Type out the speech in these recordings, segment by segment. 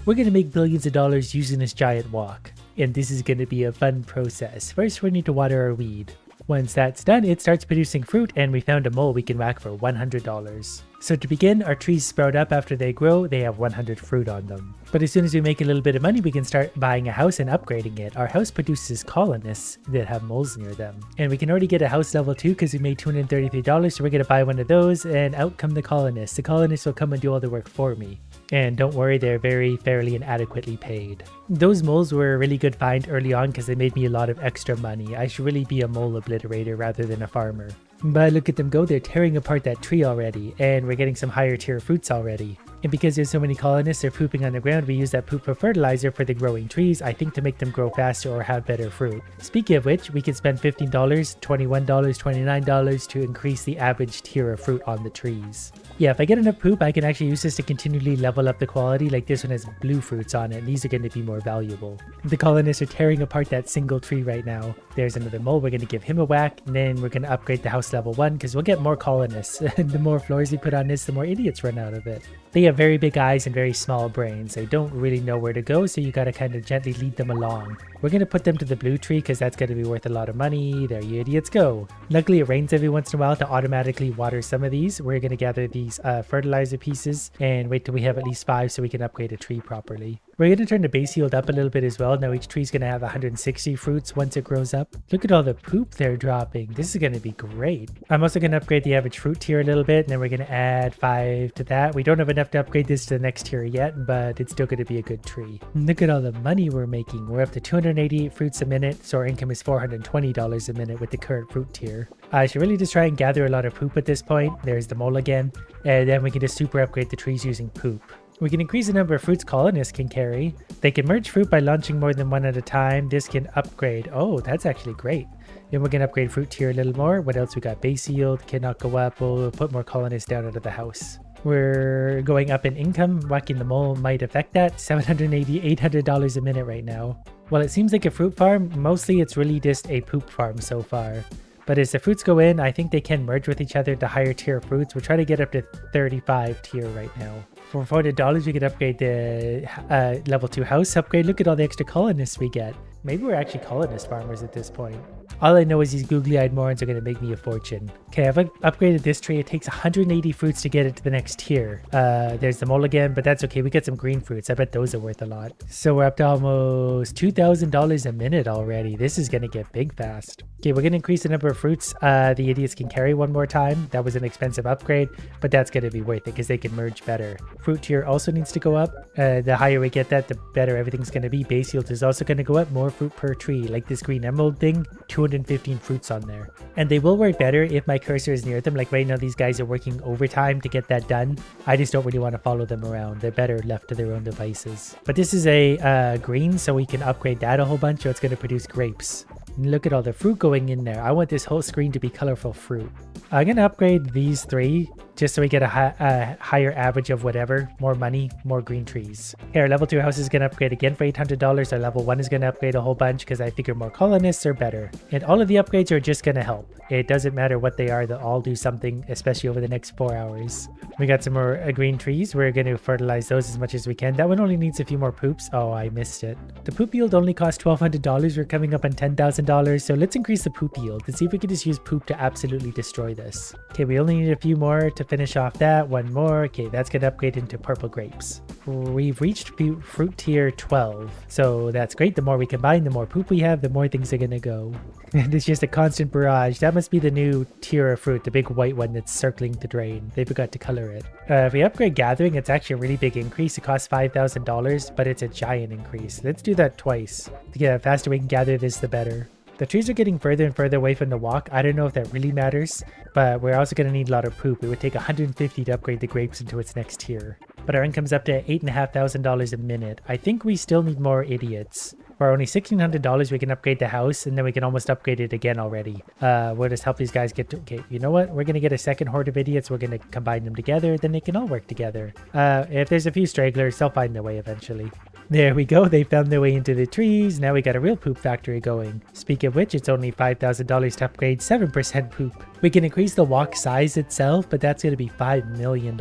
We're going to make billions of dollars using this giant wok. And this is going to be a fun process. First, we need to water our weed. Once that's done, it starts producing fruit, and we found a mole we can whack for $100. So to begin, our trees sprout up. After they grow, they have 100 fruit on them. But as soon as we make a little bit of money, we can start buying a house and upgrading it. Our house produces colonists that have moles near them. And we can already get a house level 2 because we made $233, so we're going to buy one of those, and out come the colonists. The colonists will come and do all the work for me. And don't worry, they're very fairly and adequately paid. Those moles were a really good find early on because they made me a lot of extra money. I should really be a mole obliterator rather than a farmer. But look at them go, they're tearing apart that tree already, and we're getting some higher tier fruits already. And because there's so many colonists they're pooping on the ground, we use that poop for fertilizer for the growing trees, I think to make them grow faster or have better fruit. Speaking of which, we can spend $15, $21, $29 to increase the average tier of fruit on the trees. Yeah, if I get enough poop, I can actually use this to continually level up the quality. Like this one has blue fruits on it, and these are going to be more valuable. The colonists are tearing apart that single tree right now. There's another mole, we're going to give him a whack, and then we're going to upgrade the house level 1 because we'll get more colonists. And the more floors we put on this, the more idiots run out of it. They have very big eyes and very small brains. They don't really know where to go, so you got to kind of gently lead them along. We're going to put them to the blue tree because that's going to be worth a lot of money. There you idiots go. Luckily, it rains every once in a while to automatically water some of these. We're going to gather these fertilizer pieces and wait till we have at least 5 so we can upgrade a tree properly. We're going to turn the base yield up a little bit as well. Now each tree is going to have 160 fruits once it grows up. Look at all the poop they're dropping. This is going to be great. I'm also going to upgrade the average fruit tier a little bit, and then we're going to add 5 to that. We don't have enough to upgrade this to the next tier yet, but it's still going to be a good tree. Look at all the money we're making. We're up to 288 fruits a minute, so our income is $420 a minute with the current fruit tier. I should really just try and gather a lot of poop at this point. There's the mole again, and then we can just super upgrade the trees using poop. We can increase the number of fruits colonists can carry. They can merge fruit by launching more than one at a time. This can upgrade. Oh, that's actually great. Then we're going to upgrade fruit tier a little more. What else we got? Base yield cannot go up. We'll put more colonists down out of the house. We're going up in income. Whacking the mole might affect that. $780, $800 a minute right now. Well, it seems like a fruit farm. Mostly it's really just a poop farm so far. But as the fruits go in, I think they can merge with each other to higher tier fruits. We're trying to get up to 35 tier right now. For $400, we could upgrade the level 2 house upgrade. Look at all the extra colonists we get. Maybe we're actually colonist farmers at this point. All I know is these googly-eyed morons are going to make me a fortune. Okay, I've upgraded this tree. It takes 180 fruits to get it to the next tier. There's the mole again, but that's okay. We get some green fruits. I bet those are worth a lot. So we're up to almost $2,000 a minute already. This is going to get big fast. Okay, we're going to increase the number of fruits the idiots can carry one more time. That was an expensive upgrade, but that's going to be worth it because they can merge better. Fruit tier also needs to go up. The higher we get that, the better everything's going to be. Base yield is also going to go up. More fruit per tree. Like this green emerald thing, 215 fruits on there. And they will work better if my cursor is near them. Like right now, these guys are working overtime to get that done. I just don't really want to follow them around. They're better left to their own devices. But this is a green, so we can upgrade that a whole bunch, so it's going to produce grapes. Look at all the fruit going in there. I want this whole screen to be colorful fruit. I'm going to upgrade these 3 just so we get a higher average of whatever. More money, more green trees. Okay, our level 2 house is going to upgrade again for $800. Our level 1 is going to upgrade a whole bunch because I figure more colonists are better. And all of the upgrades are just going to help. It doesn't matter what they are. They'll all do something, especially over the next 4 hours. We got some more green trees. We're going to fertilize those as much as we can. That one only needs a few more poops. Oh, I missed it. The poop yield only costs $1,200. We're coming up on $10,000. So let's increase the poop yield and see if we can just use poop to absolutely destroy this. Okay, we only need a few more to finish off that. One more. Okay, that's going to upgrade into purple grapes. We've reached fruit tier 12. So that's great. The more we combine, the more poop we have, the more things are going to go. And it's just a constant barrage. That must be the new tier of fruit, the big white one that's circling the drain. They forgot to color it. If we upgrade gathering, it's actually a really big increase. It costs $5,000, but it's a giant increase. Let's do that twice. The faster we can gather this, the better. The trees are getting further and further away from the walk. I don't know if that really matters, but we're also going to need a lot of poop. It would take 150 to upgrade the grapes into its next tier. But our income's up to $8,500 a minute. I think we still need more idiots. For only $1,600, we can upgrade the house, and then we can almost upgrade it again already. We'll just help these guys get to... Okay, you know what? We're going to get a second horde of idiots. We're going to combine them together, then they can all work together. If there's a few stragglers, they'll find their way eventually. There we go. They found their way into the trees. Now we got a real poop factory going. Speaking of which, it's only $5,000 to upgrade 7% poop. We can increase the walk size itself, but that's going to be $5 million.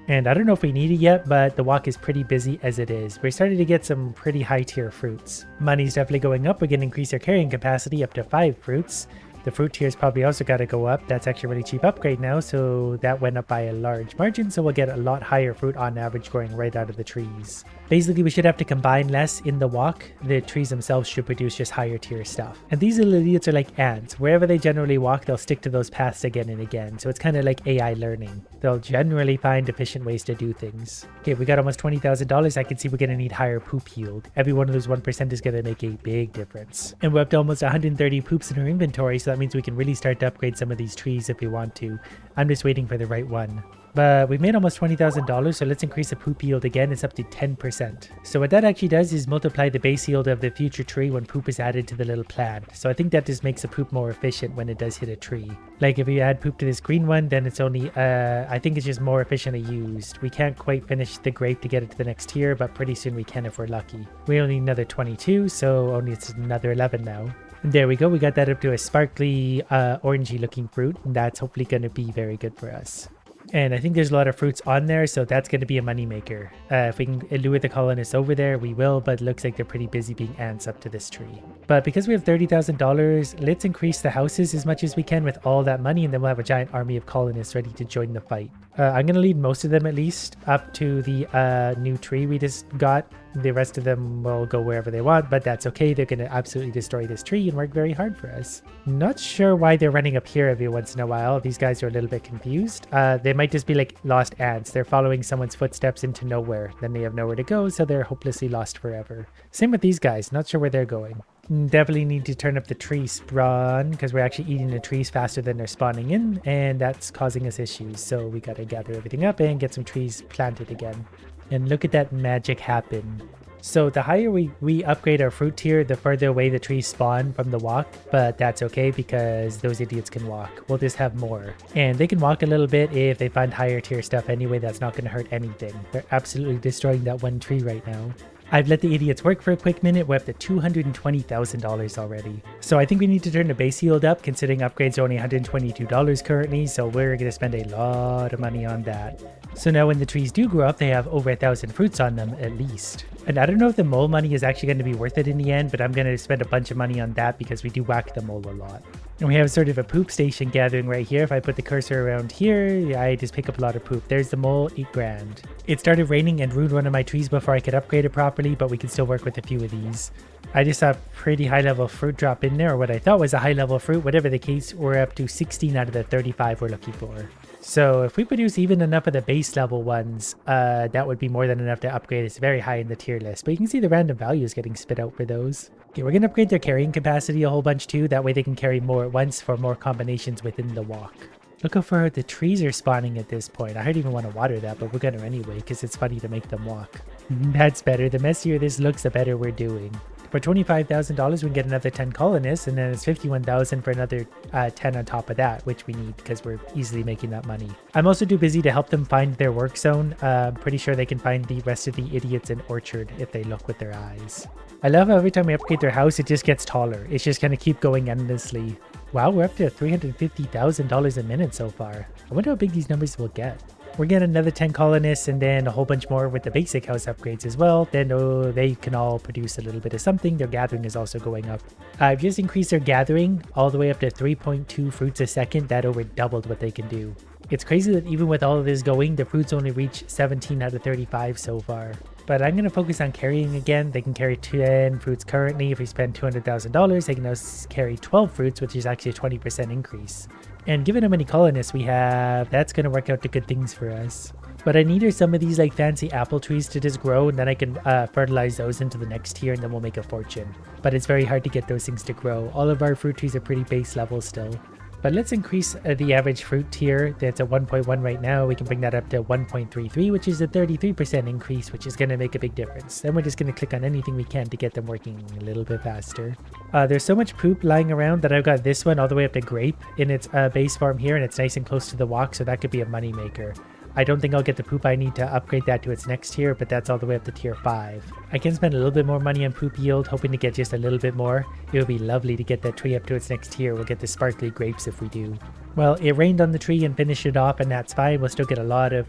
And I don't know if we need it yet, but the walk is pretty busy as it is. We're starting to get some pretty high tier fruits. Money's definitely going up. We can increase our carrying capacity up to 5 fruits. The fruit tier's probably also got to go up. That's actually a really cheap upgrade now, so that went up by a large margin, so we'll get a lot higher fruit on average growing right out of the trees. Basically, we should have to combine less in the walk. The trees themselves should produce just higher tier stuff. And these little idiots are like ants. Wherever they generally walk, they'll stick to those paths again and again, so it's kind of like AI learning. They'll generally find efficient ways to do things. Okay, we got almost $20,000. I can see we're going to need higher poop yield. Every one of those 1% is going to make a big difference. And we're up to almost 130 poops in our inventory, so that means we can really start to upgrade some of these trees if we want to. I'm just waiting for the right one. But we've made almost $20,000, so let's increase the poop yield again. It's up to 10%. So what that actually does is multiply the base yield of the future tree when poop is added to the little plant. So I think that just makes the poop more efficient when it does hit a tree. Like if you add poop to this green one, then it's only, I think it's just more efficiently used. We can't quite finish the grape to get it to the next tier, but pretty soon we can if we're lucky. We only need another 22, so only it's another 11 now. And there we go, we got that up to a sparkly, orangey looking fruit, and that's hopefully going to be very good for us. And I think there's a lot of fruits on there, so that's going to be a moneymaker. If we can lure the colonists over there, we will, but it looks like they're pretty busy being ants up to this tree. But because we have $30,000, let's increase the houses as much as we can with all that money, and then we'll have a giant army of colonists ready to join the fight. I'm going to lead most of them at least up to the new tree we just got. The rest of them will go wherever they want, but that's okay. They're going to absolutely destroy this tree and work very hard for us. Not sure why they're running up here every once in a while. These guys are a little bit confused. They might just be like lost ants. They're following someone's footsteps into nowhere. Then they have nowhere to go, so they're hopelessly lost forever. Same with these guys. Not sure where they're going. Definitely need to turn up the tree spawn because we're actually eating the trees faster than they're spawning in, and that's causing us issues. So we got to gather everything up and get some trees planted again. And look at that magic happen. So the higher we upgrade our fruit tier, the further away the trees spawn from the walk, but that's okay because those idiots can walk. We'll just have more. And they can walk a little bit if they find higher tier stuff anyway. That's not going to hurt anything. They're absolutely destroying that one tree right now. I've let the idiots work for a quick minute. We're up to $220,000 already. So I think we need to turn the base yield up, considering upgrades are only $122 currently, so we're going to spend a lot of money on that. So now when the trees do grow up, they have over 1,000 fruits on them at least. And I don't know if the mole money is actually going to be worth it in the end, but I'm going to spend a bunch of money on that because we do whack the mole a lot. And we have sort of a poop station gathering right here. If I put the cursor around here, I just pick up a lot of poop. There's the mole, 8 grand. It started raining and ruined one of my trees before I could upgrade it properly, but we can still work with a few of these. I just saw pretty high level fruit drop in there, or what I thought was a high level fruit. Whatever the case, we're up to 16 out of the 35 we're looking for. So if we produce even enough of the base level ones, that would be more than enough to upgrade us very high in the tier list. But you can see the random values getting spit out for those. Okay, we're going to upgrade their carrying capacity a whole bunch too. That way they can carry more at once for more combinations within the walk. Look how far the trees are spawning at this point. I hardly even want to water that, but we're going to anyway because it's funny to make them walk. That's better. The messier this looks, the better we're doing. For $25,000, we can get another 10 colonists, and then it's $51,000 for another 10 on top of that, which we need because we're easily making that money. I'm also too busy to help them find their work zone. I'm pretty sure they can find the rest of the idiots in Orchard if they look with their eyes. I love how every time we upgrade their house, it just gets taller. It's just going to keep going endlessly. Wow, we're up to $350,000 a minute so far. I wonder how big these numbers will get. We're getting another 10 colonists and then a whole bunch more with the basic house upgrades as well. Then they can all produce a little bit of something. Their gathering is also going up. I've just increased their gathering all the way up to 3.2 fruits a second. That over doubled what they can do. It's crazy that even with all of this going, the fruits only reach 17 out of 35 so far. But I'm going to focus on carrying again. They can carry 10 fruits currently. If we spend $200,000, they can now carry 12 fruits, which is actually a 20% increase. And given how many colonists we have, that's going to work out to good things for us. But I needed some of these like fancy apple trees to just grow, and then I can fertilize those into the next tier, and then we'll make a fortune. But it's very hard to get those things to grow. All of our fruit trees are pretty base level still. But let's increase the average fruit tier. That's at 1.1 right now. We can bring that up to 1.33, which is a 33% increase, which is going to make a big difference. Then we're just going to click on anything we can to get them working a little bit faster. There's so much poop lying around that I've got this one all the way up to grape in its base form here, and it's nice and close to the walk, so that could be a money maker. I don't think I'll get the poop. I need to upgrade that to its next tier, but that's all the way up to tier 5. I can spend a little bit more money on poop yield, hoping to get just a little bit more. It would be lovely to get that tree up to its next tier. We'll get the sparkly grapes if we do. Well, it rained on the tree and finished it off, and that's fine. We'll still get a lot of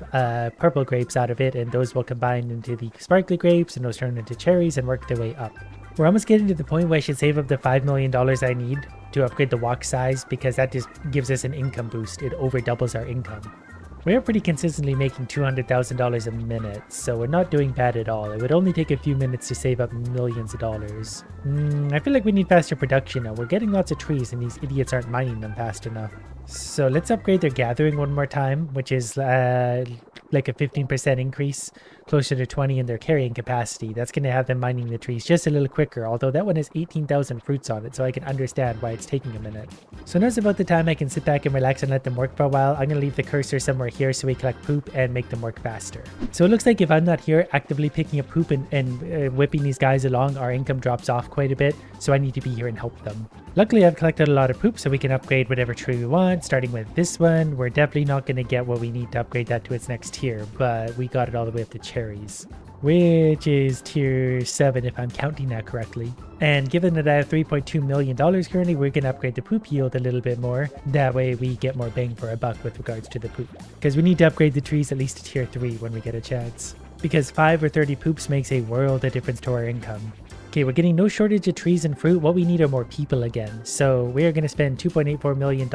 purple grapes out of it, and those will combine into the sparkly grapes, and those turn into cherries and work their way up. We're almost getting to the point where I should save up the $5 million I need to upgrade the walk size, because that just gives us an income boost. It over doubles our income. We are pretty consistently making $200,000 a minute, so we're not doing bad at all. It would only take a few minutes to save up millions of dollars. I feel like we need faster production now. We're getting lots of trees and these idiots aren't mining them fast enough. So let's upgrade their gathering one more time, which is like a 15% increase, closer to 20 in their carrying capacity. That's going to have them mining the trees just a little quicker, although that one has 18,000 fruits on it, so I can understand why it's taking a minute. So now's about the time I can sit back and relax and let them work for a while. I'm going to leave the cursor somewhere here so we collect poop and make them work faster. So it looks like if I'm not here actively picking up poop and whipping these guys along, our income drops off quite a bit, so I need to be here and help them. Luckily, I've collected a lot of poop, so we can upgrade whatever tree we want, starting with this one. We're definitely not going to get what we need to upgrade that to its next tier, but we got it all the way up to cherries, which is tier 7 if I'm counting that correctly. And given that I have $3.2 million currently, we're going to upgrade the poop yield a little bit more. That way we get more bang for a buck with regards to the poop. Because we need to upgrade the trees at least to tier 3 when we get a chance. Because 5 or 30 poops makes a world of difference to our income. Okay, we're getting no shortage of trees and fruit. What we need are more people again. So we are going to spend $2.84 million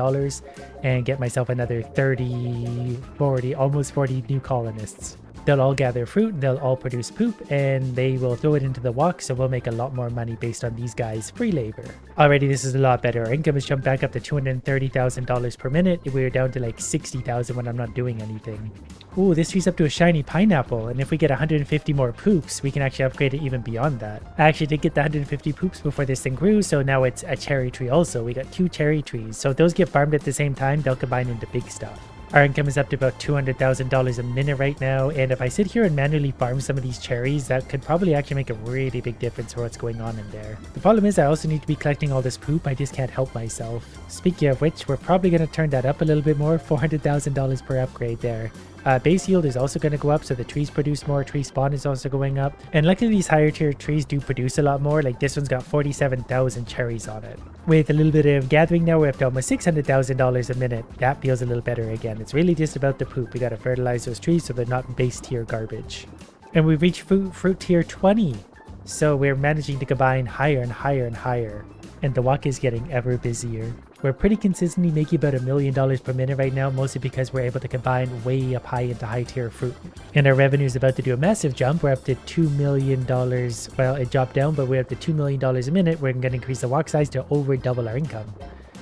and get myself another 30, 40, almost 40 new colonists. They'll all gather fruit, they'll all produce poop, and they will throw it into the walk, so we'll make a lot more money based on these guys' free labor. Already this is a lot better. Our income has jumped back up to $230,000 per minute. We were down to like $60,000 when I'm not doing anything. Ooh, this tree's up to a shiny pineapple, and if we get 150 more poops, we can actually upgrade it even beyond that. I actually did get the 150 poops before this thing grew, so now it's a cherry tree also. We got 2 cherry trees, so if those get farmed at the same time, they'll combine into big stuff. Our income is up to about $200,000 a minute right now, and if I sit here and manually farm some of these cherries, that could probably actually make a really big difference for what's going on in there. The problem is I also need to be collecting all this poop. I just can't help myself. Speaking of which, we're probably going to turn that up a little bit more, $400,000 per upgrade there. Base yield is also going to go up, so the trees produce more. Tree spawn is also going up. And luckily these higher tier trees do produce a lot more. Like this one's got 47,000 cherries on it. With a little bit of gathering now, we're up to almost $600,000 a minute. That feels a little better again. It's really just about the poop. We got to fertilize those trees so they're not base tier garbage. And we've reached fruit tier 20. So we're managing to combine higher and higher and higher. And the walk is getting ever busier. We're pretty consistently making about $1 million per minute right now, mostly because we're able to combine way up high into high tier fruit. And our revenue is about to do a massive jump. We're up to $2 million. Well, it dropped down, but we're up to $2 million a minute. We're going to increase the walk size to over double our income.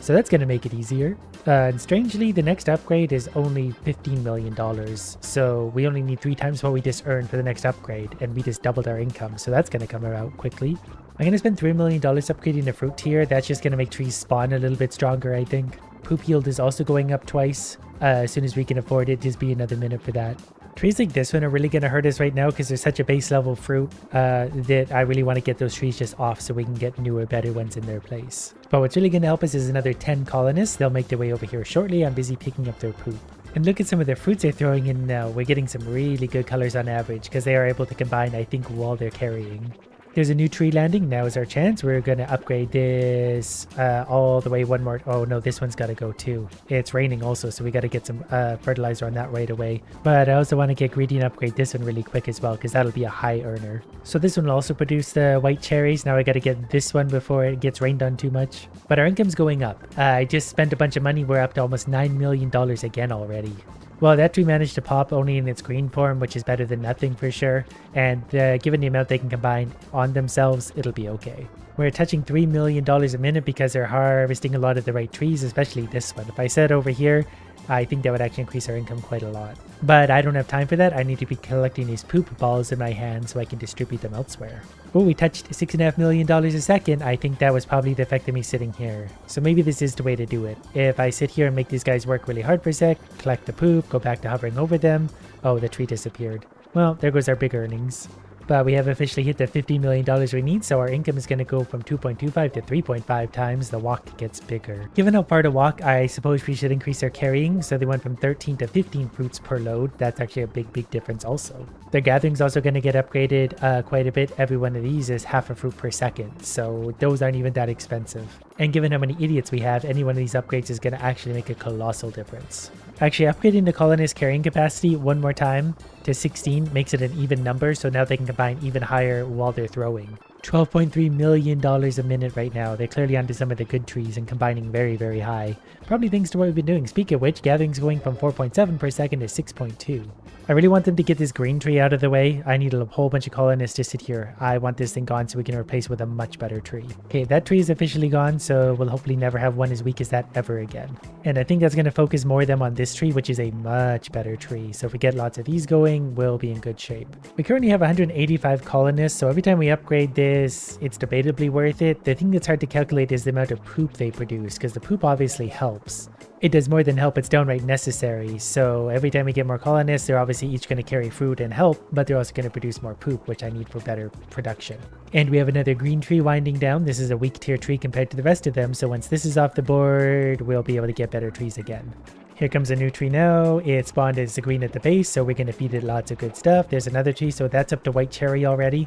So that's going to make it easier. And strangely, the next upgrade is only $15 million. So we only need 3 times what we just earned for the next upgrade, and we just doubled our income. So that's going to come out quickly. I'm going to spend $3 million upgrading the fruit tier. That's just going to make trees spawn a little bit stronger, I think. Poop yield is also going up twice. As soon as we can afford it, just be another minute for that. Trees like this one are really going to hurt us right now because they're such a base level fruit that I really want to get those trees just off so we can get newer, better ones in their place. But what's really going to help us is another 10 colonists. They'll make their way over here shortly. I'm busy picking up their poop. And look at some of the fruits they're throwing in now. We're getting some really good colors on average because they are able to combine, I think, while they're carrying. There's a new tree landing. Now is our chance. We're going to upgrade this all the way one more. Oh no, this one's got to go too. It's raining also, so we got to get some fertilizer on that right away. But I also want to get greedy and upgrade this one really quick as well, because that'll be a high earner. So this one will also produce the white cherries. Now I got to get this one before it gets rained on too much. But our income's going up. I just spent a bunch of money. We're up to almost $9 million again already. Well, that tree managed to pop only in its green form, which is better than nothing for sure. And given the amount they can combine on themselves, it'll be okay. We're touching $3 million a minute because they're harvesting a lot of the right trees, especially this one. If I set over here, I think that would actually increase our income quite a lot. But I don't have time for that. I need to be collecting these poop balls in my hand so I can distribute them elsewhere. Oh, we touched $6.5 million a second. I think that was probably the effect of me sitting here. So maybe this is the way to do it. If I sit here and make these guys work really hard for a sec, collect the poop, go back to hovering over them. Oh, the tree disappeared. Well, there goes our big earnings. But we have officially hit the $50 million we need, so our income is going to go from 2.25 to 3.5 times. The walk gets bigger. Given how far to walk, I suppose we should increase our carrying, so they went from 13 to 15 fruits per load. That's actually a big difference also. Their gathering's also going to get upgraded quite a bit. Every one of these is half a fruit per second, so those aren't even that expensive. And given how many idiots we have, any one of these upgrades is going to actually make a colossal difference. Actually, upgrading the colonist carrying capacity one more time to 16 makes it an even number, so now they can combine even higher while they're throwing. $12.3 million a minute right now. They're clearly onto some of the good trees and combining very high. Probably thanks to what we've been doing. Speaking of which, gathering's going from 4.7 per second to 6.2. I really want them to get this green tree out of the way. I need a whole bunch of colonists to sit here. I want this thing gone so we can replace with a much better tree. Okay, that tree is officially gone, so we'll hopefully never have one as weak as that ever again. And I think that's going to focus more them on this tree, which is a much better tree. So if we get lots of these going, we'll be in good shape. We currently have 185 colonists, so every time we upgrade this, it's debatably worth it. The thing that's hard to calculate is the amount of poop they produce, because the poop obviously helps. It does more than help, it's downright necessary. So every time we get more colonists, they're obviously each going to carry food and help, but they're also going to produce more poop, which I need for better production. And we have another green tree winding down. This is a weak tier tree compared to the rest of them, so once this is off the board, we'll be able to get better trees again. Here comes a new tree now. It spawned as a green at the base, so we're going to feed it lots of good stuff. There's another tree, so that's up to white cherry already,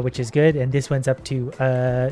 which is good. And this one's up to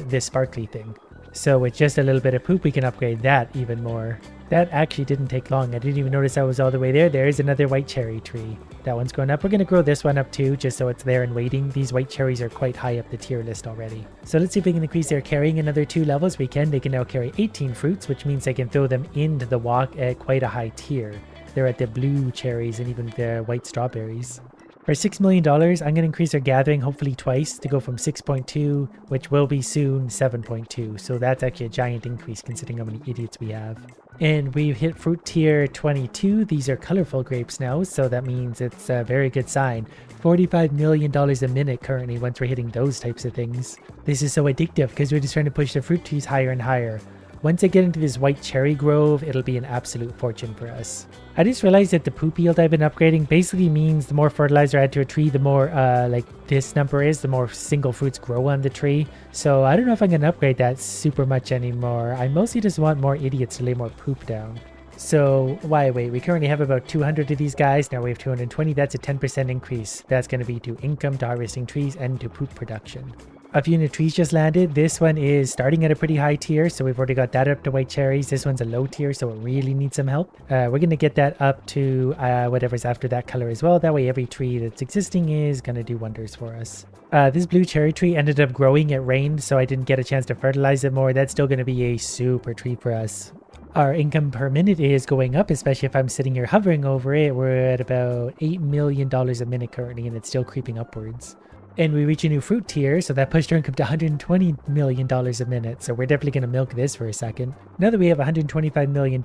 this sparkly thing. So with just a little bit of poop, we can upgrade that even more. That actually didn't take long. I didn't even notice I was all the way there. There is another white cherry tree. That one's going up. We're going to grow this one up too, just so it's there and waiting. These white cherries are quite high up the tier list already. So let's see if we can increase their carrying another 2 levels. We can. They can now carry 18 fruits, which means I can throw them into the walk at quite a high tier. They're at the blue cherries and even the white strawberries. For $6 million, I'm going to increase our gathering hopefully twice to go from 6.2, which will be soon 7.2. So that's actually a giant increase considering how many idiots we have. And we've hit fruit tier 22. These are colorful grapes now, so that means it's a very good sign. $45 million a minute currently once we're hitting those types of things. This is so addictive because we're just trying to push the fruit trees higher and higher. Once I get into this white cherry grove, it'll be an absolute fortune for us. I just realized that the poop yield I've been upgrading basically means the more fertilizer I add to a tree, the more like this number is, the more single fruits grow on the tree. So I don't know if I'm going to upgrade that super much anymore. I mostly just want more idiots to lay more poop down. So wait, we currently have about 200 of these guys. Now we have 220. That's a 10% increase. That's going to be to income, to harvesting trees, and to poop production. A few new trees just landed. This one is starting at a pretty high tier, so we've already got that up to white cherries. This one's a low tier, so it really needs some help. We're going to get that up to whatever's after that color as well. That way every tree that's existing is going to do wonders for us. This blue cherry tree ended up growing. It rained, so I didn't get a chance to fertilize it more. That's still going to be a super tree for us. Our income per minute is going up, especially if I'm sitting here hovering over it. We're at about $8 million a minute currently, and it's still creeping upwards. And we reach a new fruit tier, so that pushed our income to $120 million a minute. So we're definitely going to milk this for a second. Now that we have $125 million,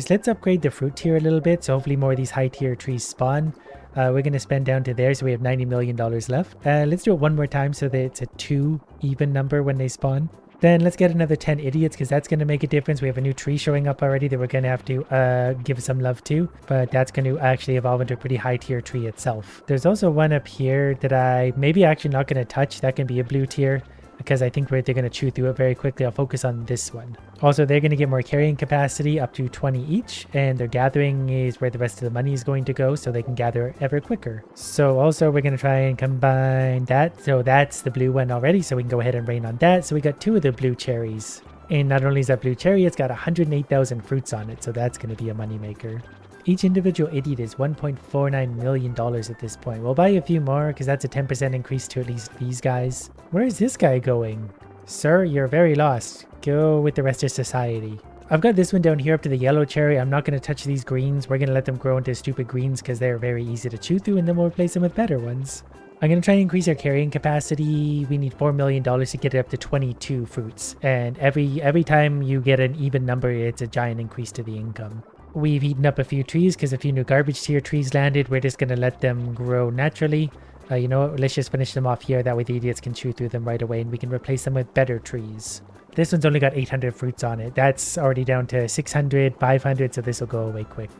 let's upgrade the fruit tier a little bit. So hopefully more of these high tier trees spawn. We're going to spend down to there, so we have $90 million left. Let's do it one more time so that it's a 2 even number when they spawn. Then let's get another 10 idiots because that's going to make a difference. We have a new tree showing up already that we're going to have to give some love to. But that's going to actually evolve into a pretty high tier tree itself. There's also one up here that I maybe actually not going to touch. That can be a blue tier because I think they're going to chew through it very quickly. I'll focus on this one. Also, they're going to get more carrying capacity up to 20 each. And their gathering is where the rest of the money is going to go so they can gather ever quicker. So also we're going to try and combine that. So that's the blue one already. So we can go ahead and rain on that. So we got 2 of the blue cherries. And not only is that blue cherry, it's got 108,000 fruits on it. So that's going to be a moneymaker. Each individual idiot is $1.49 million at this point. We'll buy a few more because that's a 10% increase to at least these guys. Where is this guy going? Sir, you're very lost. Go with the rest of society. I've got this one down here up to the yellow cherry. I'm not going to touch these greens. We're going to let them grow into stupid greens because they're very easy to chew through, and then we'll replace them with better ones. I'm going to try and increase our carrying capacity. We need $4 million to get it up to 22 fruits. And every time you get an even number, it's a giant increase to the income. We've eaten up a few trees because a few new garbage tier trees landed. We're just going to let them grow naturally. You know what? Let's just finish them off here. That way the idiots can chew through them right away and we can replace them with better trees. This one's only got 800 fruits on it. That's already down to 600, 500, so this will go away quick.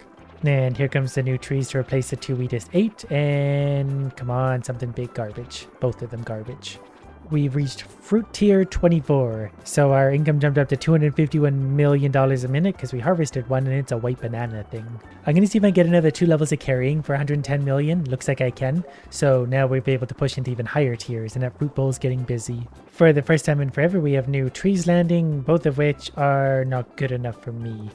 And here comes the new trees to replace the two we just ate. And come on, something big. Garbage. Both of them garbage. We've reached fruit tier 24. So our income jumped up to $251 million a minute because we harvested one and it's a white banana thing. I'm going to see if I can get another 2 levels of carrying for 110 million. Looks like I can. So now we'll be able to push into even higher tiers and that fruit bowl is getting busy. For the first time in forever, we have new trees landing, both of which are not good enough for me.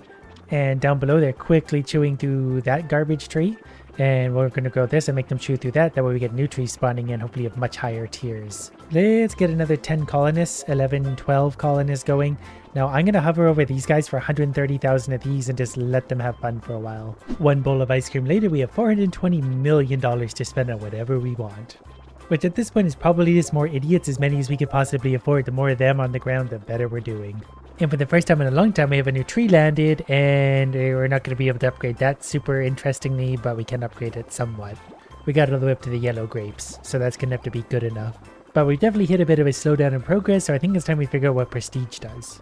And down below, they're quickly chewing through that garbage tree. And we're going to grow this and make them chew through that. That way we get new trees spawning in, hopefully of much higher tiers. Let's get another 10 colonists, 11, 12 colonists going. Now I'm going to hover over these guys for 130,000 of these and just let them have fun for a while. One bowl of ice cream later, we have $420 million to spend on whatever we want. Which at this point is probably just more idiots, as many as we could possibly afford. The more of them on the ground, the better we're doing. And for the first time in a long time, we have a new tree landed, and we're not going to be able to upgrade that super interestingly, but we can upgrade it somewhat. We got it all the way up to the yellow grapes, so that's going to have to be good enough. But we've definitely hit a bit of a slowdown in progress, so I think it's time we figure out what prestige does.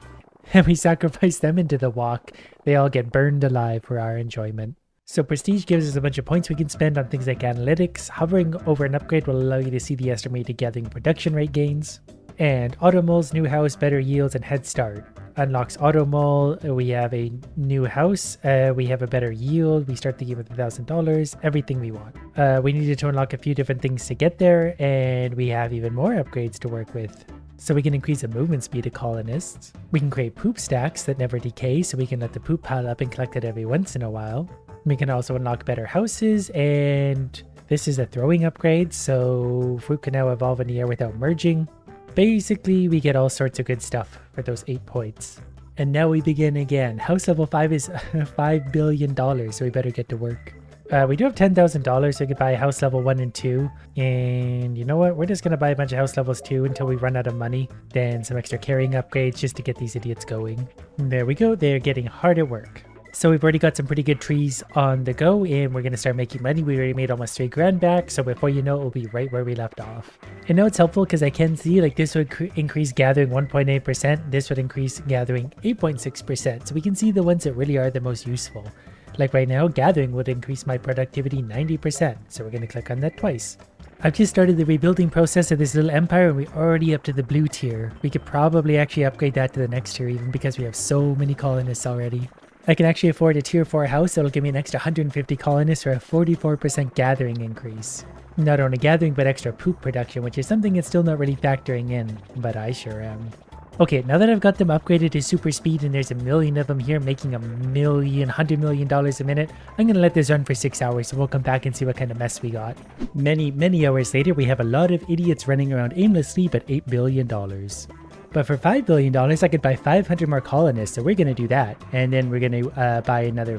And we sacrifice them into the walk. They all get burned alive for our enjoyment. So prestige gives us a bunch of points we can spend on things like analytics. Hovering over an upgrade will allow you to see the estimated gathering production rate gains. And auto moles, new house, better yields, and head start. Unlocks auto mole, we have a new house, we have a better yield, we start the game with $1,000, everything we want. We needed to unlock a few different things to get there, and we have even more upgrades to work with. So we can increase the movement speed of colonists. We can create poop stacks that never decay, so we can let the poop pile up and collect it every once in a while. We can also unlock better houses, and this is a throwing upgrade, so fruit can now evolve in the air without merging. Basically, we get all sorts of good stuff for those 8 points. And now we begin again. House level 5 is $5 billion, so we better get to work. We do have $10,000, so we could buy house level 1 and 2. And you know what? We're just going to buy a bunch of house levels 2 until we run out of money. Then some extra carrying upgrades just to get these idiots going. And there we go. They're getting hard at work. So we've already got some pretty good trees on the go, and we're going to start making money. We already made almost 3 grand back, so before you know it, we'll be right where we left off. And now it's helpful because I can see like this would increase gathering 1.8%, this would increase gathering 8.6%, so we can see the ones that really are the most useful. Like right now, gathering would increase my productivity 90%, so we're going to click on that twice. I've just started the rebuilding process of this little empire, and we're already up to the blue tier. We could probably actually upgrade that to the next tier even because we have so many colonists already. I can actually afford a tier 4 house that'll give me an extra 150 colonists for a 44% gathering increase. Not only gathering, but extra poop production, which is something that's still not really factoring in, but I sure am. Okay, now that I've got them upgraded to super speed and there's a million of them here making $100 million a minute, I'm going to let this run for 6 hours, so we'll come back and see what kind of mess we got. Many hours later, we have a lot of idiots running around aimlessly, but $8 billion. But for $5 billion, I could buy 500 more colonists, so we're going to do that. And then we're going to buy another,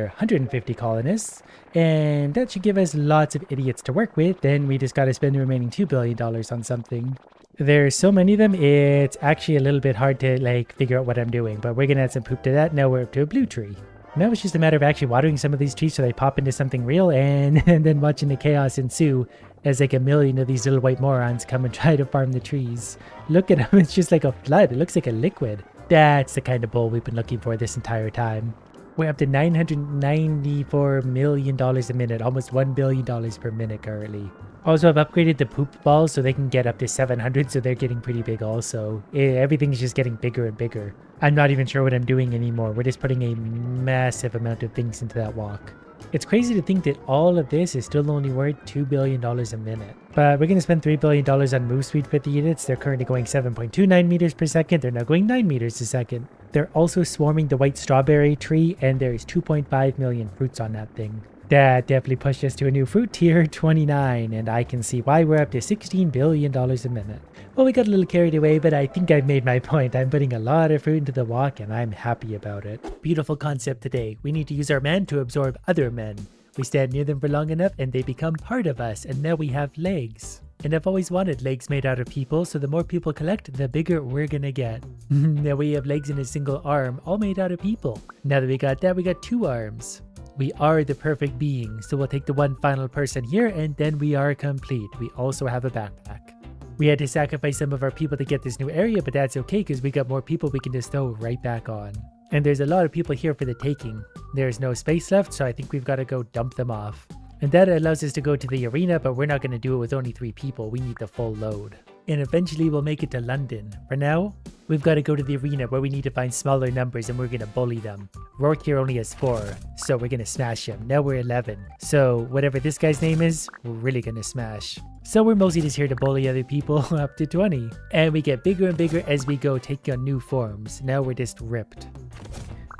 150 colonists. And that should give us lots of idiots to work with. Then we just got to spend the remaining $2 billion on something. There's so many of them, it's actually a little bit hard to figure out what I'm doing. But we're going to add some poop to that. Now we're up to a blue tree. Now it's just a matter of actually watering some of these trees so they pop into something real, and then watching the chaos ensue as a million of these little white morons come and try to farm the trees. Look at them, it's just like a flood. It looks like a liquid. That's the kind of bowl we've been looking for this entire time. We're up to $994 million a minute, almost $1 billion per minute currently. Also, I've upgraded the poop balls so they can get up to 700, so they're getting pretty big also. Everything's just getting bigger and bigger. I'm not even sure what I'm doing anymore. We're just putting a massive amount of things into that walk. It's crazy to think that all of this is still only worth $2 billion a minute. But we're going to spend $3 billion on move speed for the units. They're currently going 7.29 meters per second. They're now going 9 meters a second. They're also swarming the white strawberry tree, and there's 2.5 million fruits on that thing. That definitely pushed us to a new fruit tier 29, and I can see why we're up to $16 billion a minute. Well, we got a little carried away, but I think I've made my point. I'm putting a lot of fruit into the walk, and I'm happy about it. Beautiful concept today. We need to use our men to absorb other men. We stand near them for long enough, and they become part of us, and now we have legs. And I've always wanted legs made out of people, so the more people collect, the bigger we're gonna get. Now we have legs and a single arm, all made out of people. Now that we got that, we got 2 arms. We are the perfect being, so we'll take the one final person here, and then we are complete. We also have a backpack. We had to sacrifice some of our people to get this new area, but that's okay because we got more people we can just throw right back on. And there's a lot of people here for the taking. There's no space left, so I think we've got to go dump them off. And that allows us to go to the arena, but we're not going to do it with only 3 people. We need the full load. And eventually we'll make it to London. For now, we've got to go to the arena where we need to find smaller numbers and we're going to bully them. Rourke here only has 4, so we're going to smash him. Now we're 11. So whatever this guy's name is, we're really going to smash. So we're mostly just here to bully other people up to 20. And we get bigger and bigger as we go, taking on new forms. Now we're just ripped.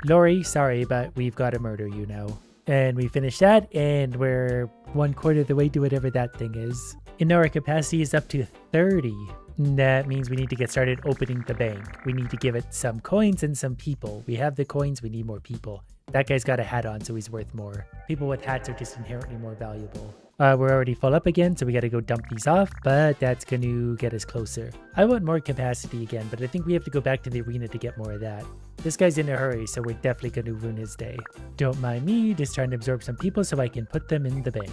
Lori, sorry, but we've got to murder you now. And we finished that, and we're 1/4 of the way to whatever that thing is. And now our capacity is up to 30. That means we need to get started opening the bank. We need to give it some coins and some people. We have the coins, we need more people. That guy's got a hat on, so he's worth more. People with hats are just inherently more valuable. We're already full up again, so we gotta go dump these off, but that's gonna get us closer. I want more capacity again, but I think we have to go back to the arena to get more of that. This guy's in a hurry, so we're definitely gonna ruin his day. Don't mind me, just trying to absorb some people so I can put them in the bank.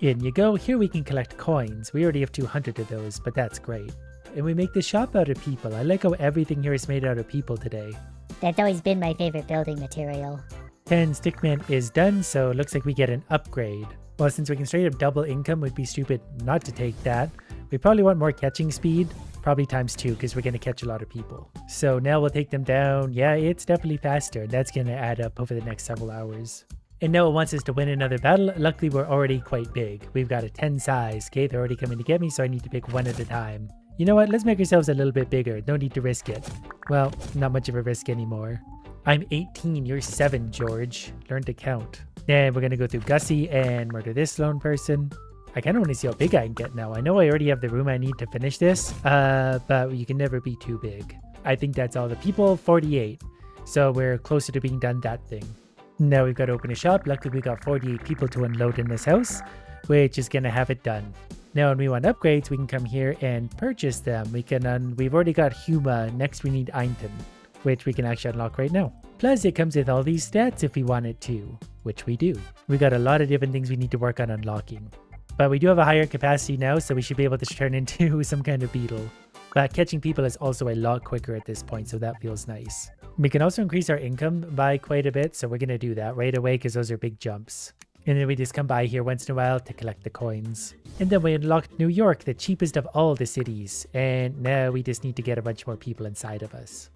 In you go. Here we can collect coins. We already have 200 of those, but that's great. And we make the shop out of people. I like how everything here is made out of people today. That's always been my favorite building material. 10 Stickman is done, so it looks like we get an upgrade. Well, since we can straight up double income, it would be stupid not to take that. We probably want more catching speed, probably ×2, because we're going to catch a lot of people. So now we'll take them down. Yeah, it's definitely faster. That's going to add up over the next several hours. And now it wants us to win another battle. Luckily, we're already quite big. We've got a 10 size. Okay, they're already coming to get me, so I need to pick one at a time. You know what? Let's make ourselves a little bit bigger. No need to risk it. Well, not much of a risk anymore. I'm 18. You're 7, George. Learn to count. And we're going to go through Gussie and murder this lone person. I kind of want to see how big I can get now. I know I already have the room I need to finish this, but you can never be too big. I think that's all the people. 48. So we're closer to being done that thing. Now we've got to open a shop. Luckily, we got 48 people to unload in this house, which is going to have it done. Now, when we want upgrades, we can come here and purchase them. We've already got Huma. Next, we need Einton, which we can actually unlock right now. Plus, it comes with all these stats if we want it to, which we do. We got a lot of different things we need to work on unlocking. But we do have a higher capacity now, so we should be able to turn into some kind of beetle. But catching people is also a lot quicker at this point, so that feels nice. We can also increase our income by quite a bit, so we're going to do that right away because those are big jumps. And then we just come by here once in a while to collect the coins. And then we unlocked New York, the cheapest of all the cities. And now we just need to get a bunch more people inside of us.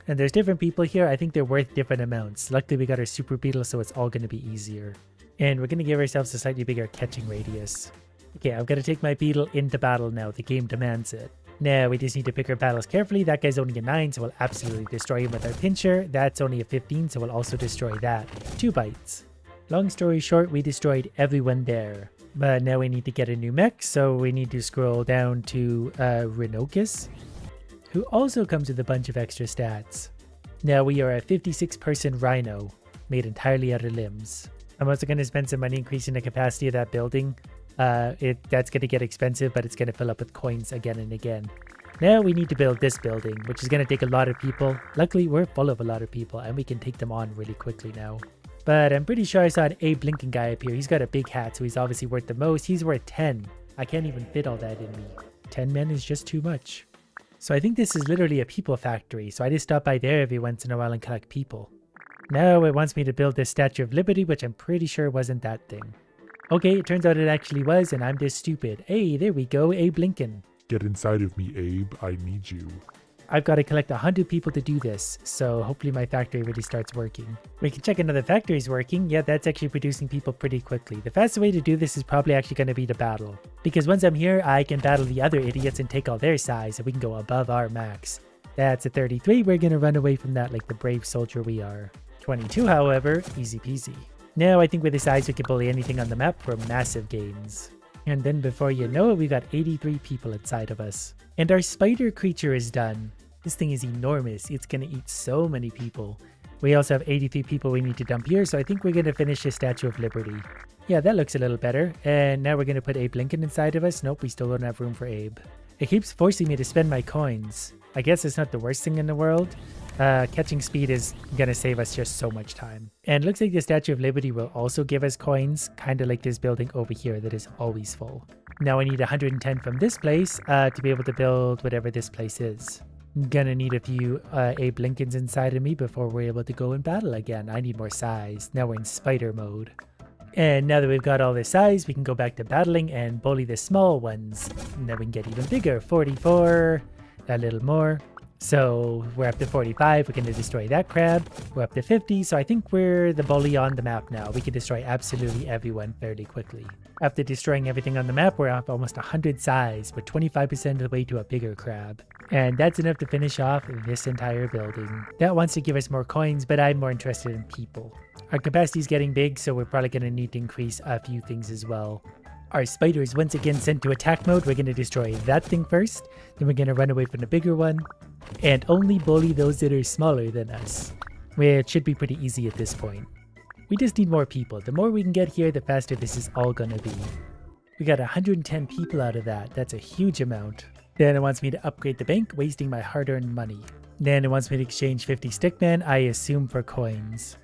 And there's different people here. I think they're worth different amounts. Luckily, we got our super beetle, so it's all going to be easier. And we're going to give ourselves a slightly bigger catching radius. Okay, I've got to take my beetle into battle now. The game demands it. Now, we just need to pick our battles carefully. That guy's only a 9, so we'll absolutely destroy him with our pincher. That's only a 15, so we'll also destroy that. 2 bites. Long story short, we destroyed everyone there. But now we need to get a new mech, so we need to scroll down to Renocus, who also comes with a bunch of extra stats. Now we are a 56-person rhino, made entirely out of limbs. I'm also going to spend some money increasing the capacity of that building. That's going to get expensive, but it's going to fill up with coins again and again. Now we need to build this building, which is going to take a lot of people. Luckily, we're full of a lot of people, and we can take them on really quickly now. But I'm pretty sure I saw an Abe Lincoln guy up here. He's got a big hat, so he's obviously worth the most. He's worth 10. I can't even fit all that in me. 10 men is just too much. So I think this is literally a people factory, so I just stop by there every once in a while and collect people. Now it wants me to build this Statue of Liberty, which I'm pretty sure wasn't that thing. Okay, it turns out it actually was, and I'm just stupid. Hey, there we go, Abe Lincoln. Get inside of me, Abe. I need you. I've got to collect 100 people to do this, so hopefully my factory really starts working. We can check another factory's working. Yeah, that's actually producing people pretty quickly. The fastest way to do this is probably actually going to be to battle. Because once I'm here, I can battle the other idiots and take all their size, and we can go above our max. That's a 33. We're going to run away from that like the brave soldier we are. 22, however, easy peasy. Now I think with the size we can bully anything on the map for massive gains. And then before you know it, we got 83 people inside of us. And our spider creature is done. This thing is enormous. It's going to eat so many people. We also have 83 people we need to dump here, so I think we're going to finish the Statue of Liberty. Yeah, that looks a little better. And now we're going to put Abe Lincoln inside of us. Nope, we still don't have room for Abe. It keeps forcing me to spend my coins. I guess it's not the worst thing in the world. Catching speed is going to save us just so much time. And it looks like the Statue of Liberty will also give us coins, kind of like this building over here that is always full. Now I need 110 from this place to be able to build whatever this place is. I'm gonna need a few Abe Lincolns inside of me before we're able to go in battle again. I need more size. Now we're in spider mode. And now that we've got all this size, we can go back to battling and bully the small ones. And then we can get even bigger. 44, a little more. So we're up to 45, we're going to destroy that crab. We're up to 50, so I think we're the bully on the map now. We can destroy absolutely everyone fairly quickly. After destroying everything on the map, we're up almost 100 size, but 25% of the way to a bigger crab. And that's enough to finish off this entire building. That wants to give us more coins, but I'm more interested in people. Our capacity is getting big, so we're probably going to need to increase a few things as well. Our spider is once again sent to attack mode. We're going to destroy that thing first, then we're going to run away from the bigger one, and only bully those that are smaller than us, which should be pretty easy at this point. We just need more people. The more we can get here, the faster this is all going to be. We got 110 people out of that. That's a huge amount. Then it wants me to upgrade the bank, wasting my hard-earned money. Then it wants me to exchange 50 stickmen, I assume for coins.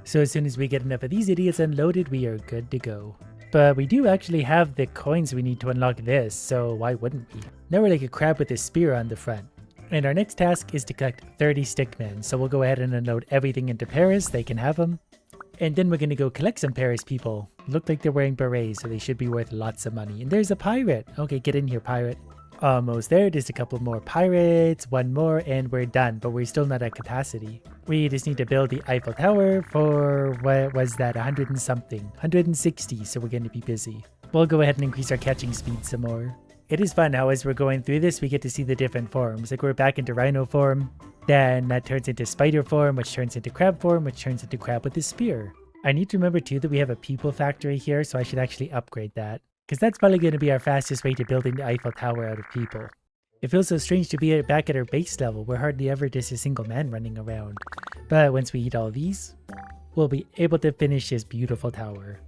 So as soon as we get enough of these idiots unloaded, we are good to go. But we do actually have the coins we need to unlock this, so why wouldn't we? Now we're like a crab with a spear on the front. And our next task is to collect 30 stickmen, so we'll go ahead and unload everything into Paris, they can have them. And then we're going to go collect some Paris people. Look like they're wearing berets, so they should be worth lots of money. And there's a pirate. Okay, get in here, pirate. Almost there, just a couple more pirates, one more, and we're done, but we're still not at capacity. We just need to build the Eiffel Tower for, what was that, 100 and something, 160, so we're going to be busy. We'll go ahead and increase our catching speed some more. It is fun how as we're going through this, we get to see the different forms. Like we're back into rhino form, then that turns into spider form, which turns into crab form, which turns into crab with a spear. I need to remember too that we have a people factory here, so I should actually upgrade that, because that's probably going to be our fastest way to building the Eiffel Tower out of people. It feels so strange to be back at our base level. We're hardly ever just a single man running around. But once we eat all these, we'll be able to finish this beautiful tower.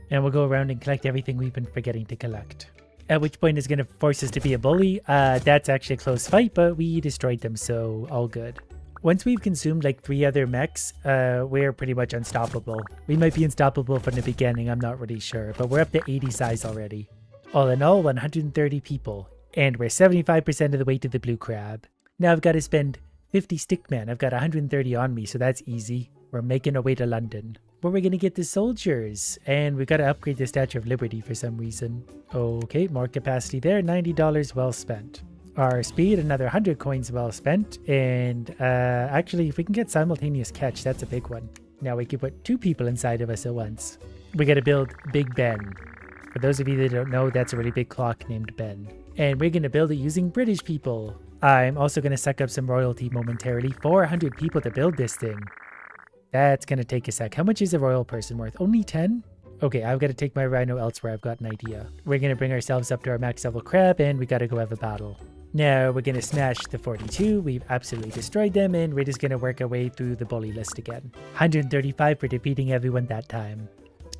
And we'll go around and collect everything we've been forgetting to collect. At which point it's going to force us to be a bully. That's actually a close fight, but we destroyed them, so all good. Once we've consumed like 3 other mechs, we're pretty much unstoppable. We might be unstoppable from the beginning, I'm not really sure, but we're up to 80 size already. All in all, 130 people, and we're 75% of the way to the blue crab. Now I've got to spend 50 stickmen. I've got 130 on me, so that's easy. We're making our way to London, where we're going to get the soldiers, and we've got to upgrade the Statue of Liberty for some reason. Okay, more capacity there, $90 well spent. Our speed, another 100 coins well spent, and actually if we can get simultaneous catch, that's a big one. Now we can put 2 people inside of us at once. We gotta build Big Ben. For those of you that don't know, that's a really big clock named Ben. And we're gonna build it using British people. I'm also gonna suck up some royalty momentarily. 400 people to build this thing. That's gonna take a sec. How much is a royal person worth? Only 10? Okay, I've got to take my rhino elsewhere. I've got an idea. We're gonna bring ourselves up to our max level crab, and we gotta go have a battle. Now we're going to smash the 42, we've absolutely destroyed them, and we're just going to work our way through the bully list again. 135 for defeating everyone that time.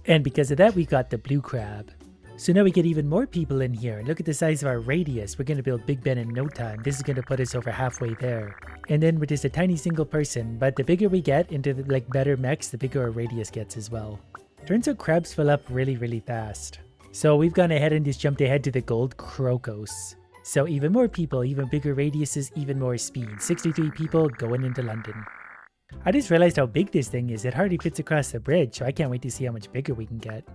And because of that, we got the blue crab. So now we get even more people in here. Look at the size of our radius. We're going to build Big Ben in no time. This is going to put us over halfway there. And then we're just a tiny single person, but the bigger we get into the better mechs, the bigger our radius gets as well. Turns out crabs fill up really fast. So we've gone ahead and just jumped ahead to the gold crocos. So even more people, even bigger radiuses, even more speed. 63 people going into London. I just realized how big this thing is. It hardly fits across the bridge, so I can't wait to see how much bigger we can get.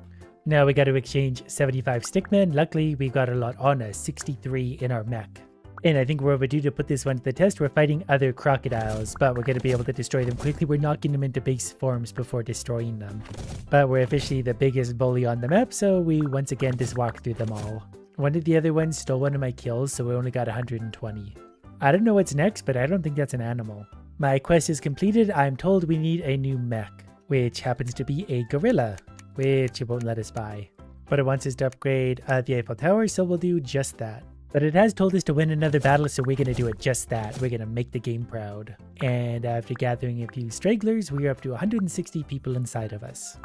Now we got to exchange 75 stickmen. Luckily, we got a lot on us, 63 in our mech. And I think we're overdue to put this one to the test. We're fighting other crocodiles, but we're going to be able to destroy them quickly. We're knocking them into base forms before destroying them. But we're officially the biggest bully on the map, so we once again just walk through them all. One of the other ones stole one of my kills, so we only got 120. I don't know what's next, but I don't think that's an animal. My quest is completed. I'm told we need a new mech, which happens to be a gorilla, which it won't let us buy. But it wants us to upgrade the Eiffel Tower, so we'll do just that. But it has told us to win another battle, so we're going to do it just that. We're going to make the game proud. And after gathering a few stragglers, we're up to 160 people inside of us.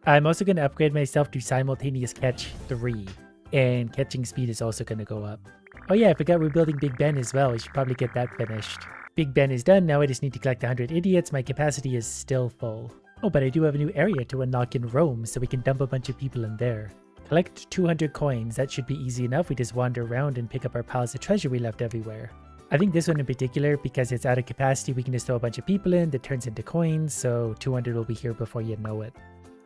I'm also going to upgrade myself to simultaneous catch 3. And catching speed is also going to go up. Oh yeah, I forgot we're building Big Ben as well. We should probably get that finished. Big Ben is done. Now I just need to collect 100 idiots. My capacity is still full. Oh, but I do have a new area to unlock in Rome, so we can dump a bunch of people in there. Collect 200 coins. That should be easy enough. We just wander around and pick up our piles of treasure we left everywhere. I think this one in particular, because it's out of capacity, we can just throw a bunch of people in that turns into coins, so 200 will be here before you know it.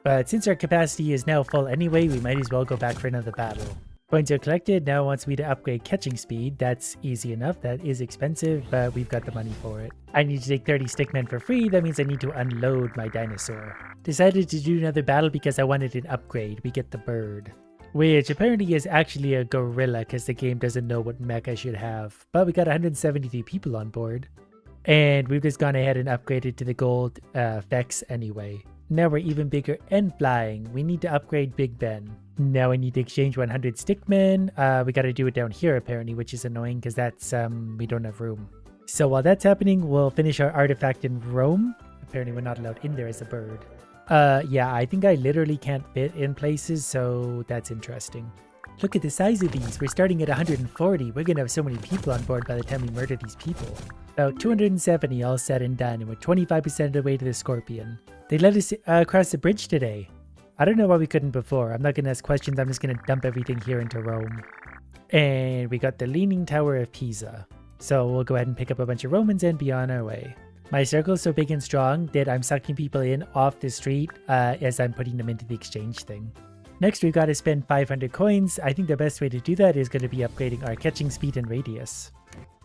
But since our capacity is now full anyway, we might as well go back for another battle. Points are collected, now it wants me to upgrade catching speed. That's easy enough, that is expensive, but we've got the money for it. I need to take 30 stickmen for free, that means I need to unload my dinosaur. Decided to do another battle because I wanted an upgrade, we get the bird. Which apparently is actually a gorilla because the game doesn't know what mech I should have. But we got 173 people on board. And we've just gone ahead and upgraded to the gold Vex anyway. Now we're even bigger and flying. We need to upgrade Big Ben. Now I need to exchange 100 stickmen. We got to do it down here apparently, which is annoying because that's we don't have room. So while that's happening, we'll finish our artifact in Rome. Apparently we're not allowed in there as a bird. Yeah, I think I literally can't fit in places, so that's interesting. Look at the size of these. We're starting at 140. We're gonna have so many people on board by the time we murder these people. About 270 all said and done, and we're 25% of the way to the Scorpion. They let us cross the bridge today. I don't know why we couldn't before. I'm not gonna ask questions. I'm just gonna dump everything here into Rome. And we got the Leaning Tower of Pisa. So we'll go ahead and pick up a bunch of Romans and be on our way. My circle is so big and strong that I'm sucking people in off the street as I'm putting them into the exchange thing. Next, we've got to spend 500 coins. I think the best way to do that is going to be upgrading our catching speed and radius.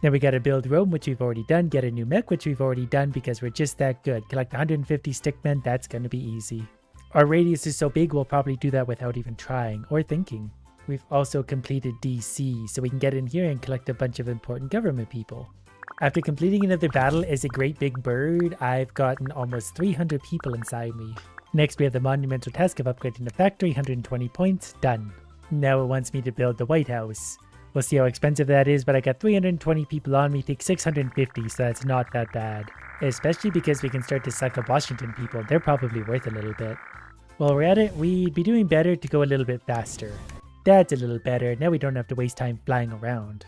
Then we got to build Rome, which we've already done, get a new mech, which we've already done because we're just that good. Collect 150 stickmen, that's going to be easy. Our radius is so big, we'll probably do that without even trying or thinking. We've also completed DC, so we can get in here and collect a bunch of important government people. After completing another battle as a great big bird, I've gotten almost 300 people inside me. Next we have the monumental task of upgrading the factory, 120 points, done. Now it wants me to build the White House. We'll see how expensive that is, but I got 320 people on me, take 650, so that's not that bad. Especially because we can start to suck up Washington people, they're probably worth a little bit. While we're at it, we'd be doing better to go a little bit faster. That's a little better, now we don't have to waste time flying around.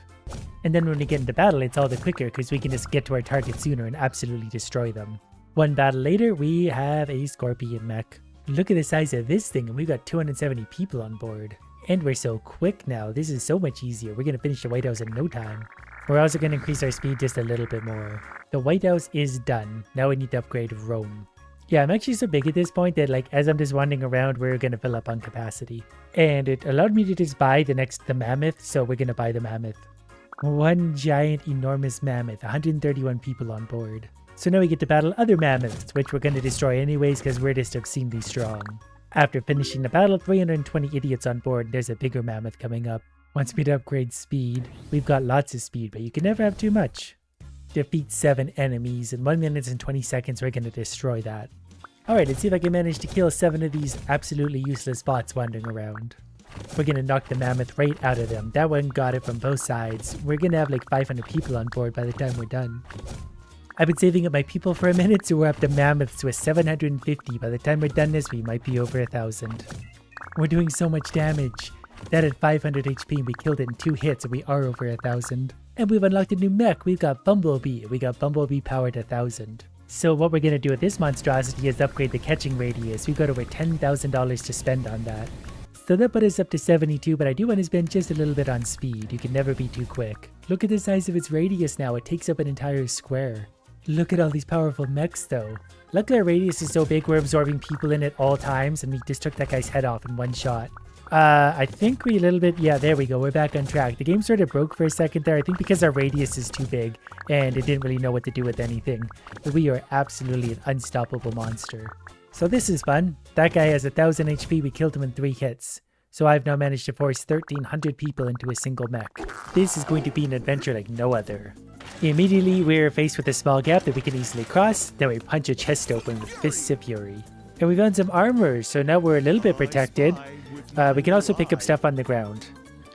And then when we get into battle, it's all the quicker because we can just get to our target sooner and absolutely destroy them. One battle later, we have a Scorpion mech. Look at the size of this thing, and we've got 270 people on board. And we're so quick now, this is so much easier. We're going to finish the White House in no time. We're also going to increase our speed just a little bit more. The White House is done. Now we need to upgrade Rome. Yeah, I'm actually so big at this point that as I'm just wandering around, we're going to fill up on capacity. And it allowed me to just buy the mammoth, so we're going to buy the mammoth. One giant, enormous mammoth, 131 people on board. So now we get to battle other mammoths, which we're going to destroy anyways because we're just obscenely strong. After finishing the battle, 320 idiots on board, there's a bigger mammoth coming up. Wants me to upgrade speed. We've got lots of speed, but you can never have too much. Defeat 7 enemies. In 1 minute and 20 seconds, we're going to destroy that. Alright, let's see if I can manage to kill 7 of these absolutely useless bots wandering around. We're going to knock the mammoth right out of them. That one got it from both sides. We're going to have 500 people on board by the time we're done. I've been saving up my people for a minute, so we're up to mammoths with 750. By the time we're done this, we might be over 1,000. We're doing so much damage. That had 500 HP and we killed it in 2 hits, and we are over 1,000. And we've unlocked a new mech. We've got Bumblebee. We got Bumblebee powered 1,000. So what we're going to do with this monstrosity is upgrade the catching radius. We've got over $10,000 to spend on that. So that put us up to 72, but I do want to spend just a little bit on speed. You can never be too quick. Look at the size of its radius now. It takes up an entire square. Look at all these powerful mechs though. Luckily our radius is so big we're absorbing people in at all times, and we just took that guy's head off in one shot. I think we a little bit, yeah, there we go. We're back on track. The game sort of broke for a second there. I think because our radius is too big and it didn't really know what to do with anything. But we are absolutely an unstoppable monster. So this is fun. That guy has 1,000 HP. We killed him in 3 hits. So I've now managed to force 1,300 people into a single mech. This is going to be an adventure like no other. Immediately we're faced with a small gap that we can easily cross. Then we punch a chest open with fists of fury. And we found some armor, so now we're a little bit protected. We can also pick up stuff on the ground.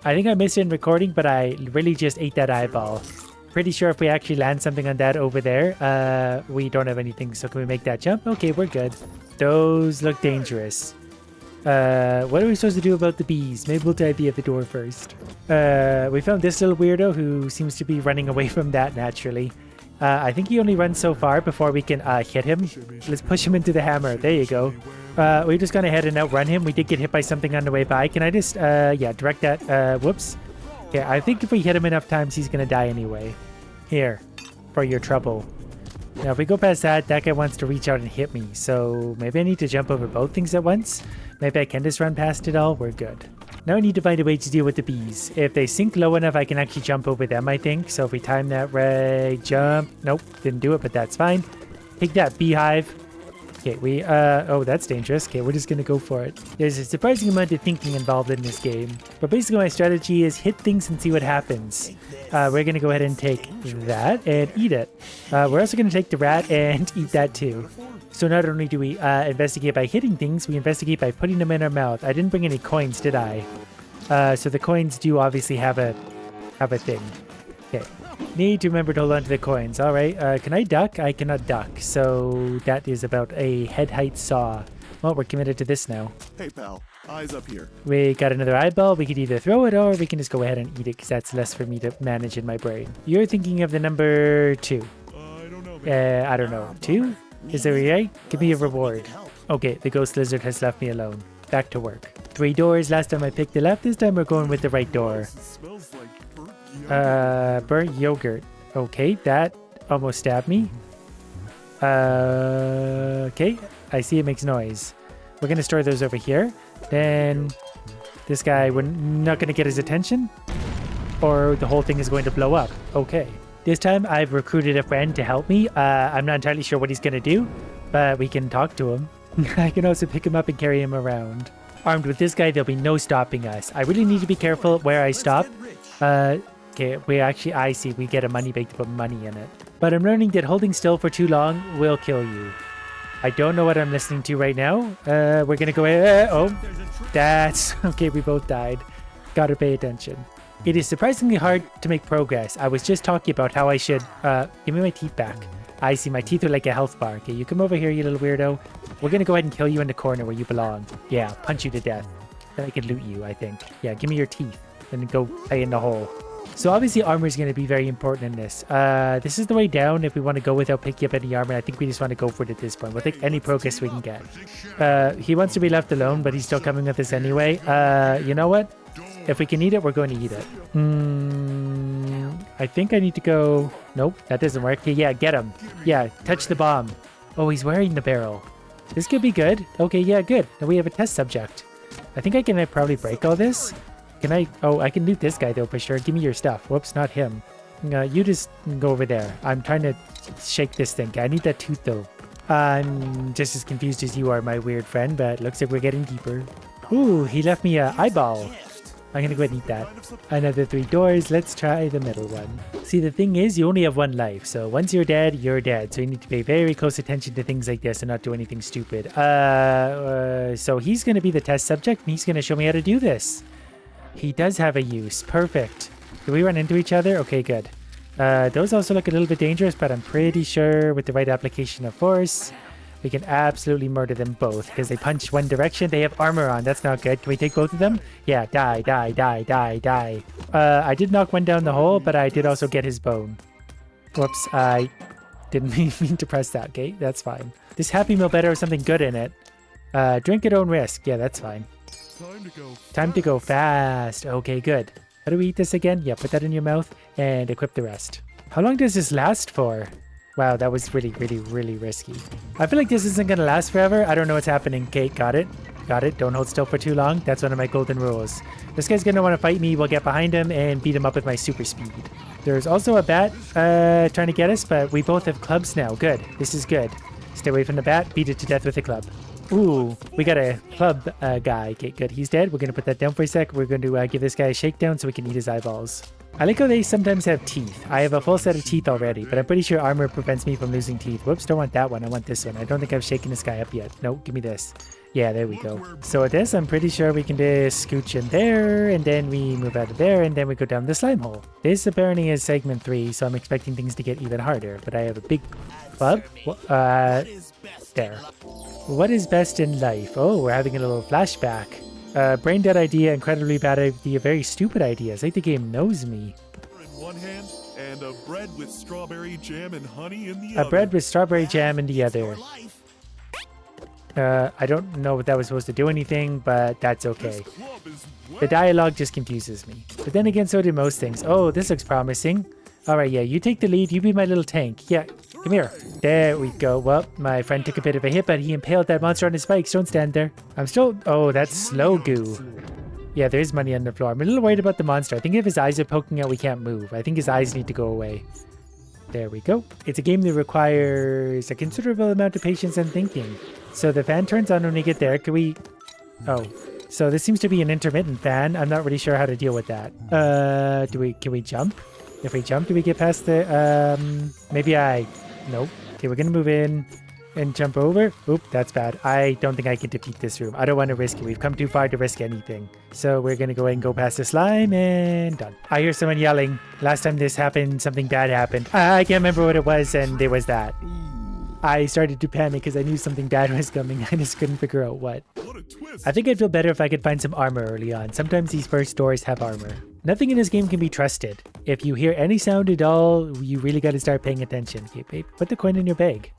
I think I missed it in recording, but I really just ate that eyeball. Pretty sure if we actually land something on that over there, we don't have anything, so can we make that jump? Okay, we're good. Those look dangerous. What are we supposed to do about the bees? Maybe we'll dive at the door first. We found this little weirdo who seems to be running away from that naturally. I think he only runs so far before we can hit him. Let's push him into the hammer. There you go. We're just gonna head and outrun him. We did get hit by something on the way by. Can I just, yeah, direct that? Whoops. Yeah, I think if we hit him enough times, he's gonna die anyway. Here, for your trouble. Now, if we go past that, that guy wants to reach out and hit me. So maybe I need to jump over both things at once. Maybe I can just run past it all. We're good. Now I need to find a way to deal with the bees. If they sink low enough, I can actually jump over them, I think. So if we time that right, jump. Nope, didn't do it, but that's fine. Take that, beehive. Okay, oh, that's dangerous. Okay, we're just gonna go for it. There's a surprising amount of thinking involved in this game. But basically my strategy is hit things and see what happens. We're gonna go ahead and take that and eat it. We're also gonna take the rat and eat that too. So not only do we investigate by hitting things, we investigate by putting them in our mouth. I didn't bring any coins, did I? So the coins do obviously have a thing. Okay. Need to remember to hold on to the coins. All right. Can I duck? I cannot duck. So that is about a head height saw. Well, we're committed to this now. Hey, pal. Eyes up here. We got another eyeball. We could either throw it or we can just go ahead and eat it because that's less for me to manage in my brain. You're thinking of the number 2. I don't know, man. I don't know. 2? Is there a right? Give me a reward. Okay, the ghost lizard has left me alone. Back to work. 3 doors. Last time I picked the left. This time we're going with the right door. Smells like burnt yogurt. Burnt yogurt. Okay, that almost stabbed me. Okay, I see it makes noise. We're gonna store those over here. Then this guy, we're not gonna get his attention, or the whole thing is going to blow up. Okay. This time I've recruited a friend to help me. I'm not entirely sure what he's gonna do, but we can talk to him. I can also pick him up and carry him around. Armed with this guy, there'll be no stopping us. I really need to be careful where I stop. Okay, I see, we get a money bag to put money in it. But I'm learning that holding still for too long will kill you. I don't know what I'm listening to right now. We're gonna go ahead. Oh, that's okay. We both died. Gotta pay attention. It is surprisingly hard to make progress. I was just talking about how I should give me my teeth back. I see, my teeth are like a health bar. Okay, you come over here, you little weirdo. We're gonna go ahead and kill you in the corner where you belong. Yeah, punch you to death. Then I can loot you, I think. Yeah, give me your teeth. Then go play in the hole. So obviously armor is going to be very important in this. This is the way down if we want to go without picking up any armor. I think we just want to go for it at this point. We'll take any progress we can get. He wants to be left alone, but he's still coming with us anyway. You know what? If we can eat it, we're going to eat it. I think I need to go... Nope, that doesn't work. Okay, yeah, get him. Yeah, touch the bomb. Oh, he's wearing the barrel. This could be good. Okay, yeah, good. Now we have a test subject. I think I can probably break all this. Can I? Oh, I can loot this guy though for sure. Give me your stuff. Whoops, not him. You just go over there. I'm trying to shake this thing. I need that tooth though. I'm just as confused as you are, my weird friend, but looks like we're getting deeper. Ooh, he left me an eyeball. I'm gonna go ahead and eat that. Another 3 doors. Let's try the middle one. See, the thing is, you only have 1 life. So once you're dead, you're dead. So you need to pay very close attention to things like this and not do anything stupid. So he's gonna be the test subject and he's gonna show me how to do this. He does have a use. Perfect. Do we run into each other? Okay, good. Those also look a little bit dangerous, but I'm pretty sure with the right application of force, we can absolutely murder them both because they punch one direction. They have armor on. That's not good. Can we take both of them? Yeah, die, die, die, die, die. I did knock one down the hole, but I did also get his bone. Whoops, I didn't mean to press that. Okay, that's fine. This Happy Meal better have something good in it. Drink at own risk. Yeah, that's fine. Time to go fast. Okay, good. How do we eat this again? Yeah, put that in your mouth and equip the rest. How long does this last for? Wow, that was really, really, really risky. I feel like this isn't going to last forever. I don't know what's happening. Okay, got it. Got it. Don't hold still for too long. That's one of my golden rules. This guy's going to want to fight me. We'll get behind him and beat him up with my super speed. There's also a bat trying to get us, but we both have clubs now. Good. This is good. Stay away from the bat. Beat it to death with a club. Ooh, we got a club guy. Okay, good. He's dead. We're going to put that down for a sec. We're going to give this guy a shakedown so we can eat his eyeballs. I like how they sometimes have teeth. I have a full set of teeth already, but I'm pretty sure armor prevents me from losing teeth. Whoops, don't want that one. I want this one. I don't think I've shaken this guy up yet. No, give me this. Yeah, there we go. So with this, I'm pretty sure we can just scooch in there, and then we move out of there, and then we go down the slime hole. This apparently is segment 3, so I'm expecting things to get even harder, but I have a big club. There. What is best in life? Oh, we're having a little flashback. Brain dead idea, incredibly bad idea, very stupid ideas. I think the game knows me. In one hand, and a bread with strawberry jam and honey in the other. A bread with strawberry jam in the other. I don't know if that was supposed to do anything, but that's okay. The dialogue just confuses me. But then again, so do most things. Oh, this looks promising. All right, yeah, you take the lead. You be my little tank. Yeah, come here. There we go. Well, my friend took a bit of a hit, but he impaled that monster on his spikes. Don't stand there. I'm still... Oh, that's slow goo. Yeah, there is money on the floor. I'm a little worried about the monster. I think if his eyes are poking out, we can't move. I think his eyes need to go away. There we go. It's a game that requires a considerable amount of patience and thinking. So the fan turns on when we get there. Can we... Oh, so this seems to be an intermittent fan. I'm not really sure how to deal with that. Can we jump? If we jump, do we get past the... Nope. Okay, we're gonna move in and jump over. Oop, that's bad. I don't think I can defeat this room. I don't want to risk it. We've come too far to risk anything. So we're gonna go ahead and go past the slime and done. I hear someone yelling. Last time this happened, something bad happened. I can't remember what it was, and it was that. I started to panic because I knew something bad was coming. I just couldn't figure out what. I think I'd feel better if I could find some armor early on. Sometimes these first doors have armor. Nothing in this game can be trusted. If you hear any sound at all, you really got to start paying attention. Okay, babe, put the coin in your bag.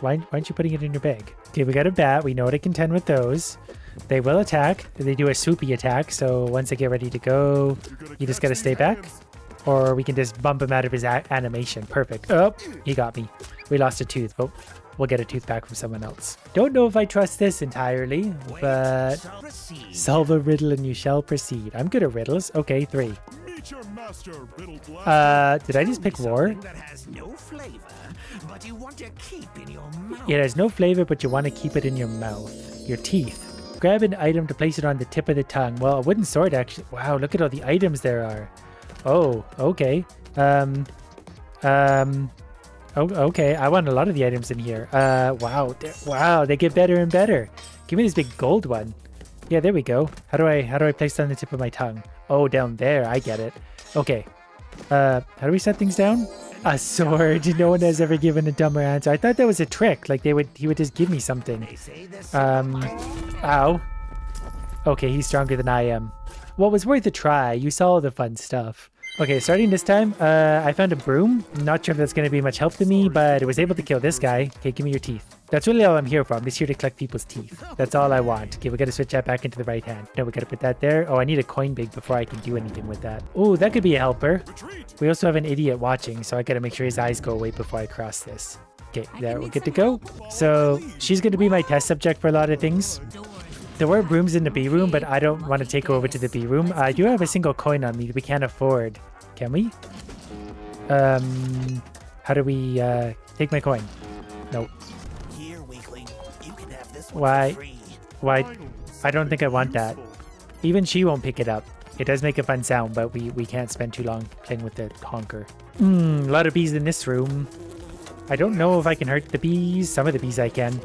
Why aren't you putting it in your bag? Okay, we got a bat. We know how to contend with those. They will attack. They do a swoopy attack. So once they get ready to go, you just got to stay back. Or we can just bump him out of his animation. Perfect. Oh, he got me. We lost a tooth, but we'll get a tooth back from someone else. Don't know if I trust this entirely, but solve a riddle and you shall proceed. I'm good at riddles. Okay, 3. Meet your master, Riddle Blast. Did I just pick war? That has no flavor, but you want to keep in your mouth. It has no flavor, but you want to keep it in your mouth. Your teeth. Grab an item to place it on the tip of the tongue. Well, a wooden sword actually. Wow, look at all the items there are. Oh, okay. Oh, okay. I want a lot of the items in here. Wow. Wow, they get better and better. Give me this big gold one. Yeah, there we go. How do I place it on the tip of my tongue? Oh, down there. I get it. Okay. How do we set things down? A sword. No one has ever given a dumber answer. I thought that was a trick. Like he would just give me something. Ow. Okay, he's stronger than I am. Well, it was worth a try. You saw all the fun stuff. Okay, starting this time, I found a broom. I'm not sure if that's going to be much help to me, but it was able to kill this guy. Okay, give me your teeth. That's really all I'm here for. I'm just here to collect people's teeth. That's all I want. Okay, we got to switch that back into the right hand. No, we got to put that there. Oh, I need a coin big before I can do anything with that. Oh, that could be a helper. We also have an idiot watching, so I got to make sure his eyes go away before I cross this. Okay, there, we're good to go. So she's going to be my test subject for a lot of things. There were brooms in the B room, but I don't want to take her over to the B room. I do have a single coin on me that we can't afford. Can we? How do we take my coin? Nope. Here, weakling, you can have this one Why? for free. Why? I don't think I want that. Even she won't pick it up. It does make a fun sound, but we can't spend too long playing with the honker. A lot of bees in this room. I don't know if I can hurt the bees. Some of the bees I can.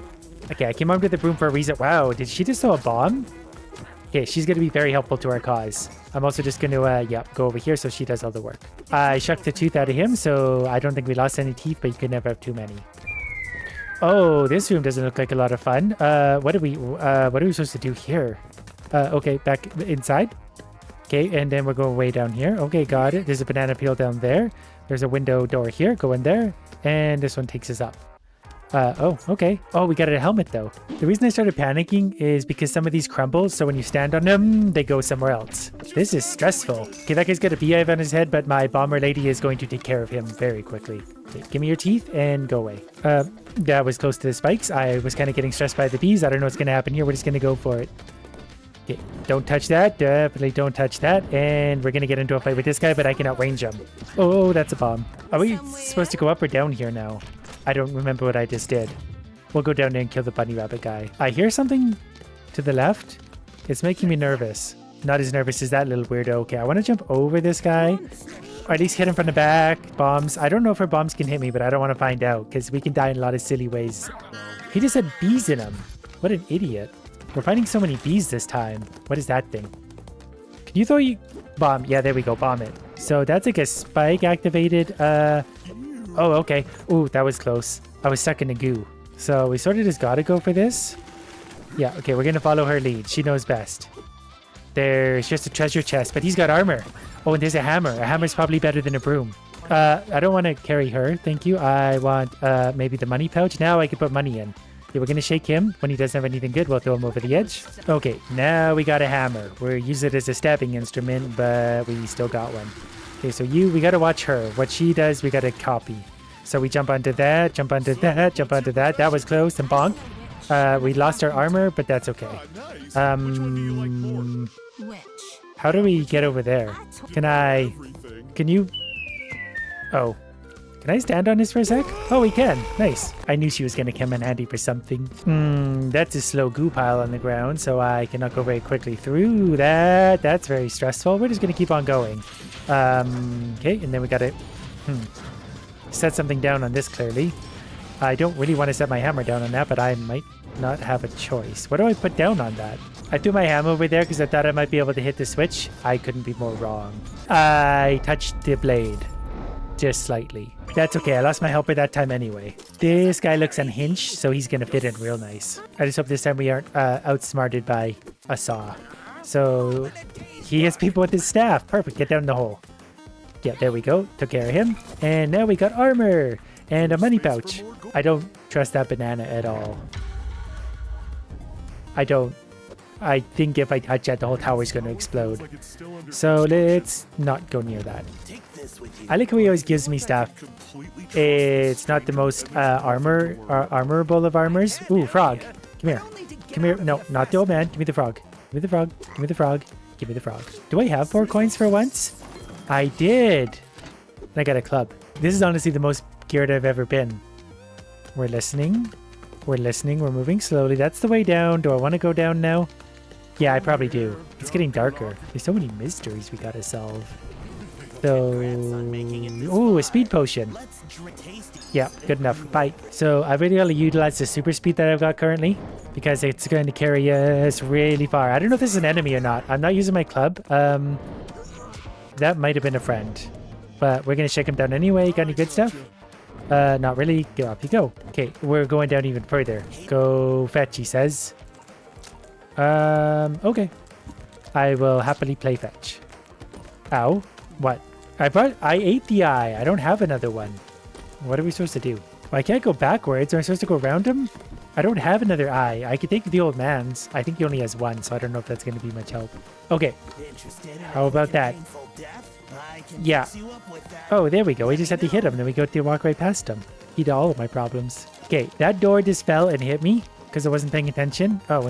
Okay, I came over to the broom for a reason. Wow, did she just throw a bomb? Okay, she's going to be very helpful to our cause. I'm also just going to, go over here so she does all the work. I shucked the tooth out of him, so I don't think we lost any teeth, but you can never have too many. Oh, this room doesn't look like a lot of fun. What are we supposed to do here? Okay, back inside. Okay, and then we're going way down here. Okay, got it. There's a banana peel down there. There's a window door here. Go in there. And this one takes us up. Oh, okay. Oh, we got a helmet though. The reason I started panicking is because some of these crumble, so when you stand on them, they go somewhere else. This is stressful. Okay, that guy's got a beehive on his head, but my bomber lady is going to take care of him very quickly. Okay, give me your teeth and go away. That was close to the spikes. I was kind of getting stressed by the bees. I don't know what's going to happen here. We're just going to go for it. Okay, don't touch that. Definitely don't touch that. And we're going to get into a fight with this guy, but I can outrange him. Oh, that's a bomb. Are we supposed to go up or down here now? I don't remember what I just did. We'll go down there and kill the bunny rabbit guy. I hear something to the left. It's making me nervous. Not as nervous as that little weirdo. Okay, I want to jump over this guy. Or at least hit him from the back. Bombs. I don't know if her bombs can hit me, but I don't want to find out because we can die in a lot of silly ways. He just had bees in him. What an idiot. We're finding so many bees this time. What is that thing? Can you throw you... Bomb. Yeah, there we go. Bomb it. So that's like a spike activated. Oh, okay. Ooh, that was close. I was stuck in the goo. So we sort of just gotta go for this. Yeah, okay, we're gonna follow her lead. She knows best. There's just a treasure chest, but he's got armor. Oh, and there's a hammer. A hammer's probably better than a broom. I don't want to carry her, thank you. I want maybe the money pouch. Now I can put money in. Yeah, we're gonna shake him. When he doesn't have anything good, we'll throw him over the edge. Okay, now we got a hammer. We'll use it as a stabbing instrument, but we still got one. Okay, so we gotta watch her. What she does, we gotta copy. So we jump onto that, jump onto that, jump onto that. That was close and bonk. We lost our armor, but that's okay. How do we get over there? Can you? Oh. Can I stand on this for a sec? Oh, we can. Nice. I knew she was going to come in handy for something. That's a slow goo pile on the ground, so I cannot go very quickly through that. That's very stressful. We're just going to keep on going. Okay, and then we got to set something down on this, clearly. I don't really want to set my hammer down on that, but I might not have a choice. What do I put down on that? I threw my hammer over there because I thought I might be able to hit the switch. I couldn't be more wrong. I touched the blade. Just slightly. That's okay, I lost my helper that time anyway. This guy looks unhinged, so he's gonna fit in real nice. I just hope this time we aren't outsmarted by a saw. So he hits people with his staff. Perfect, get down in the hole. Yeah, there we go. Took care of him. And now we got armor and a money pouch. I don't trust that banana at all. I think if I touch that, the whole tower's gonna explode. So let's not go near that. I like how he always gives me stuff. It's not the most armorable of armors. Ooh, frog. Come here. Come here. No, not the old man. Give me the frog. Give me the frog. Give me the frog. Give me the frog. Do I have 4 coins for once? I did. I got a club. This is honestly the most geared I've ever been. We're listening. We're listening. We're moving slowly. That's the way down. Do I want to go down now? Yeah, I probably do. It's getting darker. There's so many mysteries we gotta solve. So, ooh, a speed potion. Yeah, good enough. Bye. So I've really got to utilize the super speed that I've got currently because it's going to carry us really far. I don't know if this is an enemy or not. I'm not using my club. That might have been a friend, but we're going to shake him down anyway. Got any good stuff? Not really. Go up you go. Okay, we're going down even further. Go fetch, he says. Okay. I will happily play fetch. Ow. What? I ate the eye. I don't have another one. What are we supposed to do? Well, I can't go backwards. Am I supposed to go around him? I don't have another eye. I could take the old man's. I think he only has one, so I don't know if that's going to be much help. Okay. How about that? Yeah. Oh, there we go. We just had to hit him. Then we go to walk right past him. He did all of my problems. Okay, that door just fell and hit me because I wasn't paying attention. Oh,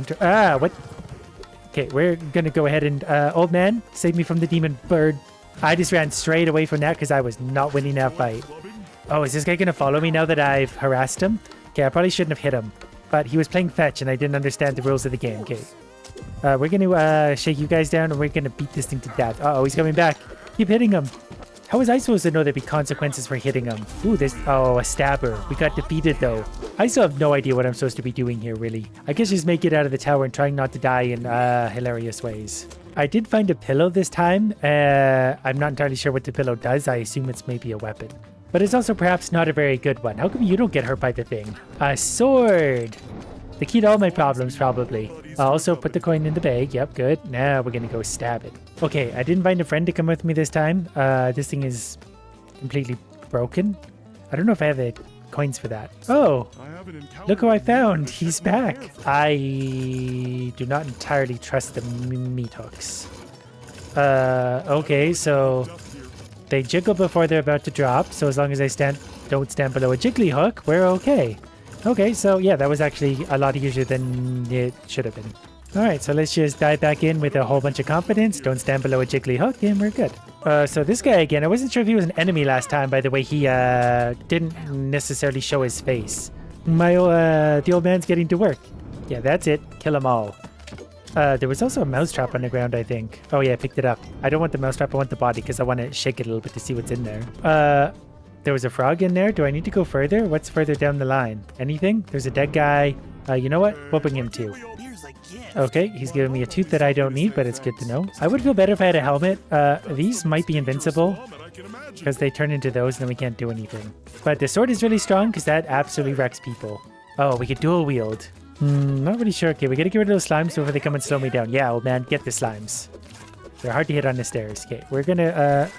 what? Okay, we're going to go ahead and... old man, save me from the demon bird. I just ran straight away from that because I was not winning that fight. Oh, is this guy going to follow me now that I've harassed him? Okay, I probably shouldn't have hit him. But he was playing fetch and I didn't understand the rules of the game. Okay. We're going to shake you guys down and we're going to beat this thing to death. Uh-oh, he's coming back. Keep hitting him. How was I supposed to know there'd be consequences for hitting him? Ooh, oh, a stabber. We got defeated though. I still have no idea what I'm supposed to be doing here, really. I guess just make it out of the tower and trying not to die in hilarious ways. I did find a pillow this time. I'm not entirely sure what the pillow does. I assume it's maybe a weapon. But it's also perhaps not a very good one. How come you don't get hurt by the thing? A sword! The key to all my problems, probably. I'll also put the coin in the bag. Yep, good. Now we're gonna go stab it. Okay, I didn't find a friend to come with me this time. This thing is completely broken. I don't know if I have the coins for that. Oh, look who I found. He's back. I do not entirely trust the meat hooks. Okay, so they jiggle before they're about to drop. So as long as I don't stand below a jiggly hook, we're okay. Okay, so yeah, that was actually a lot easier than it should have been. All right, so let's just dive back in with a whole bunch of confidence. Don't stand below a jiggly hook, and we're good. So this guy again, I wasn't sure if he was an enemy last time, by the way. He didn't necessarily show his face. The old man's getting to work. Yeah, that's it. Kill them all. There was also a mousetrap on the ground, I think. Oh yeah, I picked it up. I don't want the mousetrap, I want the body because I want to shake it a little bit to see what's in there. There was a frog in there. Do I need to go further? What's further down the line? Anything? There's a dead guy. You know what? We'll bring him too. Okay, he's giving me a tooth that I don't need, but it's good to know. I would feel better if I had a helmet. These might be invincible because they turn into those and then we can't do anything. But the sword is really strong because that absolutely wrecks people. Oh, we could dual wield. Not really sure. Okay, we gotta get rid of those slimes before they come and slow me down. Yeah, old man, get the slimes. They're hard to hit on the stairs. Okay, we're gonna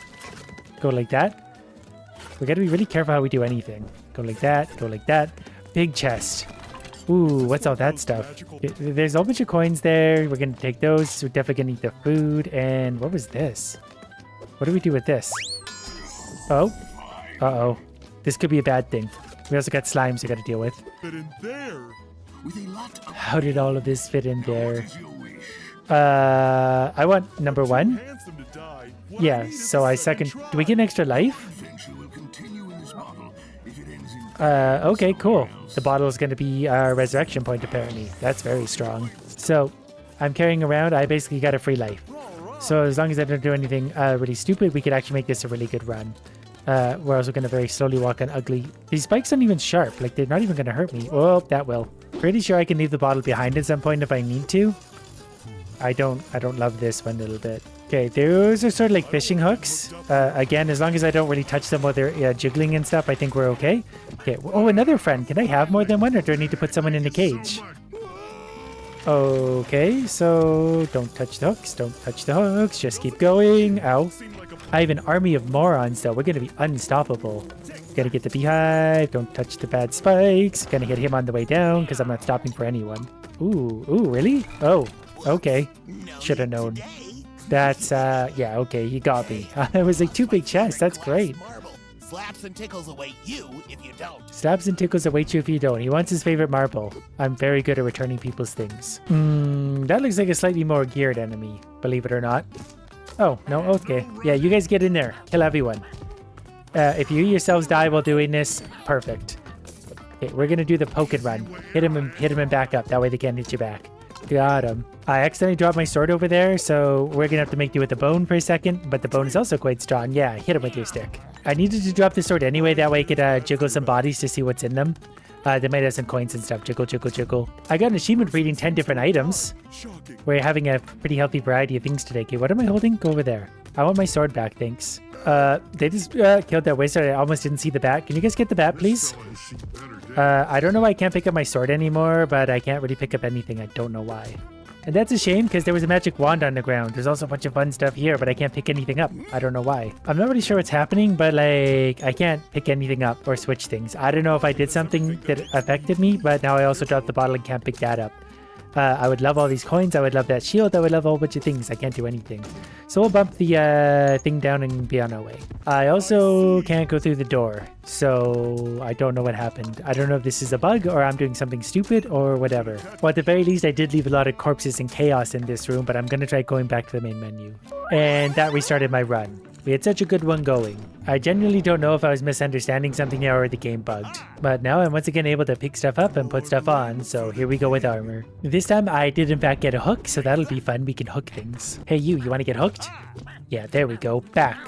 go like that. We gotta be really careful how we do anything. Go like that, go like that. Big chest. Ooh, what's all that stuff? There's a whole bunch of coins there. We're gonna take those. We're definitely gonna need the food. And what was this? What do we do with this? Oh. Uh-oh. This could be a bad thing. We also got slimes we got to deal with. Fit in there. How did all of this fit in there? I want number 1. Handsome to die. What Yeah, I need is so a I second second... try. Do we get an extra life? Okay, cool. The bottle is going to be our resurrection point, apparently. That's very strong. So, I'm carrying around... I basically got a free life. So as long as I don't do anything really stupid, we could actually make this a really good run. We're also going to very slowly walk on ugly... These spikes aren't even sharp. Like, they're not even going to hurt me. Oh, that will. Pretty sure I can leave the bottle behind at some point if I need to. I don't love this one little bit. Okay, those are sort of like fishing hooks. Again, as long as I don't really touch them while they're jiggling and stuff, I think we're okay. Okay, oh, another friend. Can I have more than one, or do I need to put someone in a cage? Okay, so don't touch the hooks. Don't touch the hooks. Just keep going. Ow. I have an army of morons, though. We're going to be unstoppable. Gotta get the beehive. Don't touch the bad spikes. Gonna hit him on the way down, because I'm not stopping for anyone. Ooh, really? Oh, okay. Should have known. That's, yeah, okay, he got me. It was like 2 big chests. That's great. Slaps and tickles await you if you don't. Slaps and tickles await you if you don't. He wants his favorite marble. I'm very good at returning people's things. That looks like a slightly more geared enemy, believe it or not. Oh, no, okay. Yeah, you guys get in there. Kill everyone. If you yourselves die while doing this, perfect. Okay, we're gonna do the poke and run. Hit him and back up. That way they can't hit you back. Got him. I accidentally dropped my sword over there, so we're gonna have to make do with the bone for a second, but the bone is also quite strong. Yeah, hit him with your stick. I needed to drop the sword anyway, that way I could jiggle some bodies to see what's in them. They might have some coins and stuff. Jiggle, jiggle, jiggle. I got an achievement for eating 10 different items. Shocking. We're having a pretty healthy variety of things today. Okay, what am I holding? Go over there. I want my sword back, thanks. They just killed that wizard. I almost didn't see the bat. Can you guys get the bat, please? I don't know why I can't pick up my sword anymore, but I can't really pick up anything. I don't know why. And that's a shame, because there was a magic wand on the ground. There's also a bunch of fun stuff here, but I can't pick anything up. I don't know why. I'm not really sure what's happening, but like, I can't pick anything up or switch things. I don't know if I did something that affected me, but now I also dropped the bottle and can't pick that up. I would love all these coins. I would love that shield. I would love a whole bunch of things. I can't do anything. So we'll bump the thing down and be on our way. I also can't go through the door. So I don't know what happened. I don't know if this is a bug or I'm doing something stupid or whatever. Well, at the very least, I did leave a lot of corpses and chaos in this room, but I'm going to try going back to the main menu. And that restarted my run. We had such a good one going. I genuinely don't know if I was misunderstanding something now or the game bugged. But now I'm once again able to pick stuff up and put stuff on, so here we go with armor. This time I did in fact get a hook, so that'll be fun. We can hook things. Hey you want to get hooked? Yeah, there we go. Back,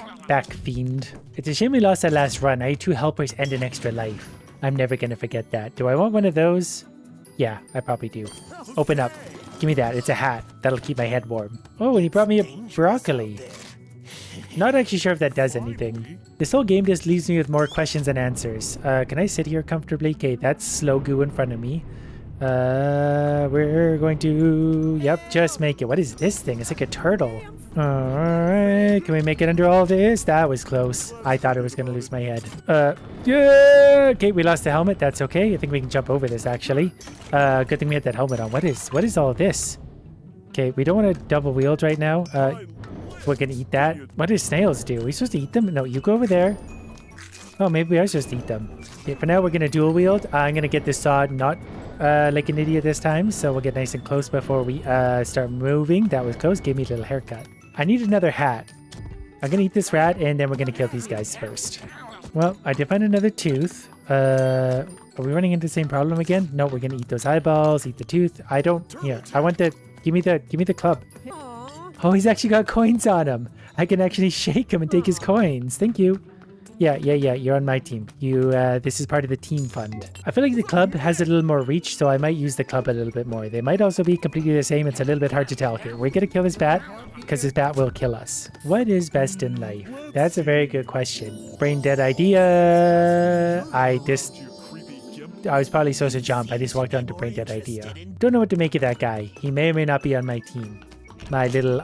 fiend. It's a shame we lost that last run. I had 2 helpers and an extra life. I'm never gonna forget that. Do I want one of those? Yeah, I probably do. Open up. Give me that. It's a hat. That'll keep my head warm. Oh, and he brought me a broccoli. Not actually sure if that does anything. This whole game just leaves me with more questions than answers. Can I sit here comfortably? Okay, that's slow goo in front of me. We're going to... Yep, just make it. What is this thing? It's like a turtle. Alright, can we make it under all this? That was close. I thought I was going to lose my head. Yeah! Okay, we lost the helmet. That's okay. I think we can jump over this, actually. Good thing we had that helmet on. What is all this? Okay, we don't want to double wield right now. We're gonna eat that. What do snails do? Are we supposed to eat them? No, you go over there. Oh, maybe we are supposed to eat them. Okay, for now, we're gonna dual wield. I'm gonna get this saw not like an idiot this time, so we'll get nice and close before we start moving. That was close. Gave me a little haircut. I need another hat. I'm gonna eat this rat, and then we're gonna kill these guys first. Well, I did find another tooth. Are we running into the same problem again? No, we're gonna eat those eyeballs, eat the tooth. I don't... Here, I want the... Give me the club. Oh, he's actually got coins on him. I can actually shake him and take his coins. Thank you. Yeah, you're on my team. This is part of the team fund. I feel like the club has a little more reach, so I might use the club a little bit more. They might also be completely the same. It's a little bit hard to tell here. We're gonna kill this bat, because this bat will kill us. What is best in life? That's a very good question. Brain dead idea. I was probably supposed to jump. I just walked onto brain dead idea. Don't know what to make of that guy. He may or may not be on my team. My little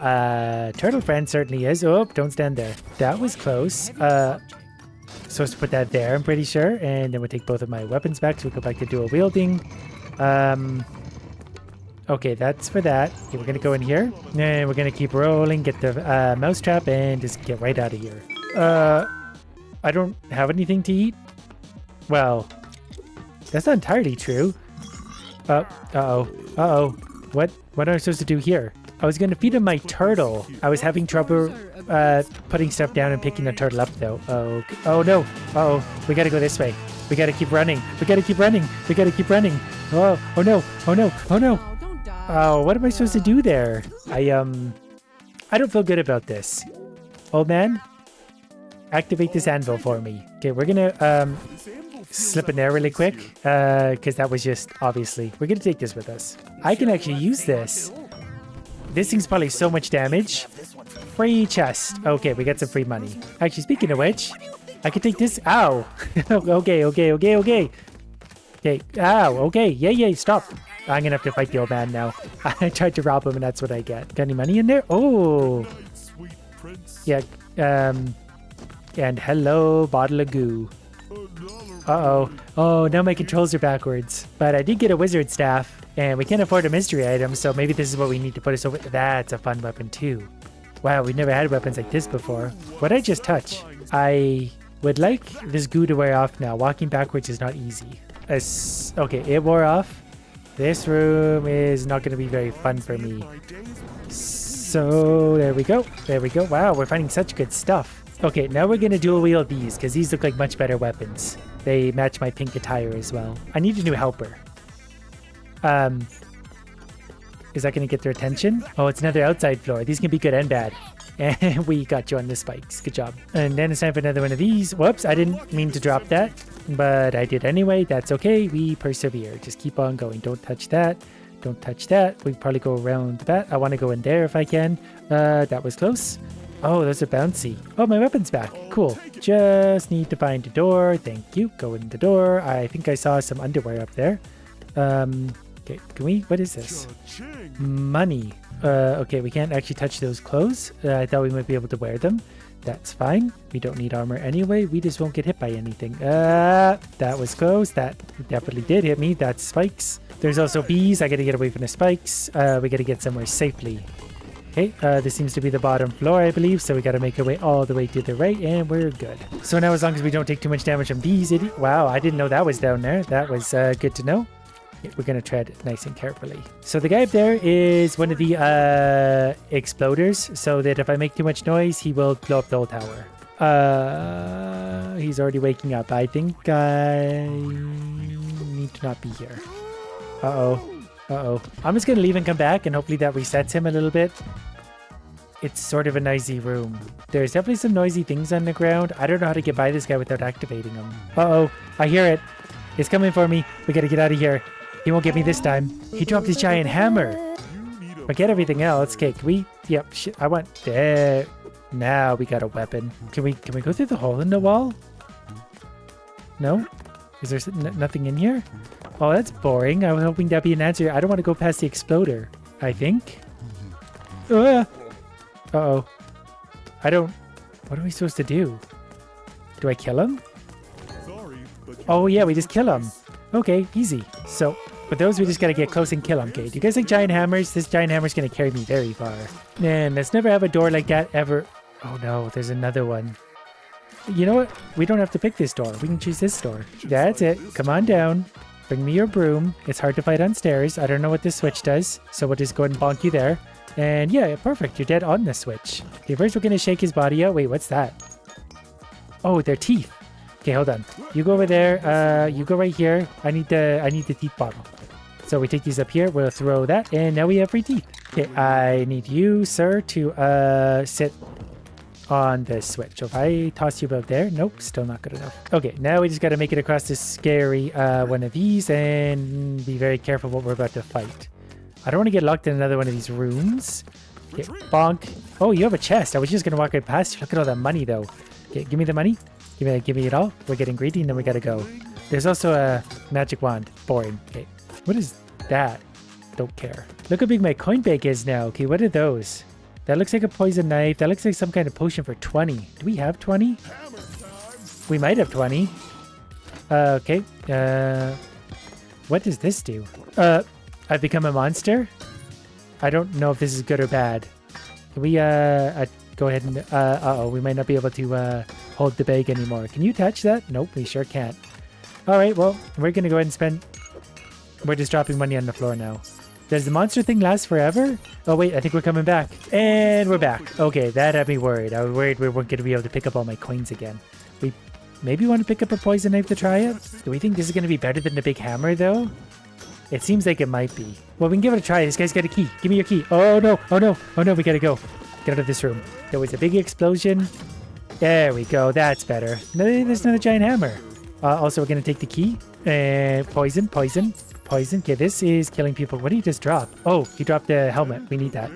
turtle friend certainly is. Oh, don't stand there. That was close. Supposed to put that there, I'm pretty sure. And then we'll take both of my weapons back, so we go back to dual wielding. Okay, that's for that. Okay, we're going to go in here. And we're going to keep rolling, get the mousetrap, and just get right out of here. I don't have anything to eat? Well, that's not entirely true. Uh-oh. What am I supposed to do here? I was going to feed him my turtle. I was having trouble putting stuff down and picking the turtle up, though. Oh, no. Uh-oh. We got to go this way. We got to keep running. We got to keep running. We got to keep running. Oh no. Oh, what am I supposed to do there? I don't feel good about this. Old man, activate this anvil for me. Okay, we're going to slip in there really quick because that was just, obviously. We're going to take this with us. I can actually use this. This thing's probably so much damage. Free chest. Okay, we got some free money. Actually, speaking of which, I can take this. Ow. Okay. Okay. Ow. Okay. Yay. Stop. I'm going to have to fight the old man now. I tried to rob him and that's what I get. Got any money in there? Oh. Yeah. And hello, bottle of goo. Uh-oh. Oh, now my controls are backwards. But I did get a wizard staff. And we can't afford a mystery item, so maybe this is what we need to put us over. That's a fun weapon too. Wow, we've never had weapons like this before. What'd I just touch? I would like this goo to wear off now. Walking backwards is not easy. Okay, it wore off. This room is not going to be very fun for me. So, there we go. Wow, we're finding such good stuff. Okay, now we're going to dual wield these, because these look like much better weapons. They match my pink attire as well. I need a new helper. Is that going to get their attention? Oh, it's another outside floor. These can be good and bad. And we got you on the spikes. Good job. And then it's time for another one of these. Whoops, I didn't mean to drop that, but I did anyway. That's okay. We persevere. Just keep on going. Don't touch that. Don't touch that. We probably go around that. I want to go in there if I can. That was close. Oh, those are bouncy. Oh, my weapon's back. Cool. Just need to find a door. Thank you. Go in the door. I think I saw some underwear up there. Okay, can we? What is this? Money. Okay, we can't actually touch those clothes. I thought we might be able to wear them. That's fine. We don't need armor anyway. We just won't get hit by anything. That was close. That definitely did hit me. That's spikes. There's also bees. I gotta get away from the spikes. We gotta get somewhere safely. Okay, this seems to be the bottom floor, I believe, so we gotta make our way all the way to the right, and we're good. So now as long as we don't take too much damage from these wow, I didn't know that was down there. That was good to know. Okay, we're gonna tread nice and carefully. So the guy up there is one of the exploders, so that if I make too much noise, he will blow up the whole tower. He's already waking up. I think I need to not be here. Uh-oh. I'm just gonna leave and come back, and hopefully that resets him a little bit. It's sort of a noisy room. There's definitely some noisy things on the ground. I don't know how to get by this guy without activating him. Uh-oh, I hear it. It's coming for me. We gotta get out of here. He won't get me this time. He dropped his giant hammer. Forget everything else. Okay, can we? Yep. I want there. Now we got a weapon. Can we go through the hole in the wall? No? Is there nothing in here? Oh, that's boring. I was hoping that'd be an answer. I don't want to go past the exploder. I think. Uh-oh. What are we supposed to do? Do I kill him? Oh yeah, we just kill him. Okay, easy. So, with those, we just gotta get close and kill them. Okay, do you guys like giant hammers? This giant hammer's gonna carry me very far. Man, let's never have a door like that ever. Oh no, there's another one. You know what? We don't have to pick this door. We can choose this door. That's it. Come on down. Bring me your broom. It's hard to fight on stairs. I don't know what this switch does, so we'll just go ahead and bonk you there. And yeah, perfect. You're dead on the switch. Okay, first we're gonna shake his body out. Wait, what's that? Oh, they're teeth. Okay, hold on. You go over there. You go right here. I need the teeth bottle. So we take these up here. We'll throw that, and now we have free teeth. Okay, I need you, sir, to sit on the switch. So if I toss you above there, nope, still not good enough. Okay, now we just got to make it across this scary one of these, and be very careful what we're about to fight. I don't want to get locked in another one of these rooms. Okay, bonk. Oh, you have a chest. I was just gonna walk right past you. Look at all that money, though. Okay, give me the money. Give me it all. We're getting greedy, and then we gotta go. There's also a magic wand. Boring. Okay, what is that? Don't care. Look how big my coin bank is now. Okay, what are those? That looks like a poison knife. That looks like some kind of potion for 20. Do we have 20? We might have 20. Okay. What does this do? I've become a monster? I don't know if this is good or bad. Can we, go ahead and, uh-oh, we might not be able to, hold the bag anymore. Can you attach that? Nope, we sure can't. Alright, well, we're gonna go ahead and spend... We're just dropping money on the floor now. Does the monster thing last forever? Oh wait, I think we're coming back. And we're back. Okay, that had me worried. I was worried we weren't gonna be able to pick up all my coins again. We maybe want to pick up a poison knife to try it? Do we think this is gonna be better than the big hammer though? It seems like it might be. Well, we can give it a try. This guy's got a key. Give me your key. Oh no, oh no, oh no, we gotta go. Get out of this room. There was a big explosion. There we go, that's better. No, there's not a giant hammer. Also, we're gonna take the key. And poison, poison, poison. Okay, this is killing people. What did he just drop? Oh, he dropped the helmet. We need that.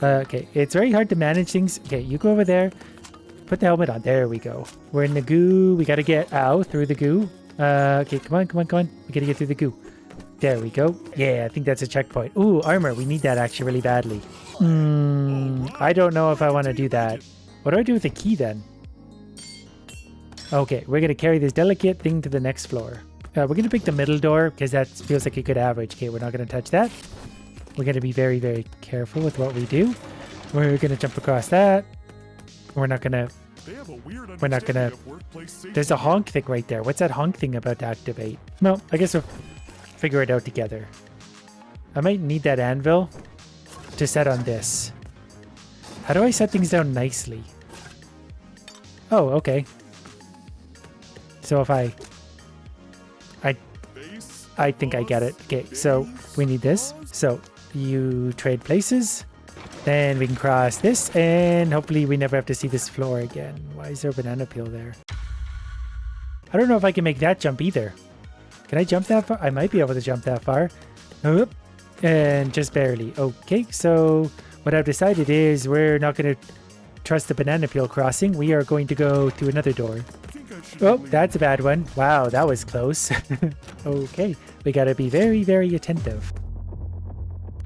Okay, it's very hard to manage things. Okay, you go over there. Put the helmet on. There we go. We're in the goo. We gotta get out through the goo. Okay, come on, come on, come on. We gotta get through the goo. There we go. Yeah, I think that's a checkpoint. Ooh, armor. We need that actually really badly. I don't know if I want to do that. What do I do with the key then? Okay, we're going to carry this delicate thing to the next floor. We're going to pick the middle door because that feels like a good average. Okay, we're not going to touch that. We're going to be very, very careful with what we do. We're going to jump across that. We're not going to... We're not going to... There's a honk thing right there. What's that honk thing about to activate? Well, I guess we'll figure it out together. I might need that anvil to set on this. How do I set things down nicely? Oh, okay. So if I think I get it. Okay, so we need this. So you trade places. Then we can cross this and hopefully we never have to see this floor again. Why is there a banana peel there? I don't know if I can make that jump either. Can I jump that far? I might be able to jump that far. Oop. And just barely. Okay, so what I've decided is we're not going to trust the banana peel crossing. We are going to go through another door. Oh, that's a bad one. Wow, that was close. Okay, we got to be very, very attentive.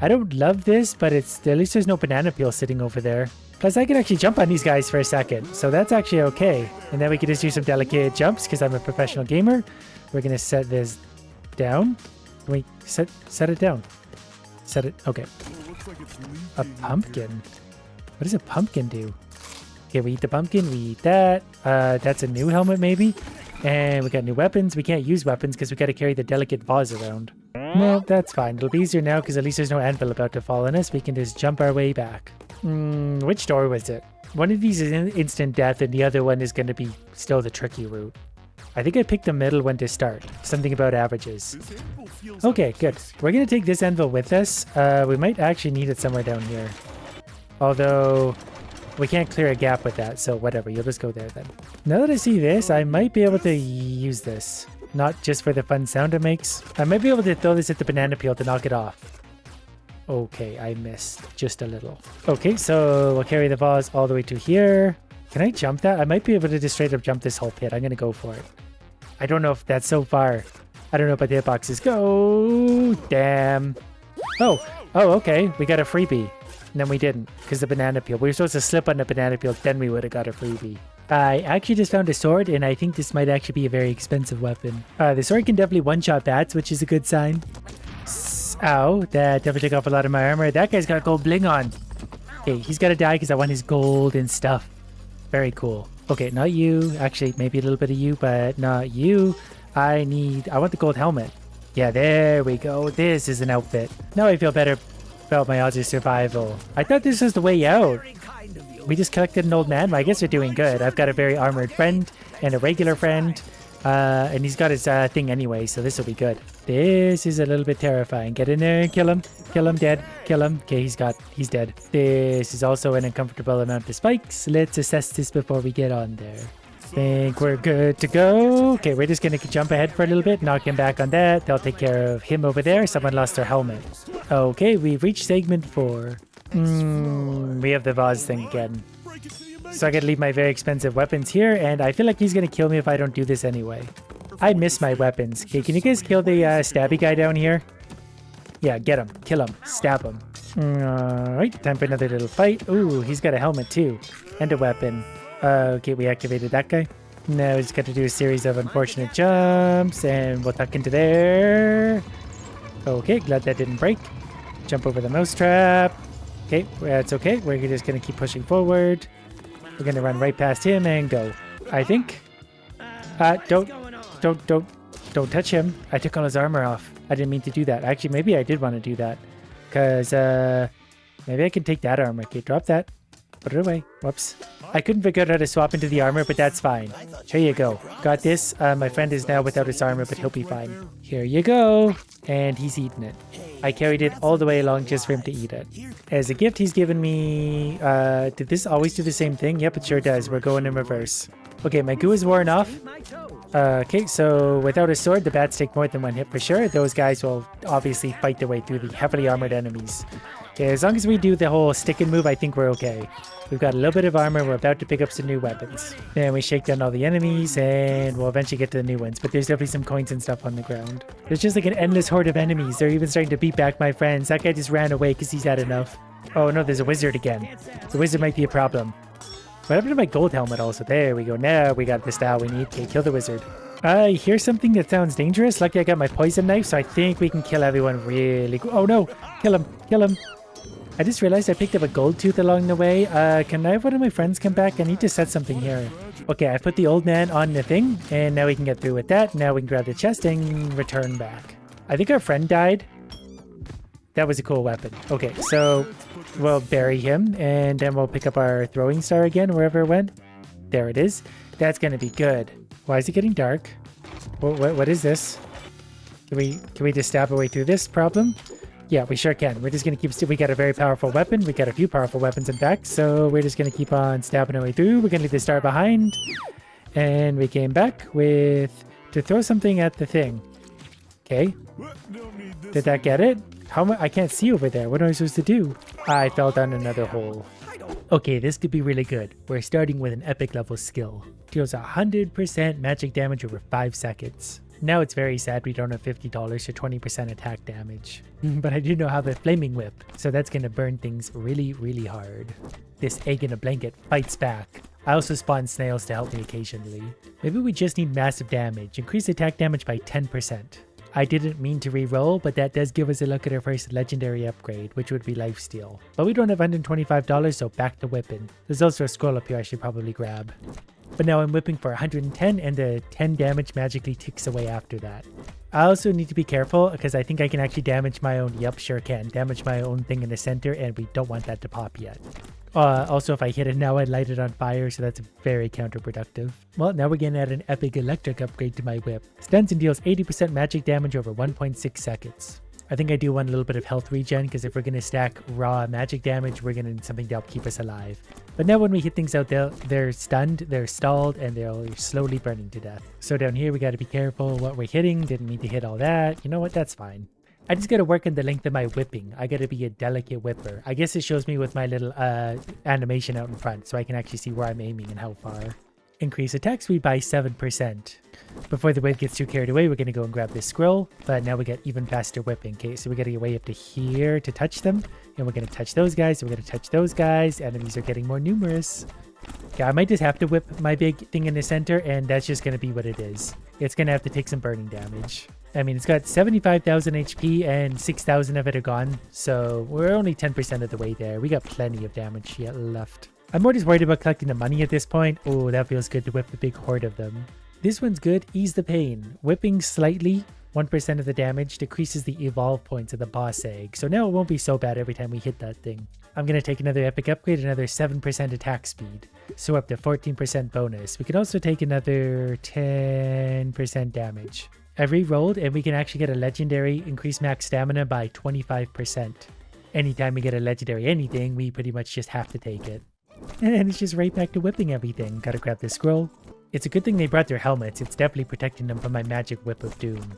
I don't love this, but it's at least there's no banana peel sitting over there. Plus, I can actually jump on these guys for a second, so that's actually okay. And then we can just do some delicate jumps because I'm a professional gamer. We're going to set this down. Can we set it down? Set it. Okay. A pumpkin. What does a pumpkin do? Okay, we eat the pumpkin. We eat that. That's a new helmet, maybe. And we got new weapons. We can't use weapons because we got to carry the delicate vase around. No, that's fine. It'll be easier now because at least there's no anvil about to fall on us. We can just jump our way back. Which door was it? One of these is instant death, and the other one is going to be still the tricky route. I think I picked the middle one to start. Something about averages. Okay, good. We're going to take this anvil with us. We might actually need it somewhere down here. Although, we can't clear a gap with that, so whatever. You'll just go there then. Now that I see this, I might be able to use this. Not just for the fun sound it makes. I might be able to throw this at the banana peel to knock it off. Okay, I missed just a little. Okay, so we'll carry the vase all the way to here. Can I jump that? I might be able to just straight up jump this whole pit. I'm going to go for it. I don't know if that's so far. I don't know about the hitboxes. Go! Damn. Oh, okay. We got a freebie. And then we didn't because the banana peel. We were supposed to slip on the banana peel. Then we would have got a freebie. I actually just found a sword, and I think this might actually be a very expensive weapon. The sword can definitely one-shot bats, which is a good sign. Ow, that definitely took off a lot of my armor. That guy's got gold bling on. Okay, he's got to die because I want his gold and stuff. Very cool. Okay, not you. Actually, maybe a little bit of you, but not you. I want the gold helmet. Yeah, there we go. This is an outfit. Now I feel better about my odds of survival. I thought this was the way out. We just collected an old man. Well, I guess we're doing good. I've got a very armored friend and a regular friend. And he's got his thing anyway, so this will be good. This is a little bit terrifying. Get in there and kill him. Kill him, dead. Kill him. Okay, he's dead. This is also an uncomfortable amount of spikes. Let's assess this before we get on there. Think we're good to go. Okay, we're just gonna jump ahead for a little bit, knock him back on that. They'll take care of him over there. Someone lost their helmet. Okay, we've reached segment 4. We have the vase thing again. So I gotta leave my very expensive weapons here, and I feel like he's gonna kill me if I don't do this anyway. I miss my weapons. Okay, can you guys kill the stabby guy down here? Yeah, get him. Kill him. Stab him. Alright, time for another little fight. Ooh, he's got a helmet too. And a weapon. Okay, we activated that guy. Now we just got to do a series of unfortunate jumps, and we'll tuck into there. Okay, glad that didn't break. Jump over the mousetrap. Okay, that's okay. We're just gonna keep pushing forward. We're gonna run right past him and go. I think. Don't touch him. I took all his armor off. I didn't mean to do that. Actually, maybe I did want to do that. Because, maybe I can take that armor. Okay, drop that. Put it away. Whoops. I couldn't figure out how to swap into the armor, but that's fine. Here you go. Got this. My friend is now without his armor, but he'll be fine. Here you go. And he's eating it. I carried it all the way along just for him to eat it. As a gift, he's given me... did this always do the same thing? Yep, it sure does. We're going in reverse. Okay, my goo is worn off. Okay, so without a sword, the bats take more than one hit for sure. Those guys will obviously fight their way through the heavily armored enemies. Okay, as long as we do the whole stick and move, I think we're okay. We've got a little bit of armor. We're about to pick up some new weapons. Then we shake down all the enemies, and we'll eventually get to the new ones. But there's definitely some coins and stuff on the ground. There's just like an endless horde of enemies. They're even starting to beat back my friends. That guy just ran away because he's had enough. Oh no, there's a wizard again. The wizard might be a problem. What happened to my gold helmet also? There we go. Now we got the style we need. Okay, kill the wizard. I hear something that sounds dangerous. Lucky I got my poison knife, so I think we can kill everyone really quick. Oh no! Kill him! Kill him! I just realized I picked up a gold tooth along the way. Can I have one of my friends come back? I need to set something here. Okay, I put the old man on the thing, and now we can get through with that. Now we can grab the chest and return back. I think our friend died. That was a cool weapon. Okay, so we'll bury him, and then we'll pick up our throwing star again, wherever it went. There it is. That's gonna be good. Why is it getting dark? What is this? Can we just stab our way through this problem? Yeah, we sure can. We're just gonna keep. We got a very powerful weapon. We got a few powerful weapons, in fact. So we're just gonna keep on stabbing our way through. We're gonna leave the star behind, and we came back to throw something at the thing. Okay. Did that get it? I can't see over there. What am I supposed to do? I fell down another hole. Okay, this could be really good. We're starting with an epic level skill. Deals 100% magic damage over 5 seconds. Now it's very sad we don't have $50 for 20% attack damage. But I do know how the flaming whip, so that's gonna burn things really, really hard. This egg in a blanket fights back. I also spawn snails to help me occasionally. Maybe we just need massive damage. Increase attack damage by 10%. I didn't mean to re-roll, but that does give us a look at our first legendary upgrade, which would be lifesteal. But we don't have $125, so back to whipping. There's also a scroll up here I should probably grab. But now I'm whipping for 110, and the 10 damage magically ticks away after that. I also need to be careful, because I think I can actually damage my own... Yep, sure can. Damage my own thing in the center, and we don't want that to pop yet. Also, if I hit it now, I'd light it on fire, so that's very counterproductive. Well, now we're gonna add an epic electric upgrade to my whip. Stuns and deals 80% magic damage over 1.6 seconds. I think I do want a little bit of health regen, because if we're gonna stack raw magic damage, we're gonna need something to help keep us alive. But now when we hit things out, they're stunned, they're stalled, and they're slowly burning to death. So down here, we gotta be careful what we're hitting. Didn't mean to hit all that. You know what? That's fine. I just gotta work on the length of my whipping. I gotta be a delicate whipper. I guess it shows me with my little animation out in front, so I can actually see where I'm aiming and how far. Increase attack speed by 7%. Before the whip gets too carried away, we're gonna go and grab this scroll, but now we get even faster whipping. Okay, so we gotta get way up to here to touch them, and we're gonna touch those guys, and we're gonna touch those guys. Enemies are getting more numerous. Yeah, I might just have to whip my big thing in the center, and that's just gonna be what it is. It's gonna have to take some burning damage. I mean, it's got 75,000 HP and 6,000 of it are gone, so we're only 10% of the way there. We got plenty of damage yet left. I'm more just worried about collecting the money at this point. Oh, that feels good to whip a big horde of them. This one's good. Ease the pain. Whipping slightly, 1% of the damage, decreases the evolve points of the boss egg. So now it won't be so bad every time we hit that thing. I'm going to take another epic upgrade, another 7% attack speed. So up to 14% bonus. We can also take another 10% damage. I re-rolled, and we can actually get a legendary increase max stamina by 25%. Anytime we get a legendary anything, we pretty much just have to take it. And it's just right back to whipping everything. Gotta grab this scroll. It's a good thing they brought their helmets. It's definitely protecting them from my magic whip of doom.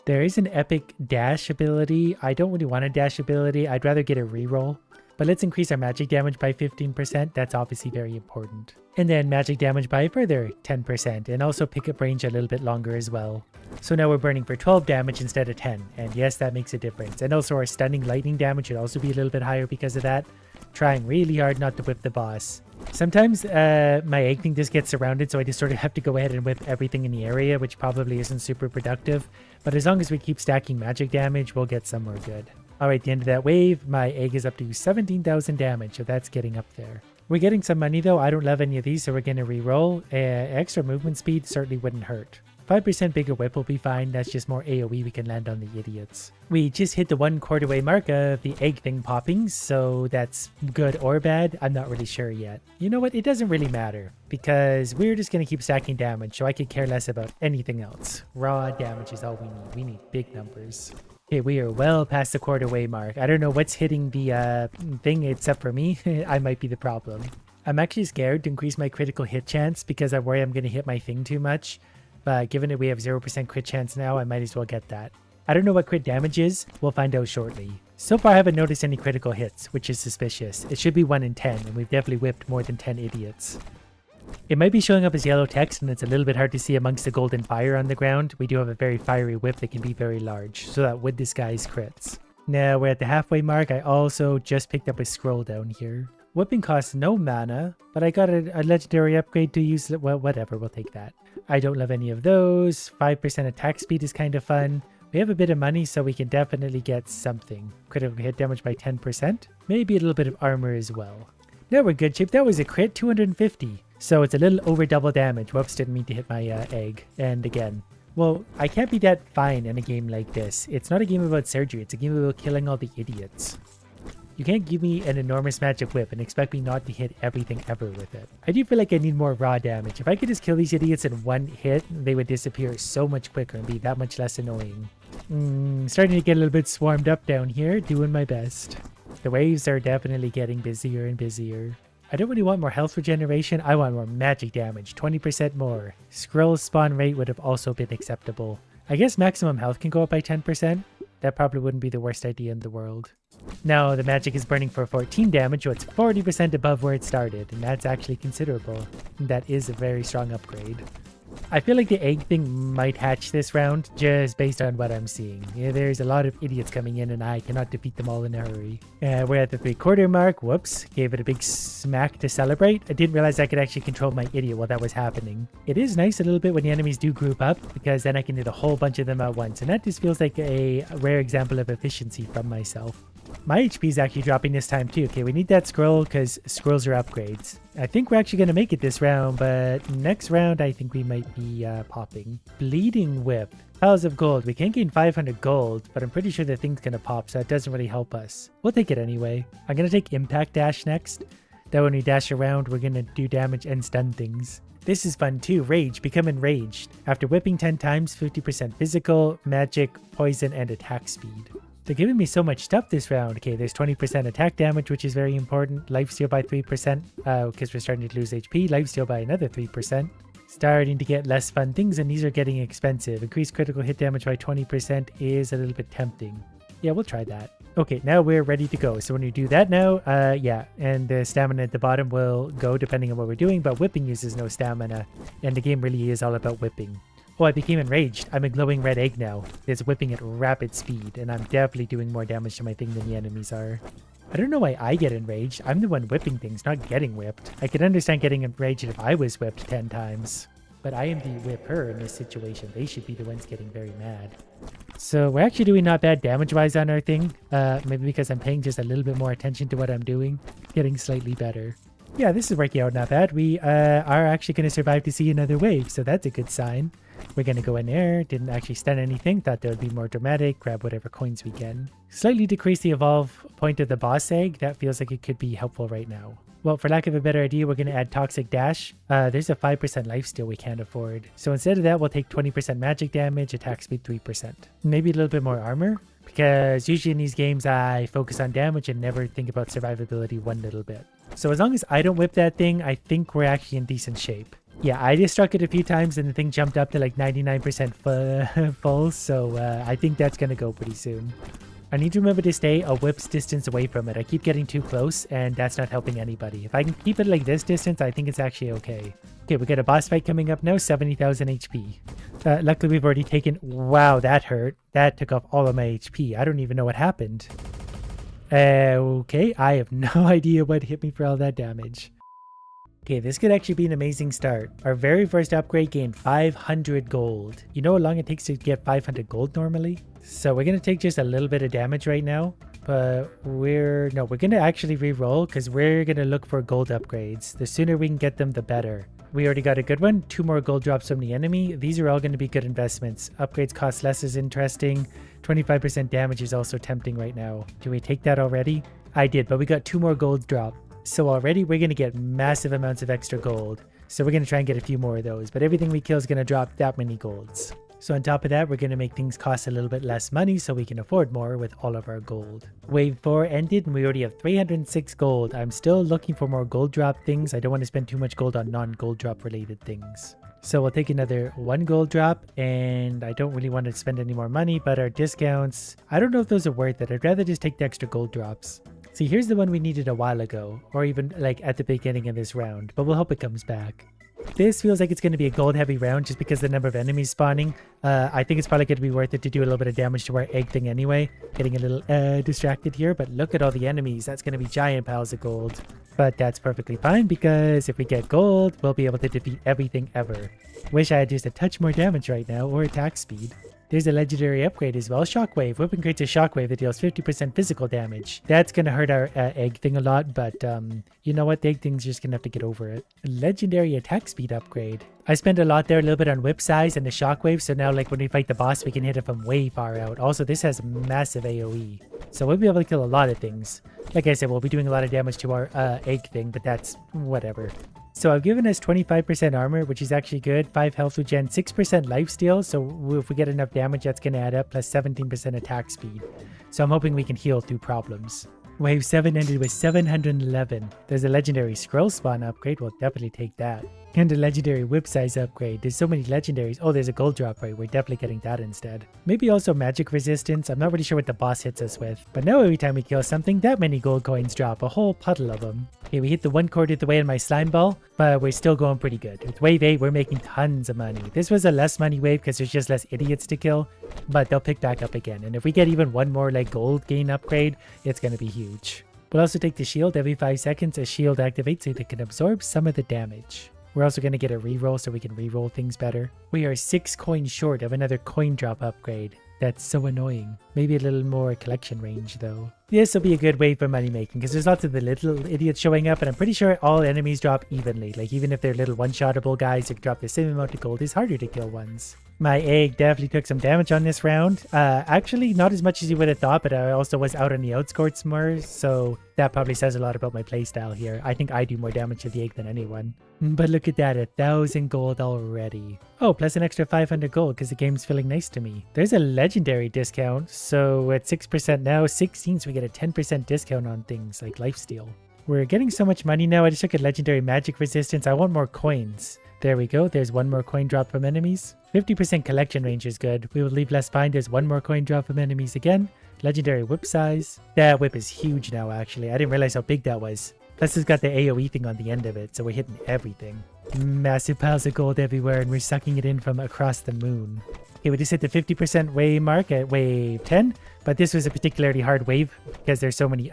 There is an epic dash ability. I don't really want a dash ability. I'd rather get a reroll. But let's increase our magic damage by 15%. That's obviously very important. And then magic damage by a further 10%. And also pick up range a little bit longer as well. So now we're burning for 12 damage instead of 10. And yes, that makes a difference. And also our stunning lightning damage should also be a little bit higher because of that. Trying really hard not to whip the boss. Sometimes my egg thing just gets surrounded, so I just sort of have to go ahead and whip everything in the area, which probably isn't super productive. But as long as we keep stacking magic damage, we'll get somewhere good. Alright, the end of that wave, my egg is up to 17,000 damage, so that's getting up there. We're getting some money though. I don't love any of these, so we're going to re-roll. Extra movement speed certainly wouldn't hurt. 5% bigger whip will be fine. That's just more AoE we can land on the idiots. We just hit the 1/4 way mark of the egg thing popping, so that's good or bad. I'm not really sure yet. You know what? It doesn't really matter because we're just going to keep stacking damage, so I could care less about anything else. Raw damage is all we need. We need big numbers. Okay, we are well past the 1/4 way mark. I don't know what's hitting the thing except for me. I might be the problem. I'm actually scared to increase my critical hit chance because I worry I'm going to hit my thing too much. But given that we have 0% crit chance now, I might as well get that. I don't know what crit damage is. We'll find out shortly. So far, I haven't noticed any critical hits, which is suspicious. It should be 1 in 10, and we've definitely whipped more than 10 idiots. It might be showing up as yellow text, and it's a little bit hard to see amongst the golden fire on the ground. We do have a very fiery whip that can be very large, so that would disguise crits. Now, we're at the halfway mark. I also just picked up a scroll down here. Whipping costs no mana, but I got a legendary upgrade to use. Well, whatever, we'll take that. I don't love any of those. 5% attack speed is kind of fun. We have a bit of money, so we can definitely get something. Critical hit damage by 10%. Maybe a little bit of armor as well. Now we're good shape. That was a crit, 250. So it's a little over double damage. Whoops, didn't mean to hit my egg. And again. Well, I can't be that fine in a game like this. It's not a game about surgery. It's a game about killing all the idiots. You can't give me an enormous magic whip and expect me not to hit everything ever with it. I do feel like I need more raw damage. If I could just kill these idiots in one hit, they would disappear so much quicker and be that much less annoying. Starting to get a little bit swarmed up down here, doing my best. The waves are definitely getting busier and busier. I don't really want more health regeneration, I want more magic damage, 20% more. Scroll spawn rate would have also been acceptable. I guess maximum health can go up by 10%. That probably wouldn't be the worst idea in the world. Now the magic is burning for 14 damage, so it's 40% above where it started, and that's actually considerable. That is a very strong upgrade. I feel like the egg thing might hatch this round, just based on what I'm seeing. Yeah, there's a lot of idiots coming in, and I cannot defeat them all in a hurry. We're at the 3/4 mark. Whoops. Gave it a big smack to celebrate. I didn't realize I could actually control my idiot while that was happening. It is nice a little bit when the enemies do group up, because then I can hit a whole bunch of them at once, and that just feels like a rare example of efficiency from myself. My HP is actually dropping this time too. Okay, we need that scroll because scrolls are upgrades. I think we're actually going to make it this round, but next round I think we might be popping. Bleeding Whip. Piles of gold. We can't gain 500 gold, but I'm pretty sure the thing's going to pop, so that doesn't really help us. We'll take it anyway. I'm going to take Impact Dash next. That when we dash around, we're going to do damage and stun things. This is fun too. Rage. Become enraged. After whipping 10 times, 50% physical, magic, poison, and attack speed. They're giving me so much stuff this round. Okay, there's 20% attack damage, which is very important. Lifesteal by 3%, because we're starting to lose HP. Lifesteal by another 3%. Starting to get less fun things, and these are getting expensive. Increased critical hit damage by 20% is a little bit tempting. Yeah, we'll try that. Okay, now we're ready to go. So when you do that now, yeah, and the stamina at the bottom will go depending on what we're doing, but whipping uses no stamina, and the game really is all about whipping. Oh, I became enraged. I'm a glowing red egg now. It's whipping at rapid speed, and I'm definitely doing more damage to my thing than the enemies are. I don't know why I get enraged. I'm the one whipping things, not getting whipped. I could understand getting enraged if I was whipped 10 times. But I am the whipper in this situation. They should be the ones getting very mad. So we're actually doing not bad damage-wise on our thing. Maybe because I'm paying just a little bit more attention to what I'm doing. Getting slightly better. Yeah, this is working out not bad. We are actually going to survive to see another wave, so that's a good sign. We're going to go in there. Didn't actually stun anything. Thought that would be more dramatic. Grab whatever coins we can. Slightly decrease the evolve point of the boss egg. That feels like it could be helpful right now. Well, for lack of a better idea, we're going to add Toxic Dash. There's a 5% lifesteal we can't afford. So instead of that, we'll take 20% magic damage, attack speed 3%. Maybe a little bit more armor. Because usually in these games, I focus on damage and never think about survivability one little bit. So as long as I don't whip that thing, I think we're actually in decent shape. Yeah, I just struck it a few times and the thing jumped up to like 99% full, so I think that's going to go pretty soon. I need to remember to stay a whip's distance away from it. I keep getting too close and that's not helping anybody. If I can keep it like this distance, I think it's actually okay. Okay, we got a boss fight coming up now, 70,000 HP. Luckily we've already taken... Wow, that hurt. That took off all of my HP. I don't even know what happened. Okay, I have no idea what hit me for all that damage. Okay, this could actually be an amazing start. Our very first upgrade gained 500 gold. You know how long it takes to get 500 gold normally? So we're going to take just a little bit of damage right now. but we're going to actually re-roll because we're going to look for gold upgrades. The sooner we can get them, the better. We already got a good one. 2 more gold drops from the enemy. These are all going to be good investments. Upgrades cost less is interesting. 25% damage is also tempting right now. Do we take that already? I did, but we got 2 more gold drop. So already we're going to get massive amounts of extra gold. So we're going to try and get a few more of those, but everything we kill is going to drop that many golds. So on top of that, we're going to make things cost a little bit less money so we can afford more with all of our gold. Wave 4 ended and we already have 306 gold. I'm still looking for more gold drop things. I don't want to spend too much gold on non-gold drop related things. So we'll take another 1 gold drop, and I don't really want to spend any more money, but our discounts, I don't know if those are worth it. I'd rather just take the extra gold drops. See, here's the one we needed a while ago, or even like at the beginning of this round, but we'll hope it comes back. This feels like it's going to be a gold heavy round just because the number of enemies spawning. I think it's probably going to be worth it to do a little bit of damage to our egg thing anyway. Getting a little distracted here, but look at all the enemies. That's going to be giant piles of gold. But that's perfectly fine because if we get gold, we'll be able to defeat everything ever. Wish I had just a touch more damage right now or attack speed. There's a legendary upgrade as well, Shockwave. Weapon creates a Shockwave that deals 50% physical damage. That's going to hurt our egg thing a lot, but you know what? The egg thing's just going to have to get over it. Legendary attack speed upgrade. I spent a lot there, a little bit on whip size and the Shockwave, so now like when we fight the boss, we can hit it from way far out. Also, this has massive AoE, so we'll be able to kill a lot of things. Like I said, we'll be doing a lot of damage to our egg thing, but that's whatever. So I've given us 25% armor, which is actually good. 5 health regen, 6% lifesteal. So if we get enough damage, that's going to add up, plus 17% attack speed. So I'm hoping we can heal through problems. Wave 7 ended with 711. There's a legendary scroll spawn upgrade. We'll definitely take that. And a legendary whip size upgrade. There's so many legendaries. Oh, there's a gold drop, right? We're definitely getting that instead. Maybe also magic resistance. I'm not really sure what the boss hits us with. But now every time we kill something, that many gold coins drop. A whole puddle of them. Okay, we hit the 1/4 of the way in my slime ball, but we're still going pretty good. With wave 8, we're making tons of money. This was a less money wave because there's just less idiots to kill, but they'll pick back up again. And if we get even one more like gold gain upgrade, it's going to be huge. We'll also take the shield. Every 5 seconds, a shield activates so that it can absorb some of the damage. We're also going to get a reroll so we can reroll things better. We are 6 coins short of another coin drop upgrade. That's so annoying. Maybe a little more collection range though. This will be a good wave for money making because there's lots of the little idiots showing up, and I'm pretty sure all enemies drop evenly. Like even if they're little one-shottable guys that drop the same amount of gold, it's harder to kill ones. My egg definitely took some damage on this round. Actually, not as much as you would have thought, but I also was out on the outskirts more, so that probably says a lot about my playstyle here. I think I do more damage to the egg than anyone. But look at that, 1,000 gold already. Oh, plus an extra 500 gold because the game's feeling nice to me. There's a legendary discount, so at 6% now, 16, so we get a 10% discount on things like lifesteal. We're getting so much money now. I just took a legendary magic resistance. I want more coins. There we go. There's 1 more coin drop from enemies. 50% collection range is good. We will leave less behind. There's 1 more coin drop from enemies again. Legendary whip size. That whip is huge now, actually. I didn't realize how big that was. Plus it's got the AoE thing on the end of it, so we're hitting everything. Massive piles of gold everywhere, and we're sucking it in from across the moon. Okay, we just hit the 50% wave mark at wave 10, but this was a particularly hard wave because there's so many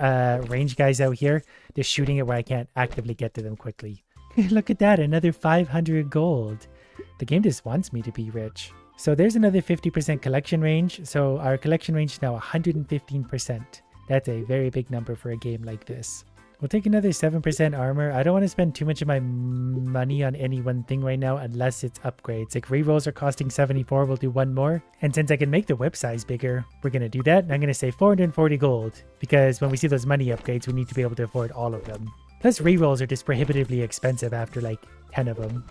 range guys out here. They're shooting it where I can't actively get to them quickly. Look at that, another 500 gold. The game just wants me to be rich. So there's another 50% collection range. So our collection range is now 115%. That's a very big number for a game like this. We'll take another 7% armor. I don't want to spend too much of my money on any one thing right now unless it's upgrades. Like rerolls are costing 74, we'll do 1 more. And since I can make the whip size bigger, we're going to do that. And I'm going to say 440 gold because when we see those money upgrades, we need to be able to afford all of them. Plus rerolls are just prohibitively expensive after like 10 of them.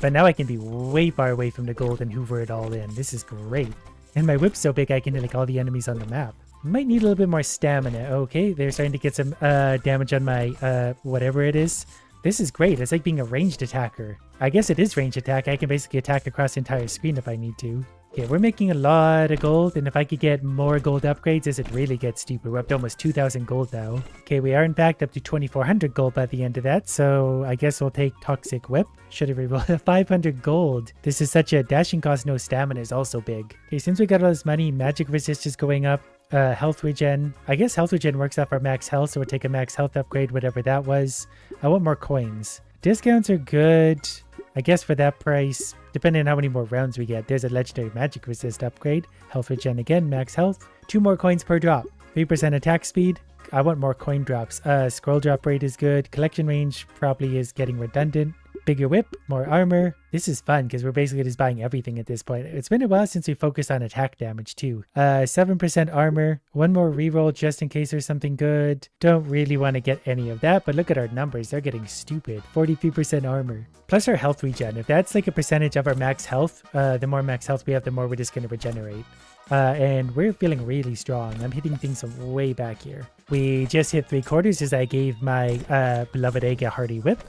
But now I can be way far away from the gold and hoover it all in. This is great. And my whip's so big I can hit like all the enemies on the map. Might need a little bit more stamina. Okay, they're starting to get some damage on my whatever it is. This is great. It's like being a ranged attacker. I guess it is ranged attack. I can basically attack across the entire screen if I need to. Okay, we're making a lot of gold, and if I could get more gold upgrades, this would really get stupid. We're up to almost 2,000 gold now. Okay, we are in fact up to 2,400 gold by the end of that, so I guess we'll take Toxic Whip. Should have rerolled 500 gold. This is such a dashing cost, no stamina is also big. Okay, since we got all this money, magic resist is going up. Health regen. I guess health regen works off our max health, so we'll take a max health upgrade, whatever that was. I want more coins. Discounts are good. I guess for that price, depending on how many more rounds we get, there's a legendary magic resist upgrade. Health regen again, max health. 2 more coins per drop. 3% attack speed. I want more coin drops. Scroll drop rate is good. Collection range probably is getting redundant. Bigger whip, more armor. This is fun because we're basically just buying everything at this point. It's been a while since we focused on attack damage too. 7% armor. One more reroll just in case there's something good. Don't really want to get any of that, but look at our numbers. They're getting stupid. 43% armor. Plus our health regen. If that's like a percentage of our max health, the more max health we have, the more we're just going to regenerate. And we're feeling really strong. I'm hitting things from way back here. We just hit 3/4 as I gave my beloved egg a hearty whip.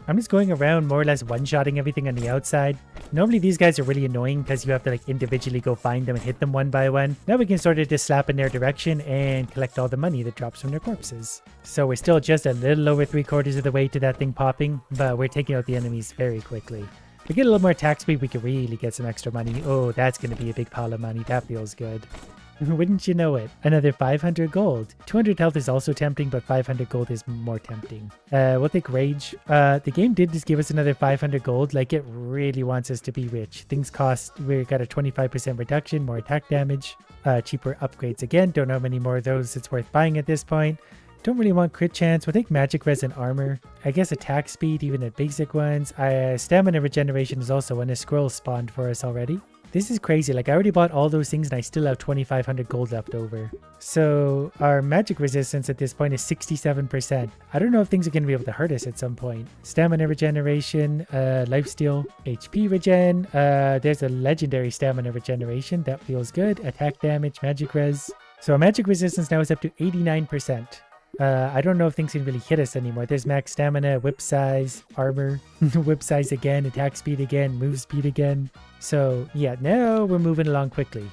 I'm just going around more or less one-shotting everything on the outside. Normally these guys are really annoying because you have to like individually go find them and hit them one by one. Now we can sort of just slap in their direction and collect all the money that drops from their corpses. So we're still just a little over 3/4 of the way to that thing popping, but we're taking out the enemies very quickly. If we get a little more attack speed, we could really get some extra money. Oh, that's going to be a big pile of money. That feels good. Wouldn't you know it? Another 500 gold. 200 health is also tempting, but 500 gold is more tempting. We'll take Rage. The game did just give us another 500 gold. Like, it really wants us to be rich. Things cost, we got a 25% reduction, more attack damage, cheaper upgrades again. Don't know how many more of those it's worth buying at this point. Don't really want crit chance. We'll take magic res and armor. I guess attack speed, even at basic ones. Stamina regeneration is also when a scroll spawned for us already. This is crazy. Like, I already bought all those things and I still have 2,500 gold left over. So our magic resistance at this point is 67%. I don't know if things are going to be able to hurt us at some point. Stamina regeneration, lifesteal, HP regen. There's a legendary stamina regeneration. That feels good. Attack damage, magic res. So our magic resistance now is up to 89%. I don't know if things can really hit us anymore. There's max stamina, whip size, armor, whip size again, attack speed again, move speed again. So yeah, now we're moving along quickly.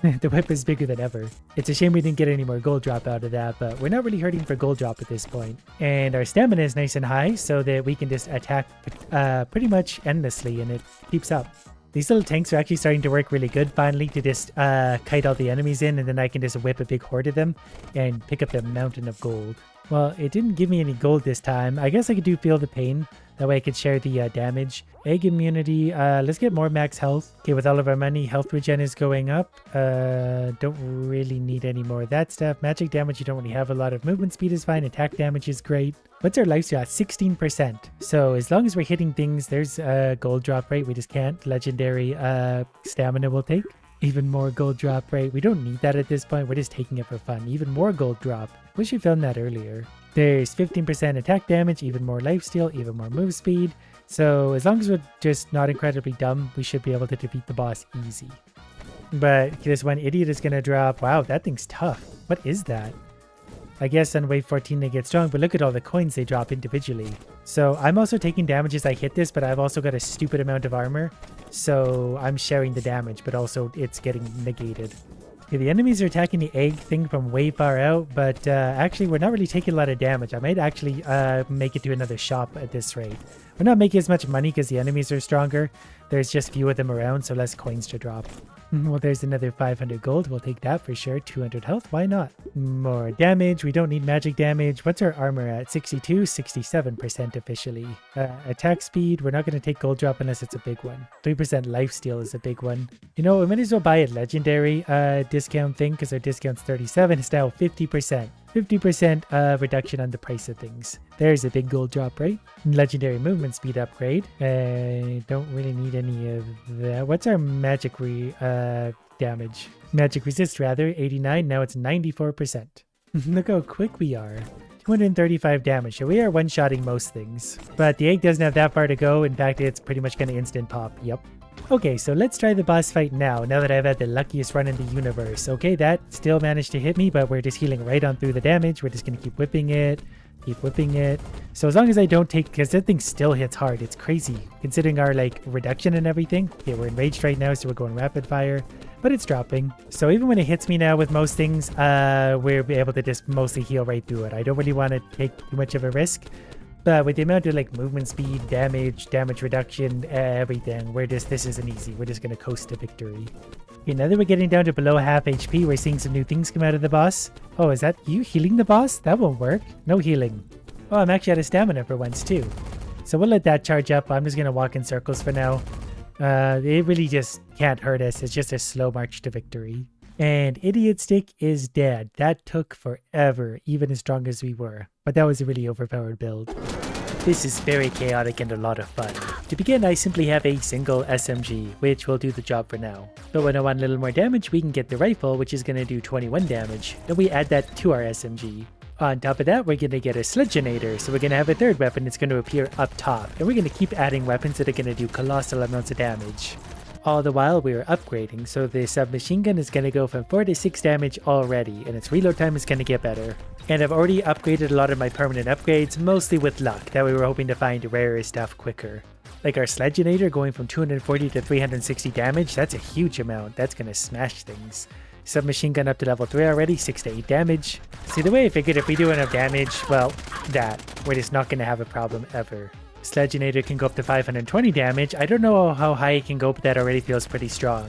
The whip is bigger than ever. It's a shame we didn't get any more gold drop out of that, but we're not really hurting for gold drop at this point. And our stamina is nice and high so that we can just attack pretty much endlessly and it keeps up. These little tanks are actually starting to work really good finally to just kite all the enemies in, and then I can just whip a big horde of them and pick up the mountain of gold. Well, it didn't give me any gold this time. I guess I could do Feel the Pain. That way I could share the damage. Egg immunity. Let's get more max health. Okay, with all of our money, health regen is going up. Don't really need any more of that stuff. Magic damage, you don't really have a lot of. Movement speed is fine. Attack damage is great. What's our lifesteal? 16%. So as long as we're hitting things, there's a gold drop rate. We just can't. Legendary stamina will take. Even more gold drop rate. We don't need that at this point. We're just taking it for fun. Even more gold drop. Wish we found that earlier. There's 15% attack damage, even more lifesteal, even more move speed. So as long as we're just not incredibly dumb, we should be able to defeat the boss easy. But this one idiot is going to drop. Wow, that thing's tough. What is that? I guess on wave 14 they get strong, but look at all the coins they drop individually. So I'm also taking damage as I hit this, but I've also got a stupid amount of armor. So I'm sharing the damage, but also it's getting negated. Okay, the enemies are attacking the egg thing from way far out, but actually we're not really taking a lot of damage. I might actually make it to another shop at this rate. We're not making as much money because the enemies are stronger. There's just few of them around, so less coins to drop. Well, there's another 500 gold. We'll take that for sure. 200 health. Why not? More damage. We don't need magic damage. What's our armor at? 62, 67% officially. Attack speed. We're not going to take gold drop unless it's a big one. 3% lifesteal is a big one. You know, we might as well buy a legendary discount thing because our discount's 37. It's now 50%. 50% reduction on the price of things. There's a big gold drop rate. Legendary movement speed upgrade. Don't really need any of that. What's our magic damage? Magic resist rather, 89. Now it's 94%. Look how quick we are. 235 damage. So we are one-shotting most things. But the egg doesn't have that far to go. In fact, it's pretty much going to instant pop. Yep. Okay, so let's try the boss fight now that I've had the luckiest run in the universe. Okay, that still managed to hit me, but we're just healing right on through the damage. We're just going to keep whipping it. Keep whipping it. So as long as I don't take, because that thing still hits hard. It's crazy considering our like reduction and everything. Okay, we're enraged right now, so we're going rapid fire, but it's dropping. So even when it hits me now with most things, we're able to just mostly heal right through it. I don't really want to take too much of a risk. But with the amount of like movement speed, damage reduction, everything, this isn't easy. We're just going to coast to victory. Okay, now that we're getting down to below half HP, we're seeing some new things come out of the boss. Oh, is that you healing the boss? That won't work. No healing. Oh, I'm actually out of stamina for once too. So we'll let that charge up. I'm just going to walk in circles for now. It really just can't hurt us. It's just a slow march to victory. And Idiot Stick is dead. That took forever, even as strong as we were. But that was a really overpowered build. This is very chaotic and a lot of fun. To begin, I simply have a single SMG, which will do the job for now. But when I want a little more damage, we can get the rifle, which is going to do 21 damage. Then we add that to our SMG. On top of that, we're going to get a Sledgeonator, so we're going to have a third weapon that's going to appear up top. And we're going to keep adding weapons that are going to do colossal amounts of damage. All the while we are upgrading, so the submachine gun is going to go from 4 to 6 damage already, and its reload time is going to get better. And I've already upgraded a lot of my permanent upgrades, mostly with luck, that we were hoping to find rarer stuff quicker. Like our Sledgeonator going from 240 to 360 damage, that's a huge amount, that's going to smash things. Submachine gun up to level 3 already, 6 to 8 damage. See, the way I figured if we do enough damage, well, we're just not going to have a problem ever. Sledgeonator can go up to 520 damage. I don't know how high it can go, but that already feels pretty strong.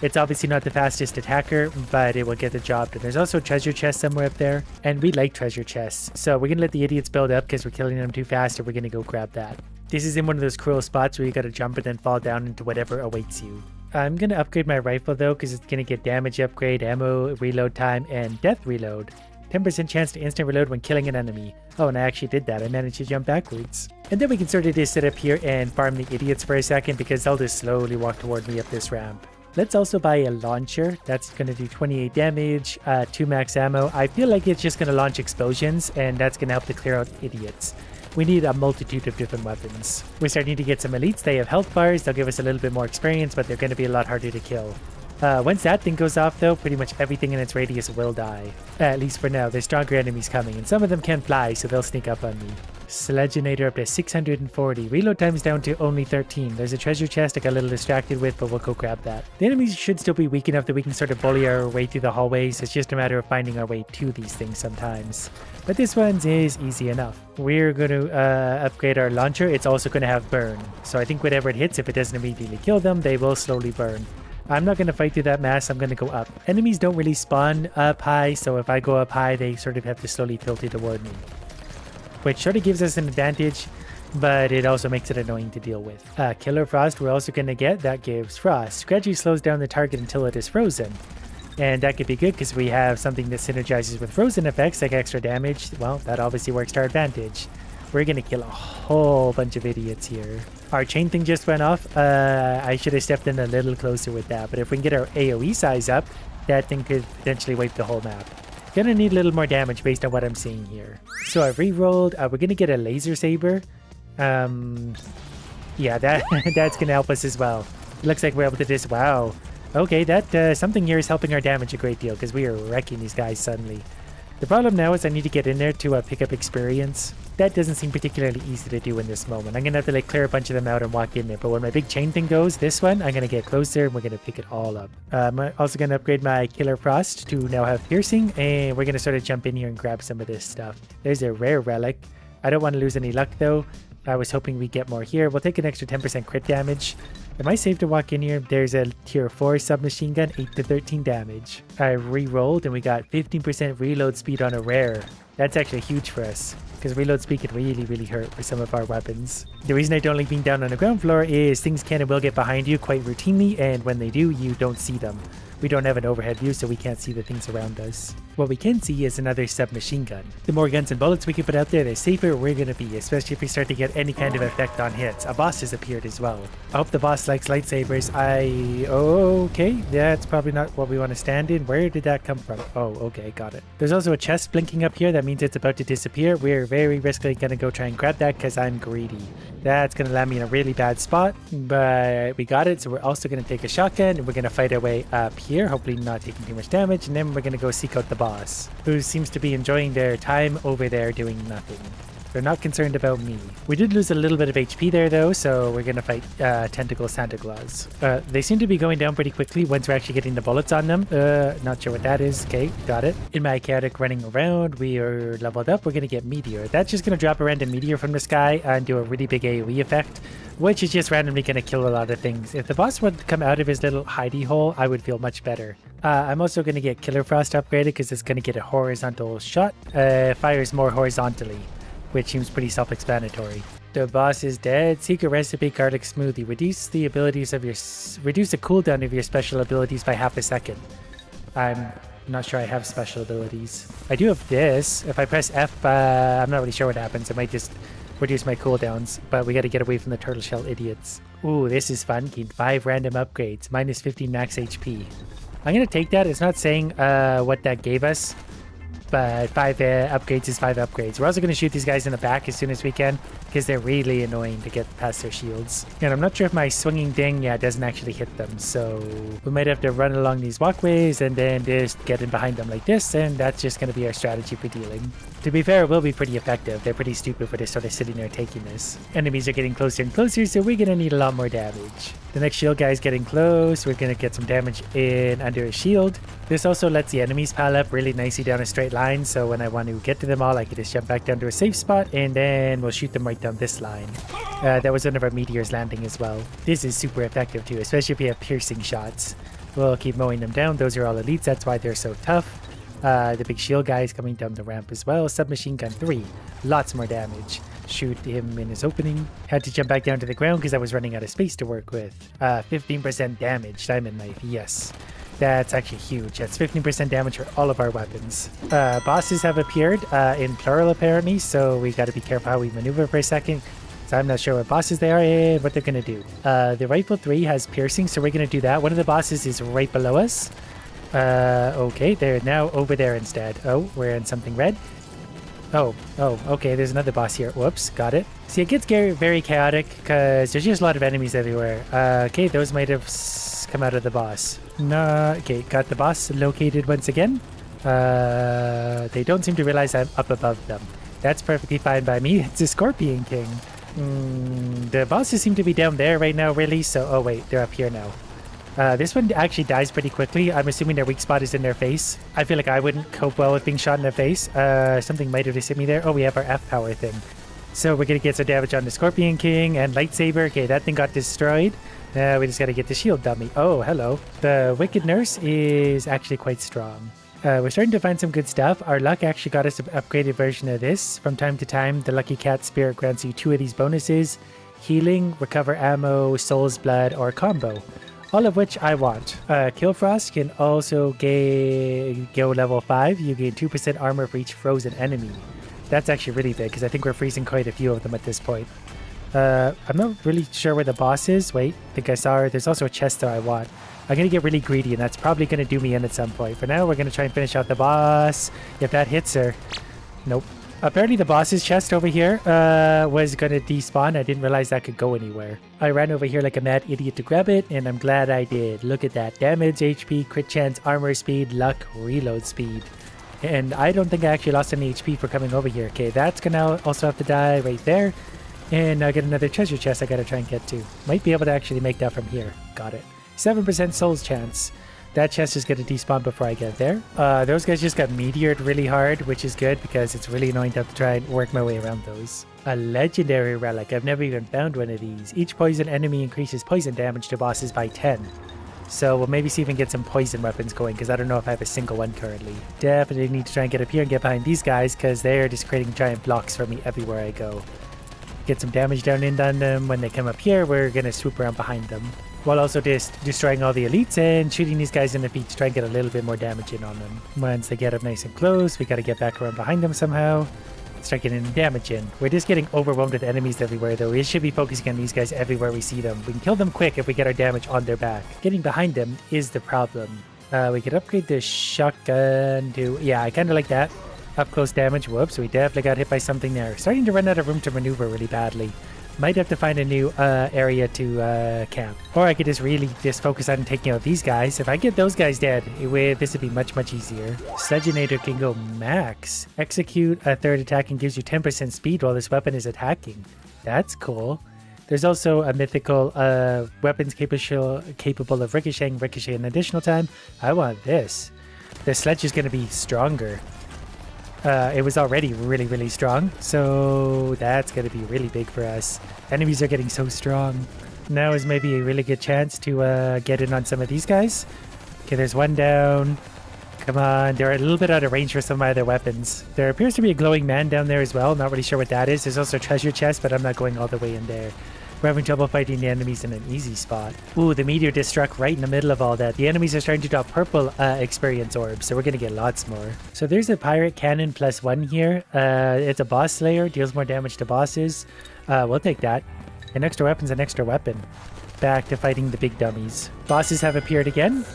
It's obviously not the fastest attacker, but it will get the job done. There's also a treasure chest somewhere up there, and we like treasure chests. So we're going to let the idiots build up because we're killing them too fast, and we're going to go grab that. This is in one of those cruel spots where you got to jump and then fall down into whatever awaits you. I'm going to upgrade my rifle though, because it's going to get damage upgrade, ammo, reload time, and death reload. 10% chance to instant reload when killing an enemy. Oh, and I actually did that. I managed to jump backwards. And then we can sort of just sit up here and farm the idiots for a second because they'll just slowly walk toward me up this ramp. Let's also buy a launcher. That's going to do 28 damage, 2 max ammo. I feel like it's just going to launch explosions, and that's going to help to clear out idiots. We need a multitude of different weapons. We're starting to get some elites. They have health bars. They'll give us a little bit more experience, but they're going to be a lot harder to kill. Once that thing goes off though, pretty much everything in its radius will die. At least for now. There's stronger enemies coming, and some of them can fly, so they'll sneak up on me. Sledgeonator up to 640. Reload time is down to only 13. There's a treasure chest I got a little distracted with, but we'll go grab that. The enemies should still be weak enough that we can sort of bully our way through the hallways. It's just a matter of finding our way to these things sometimes. But this one's is easy enough. We're going to upgrade our launcher. It's also going to have burn. So I think whatever it hits, if it doesn't immediately kill them, they will slowly burn. I'm not going to fight through that mass, I'm going to go up. Enemies don't really spawn up high, so if I go up high, they sort of have to slowly filter toward me. Which sort of gives us an advantage, but it also makes it annoying to deal with. Killer Frost we're also going to get, that gives Frost. Gradually slows down the target until it is frozen. And that could be good because we have something that synergizes with frozen effects like extra damage. Well, that obviously works to our advantage. We're going to kill a whole bunch of idiots here. Our chain thing just went off. I should have stepped in a little closer with that. But if we can get our AoE size up, that thing could potentially wipe the whole map. Gonna need a little more damage based on what I'm seeing here. So I've re-rolled. We're going to get a laser saber. Yeah, that's going to help us as well. It looks like we're able to just... Wow. Okay, that something here is helping our damage a great deal because we are wrecking these guys suddenly. The problem now is I need to get in there to pick up experience. That doesn't seem particularly easy to do in this moment. I'm going to have to like clear a bunch of them out and walk in there. But when my big chain thing goes, this one, I'm going to get closer and we're going to pick it all up. I'm also going to upgrade my Killer Frost to now have piercing. And we're going to sort of jump in here and grab some of this stuff. There's a rare relic. I don't want to lose any luck though. I was hoping we'd get more here. We'll take an extra 10% crit damage. Am I safe to walk in here? There's a tier 4 submachine gun, 8 to 13 damage. I re-rolled and we got 15% reload speed on a rare. That's actually huge for us because reload speed can really hurt for some of our weapons. The reason I don't like being down on the ground floor is things can and will get behind you quite routinely, and when they do, you don't see them. We don't have an overhead view, so we can't see the things around us. What we can see is another submachine gun. The more guns and bullets we can put out there, the safer we're going to be, especially if we start to get any kind of effect on hits. A boss has appeared as well. I hope the boss likes lightsabers. Okay, that's probably not what we want to stand in. Where did that come from? Oh, okay, got it. There's also a chest blinking up here. That means it's about to disappear. We're very riskily going to go try and grab that because I'm greedy. That's going to land me in a really bad spot, but we got it. So we're also going to take a shotgun and we're going to fight our way up here, hopefully not taking too much damage. And then we're going to go seek out the boss, who seems to be enjoying their time over there doing nothing. They're not concerned about me. We did lose a little bit of HP there though, so we're going to fight Tentacle Santa Claus. They seem to be going down pretty quickly once we're actually getting the bullets on them. Not sure what that is. Okay, got it. In my chaotic running around, we are leveled up. We're going to get Meteor. That's just going to drop a random meteor from the sky and do a really big AoE effect, which is just randomly going to kill a lot of things. If the boss would come out of his little hidey hole, I would feel much better. I'm also going to get Killer Frost upgraded because it's going to get a horizontal shot. Fires more horizontally, which seems pretty self-explanatory. The boss is dead. Secret recipe garlic smoothie. Reduce the cooldown of your special abilities by half a second. I'm not sure I have special abilities. I do have this. If I press F, I'm not really sure what happens. It might just reduce my cooldowns, but we got to get away from the turtle shell idiots. Ooh, this is fun. Gain 5 random upgrades, minus 15 max HP. I'm going to take that. It's not saying what that gave us, but 5 upgrades is 5 upgrades. We're also going to shoot these guys in the back as soon as we can, because they're really annoying to get past their shields. And I'm not sure if my swinging ding, doesn't actually hit them. So we might have to run along these walkways and then just get in behind them like this. And that's just going to be our strategy for dealing. To be fair, it will be pretty effective. They're pretty stupid for just sort of sitting there taking this. Enemies are getting closer and closer, so we're going to need a lot more damage. The next shield guy is getting close. We're going to get some damage in under his shield. This also lets the enemies pile up really nicely down a straight line. So when I want to get to them all, I can just jump back down to a safe spot and then we'll shoot them right down this line. That was one of our meteors landing as well. This is super effective too, especially if you have piercing shots. We'll keep mowing them down. Those are all elites. That's why they're so tough. The big shield guy is coming down the ramp as well. Submachine gun 3. Lots more damage. Shoot him in his opening. Had to jump back down to the ground because I was running out of space to work with. 15% damage. Diamond knife. Yes. That's actually huge. That's 15% damage for all of our weapons. Bosses have appeared in plural apparently, so we got to be careful how we maneuver for a second. So I'm not sure what bosses they are and what they're going to do. The rifle 3 has piercing, so we're going to do that. One of the bosses is right below us. Okay, they're now over there instead. Oh, we're in something red. Oh, okay, there's another boss here. Whoops, got it. See, it gets very chaotic because there's just a lot of enemies everywhere. Okay, those might have come out of the boss. No, okay, got the boss located once again. They don't seem to realize I'm up above them. That's perfectly fine by me. It's a Scorpion King. The bosses seem to be down there right now, really. So, oh wait, they're up here now. This one actually dies pretty quickly. I'm assuming their weak spot is in their face. I feel like I wouldn't cope well with being shot in the face. Something might have just hit me there. Oh, we have our F power thing. So we're going to get some damage on the Scorpion King and Lightsaber. Okay, that thing got destroyed. Now we just got to get the shield dummy. Oh, hello. The Wicked Nurse is actually quite strong. We're starting to find some good stuff. Our luck actually got us an upgraded version of this. From time to time, the Lucky Cat Spirit grants you 2 of these bonuses. Healing, recover ammo, soul's blood, or combo. All of which I want. Killfrost can also go level 5. You gain 2% armor for each frozen enemy. That's actually really big because I think we're freezing quite a few of them at this point. I'm not really sure where the boss is. Wait, I think I saw her. There's also a chest there I want. I'm going to get really greedy and that's probably going to do me in at some point. For now, we're going to try and finish out the boss. If that hits her. Nope. Apparently the boss's chest over here was going to despawn. I didn't realize that could go anywhere. I ran over here like a mad idiot to grab it, and I'm glad I did. Look at that. Damage, HP, crit chance, armor speed, luck, reload speed. And I don't think I actually lost any HP for coming over here. Okay, that's going to also have to die right there. And I get another treasure chest I got to try and get to. Might be able to actually make that from here. Got it. 7% souls chance. That chest is going to despawn before I get there. Those guys just got meteored really hard, which is good because it's really annoying to have to try and work my way around those. A legendary relic. I've never even found one of these. Each poison enemy increases poison damage to bosses by 10. So we'll maybe see if we can get some poison weapons going because I don't know if I have a single one currently. Definitely need to try and get up here and get behind these guys because they're just creating giant blocks for me everywhere I go. Get some damage down in on them. When they come up here, we're going to swoop around behind them. While also just destroying all the elites and shooting these guys in the feet to try and get a little bit more damage in on them. Once they get up nice and close, we got to get back around behind them somehow. Start getting damage in. We're just getting overwhelmed with enemies everywhere though. We should be focusing on these guys everywhere we see them. We can kill them quick if we get our damage on their back. Getting behind them is the problem. We could upgrade the shotgun to... Yeah, I kind of like that. Up close damage. Whoops, we definitely got hit by something there. Starting to run out of room to maneuver really badly. Might have to find a new area to camp. Or I could just really focus on taking out these guys. If I get those guys dead, this would be much easier. Sledgeonator can go max. Execute a third attack and gives you 10% speed while this weapon is attacking. That's cool. There's also a mythical weapons capable of ricocheting an additional time. I want this. The sledge is going to be stronger. It was already really strong, so that's going to be really big for us. Enemies are getting so strong. Now is maybe a really good chance to get in on some of these guys. Okay, there's one down. Come on, they're a little bit out of range for some of my other weapons. There appears to be a glowing man down there as well. Not really sure what that is. There's also a treasure chest, but I'm not going all the way in there. We're having trouble fighting the enemies in an easy spot. Ooh, the meteor just struck right in the middle of all that. The enemies are starting to drop purple experience orbs, so we're going to get lots more. So there's a pirate cannon +1 here. It's a boss slayer, deals more damage to bosses. We'll take that. An extra weapon's an extra weapon. Back to fighting the big dummies. Bosses have appeared again.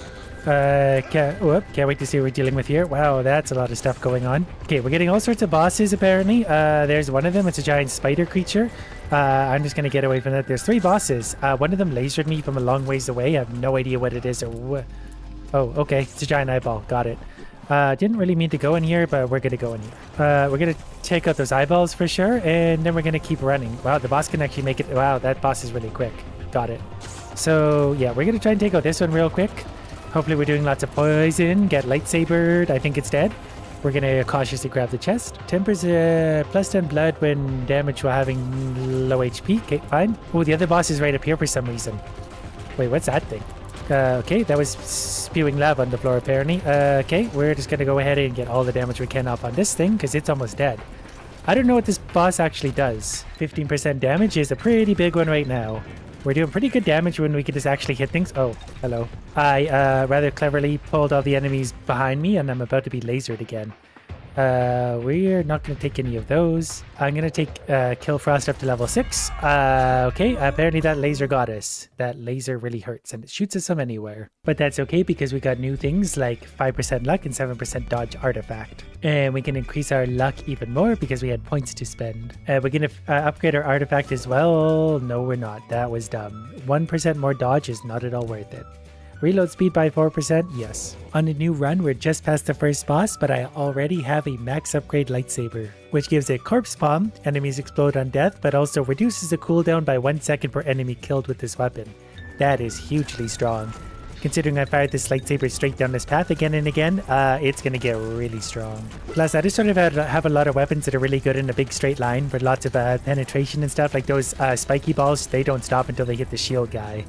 Can't wait to see what we're dealing with here. Wow, that's a lot of stuff going on. Okay, we're getting all sorts of bosses apparently. There's one of them. It's a giant spider creature. I'm just gonna get away from that. There's 3 bosses. One of them lasered me from a long ways away. I have no idea what it is or what. Oh, okay. It's a giant eyeball. Got it. Didn't really mean to go in here, but we're gonna go in here. We're gonna take out those eyeballs for sure, and then we're gonna keep running. Wow, the boss can actually make it. Wow, that boss is really quick. Got it. So yeah, we're gonna try and take out this one real quick. Hopefully we're doing lots of poison. Get lightsabered. I think it's dead. We're gonna cautiously grab the chest. Tempers +10 blood when damaged while having low HP. Okay, fine. Oh, the other boss is right up here for some reason. Wait, what's that thing? Okay, that was spewing lava on the floor apparently. Okay, we're just gonna go ahead and get all the damage we can off on this thing because it's almost dead. I don't know what this boss actually does. 15% damage is a pretty big one right now. We're doing pretty good damage when we can just actually hit things. Oh, hello. I rather cleverly pulled all the enemies behind me and I'm about to be lasered again. We're not going to take any of those. I'm going to take Kill Frost up to level 6. Okay, apparently that laser got us. That laser really hurts and it shoots us from anywhere. But that's okay because we got new things like 5% luck and 7% dodge artifact. And we can increase our luck even more because we had points to spend. We're going to upgrade our artifact as well. No, we're not. That was dumb. 1% more dodge is not at all worth it. Reload speed by 4%? Yes. On a new run, we're just past the first boss, but I already have a max upgrade lightsaber, which gives a corpse bomb, enemies explode on death, but also reduces the cooldown by 1 second per enemy killed with this weapon. That is hugely strong. Considering I fired this lightsaber straight down this path again and again, it's gonna get really strong. Plus, I just sort of have a lot of weapons that are really good in a big straight line with lots of penetration and stuff, like those spiky balls. They don't stop until they hit the shield guy.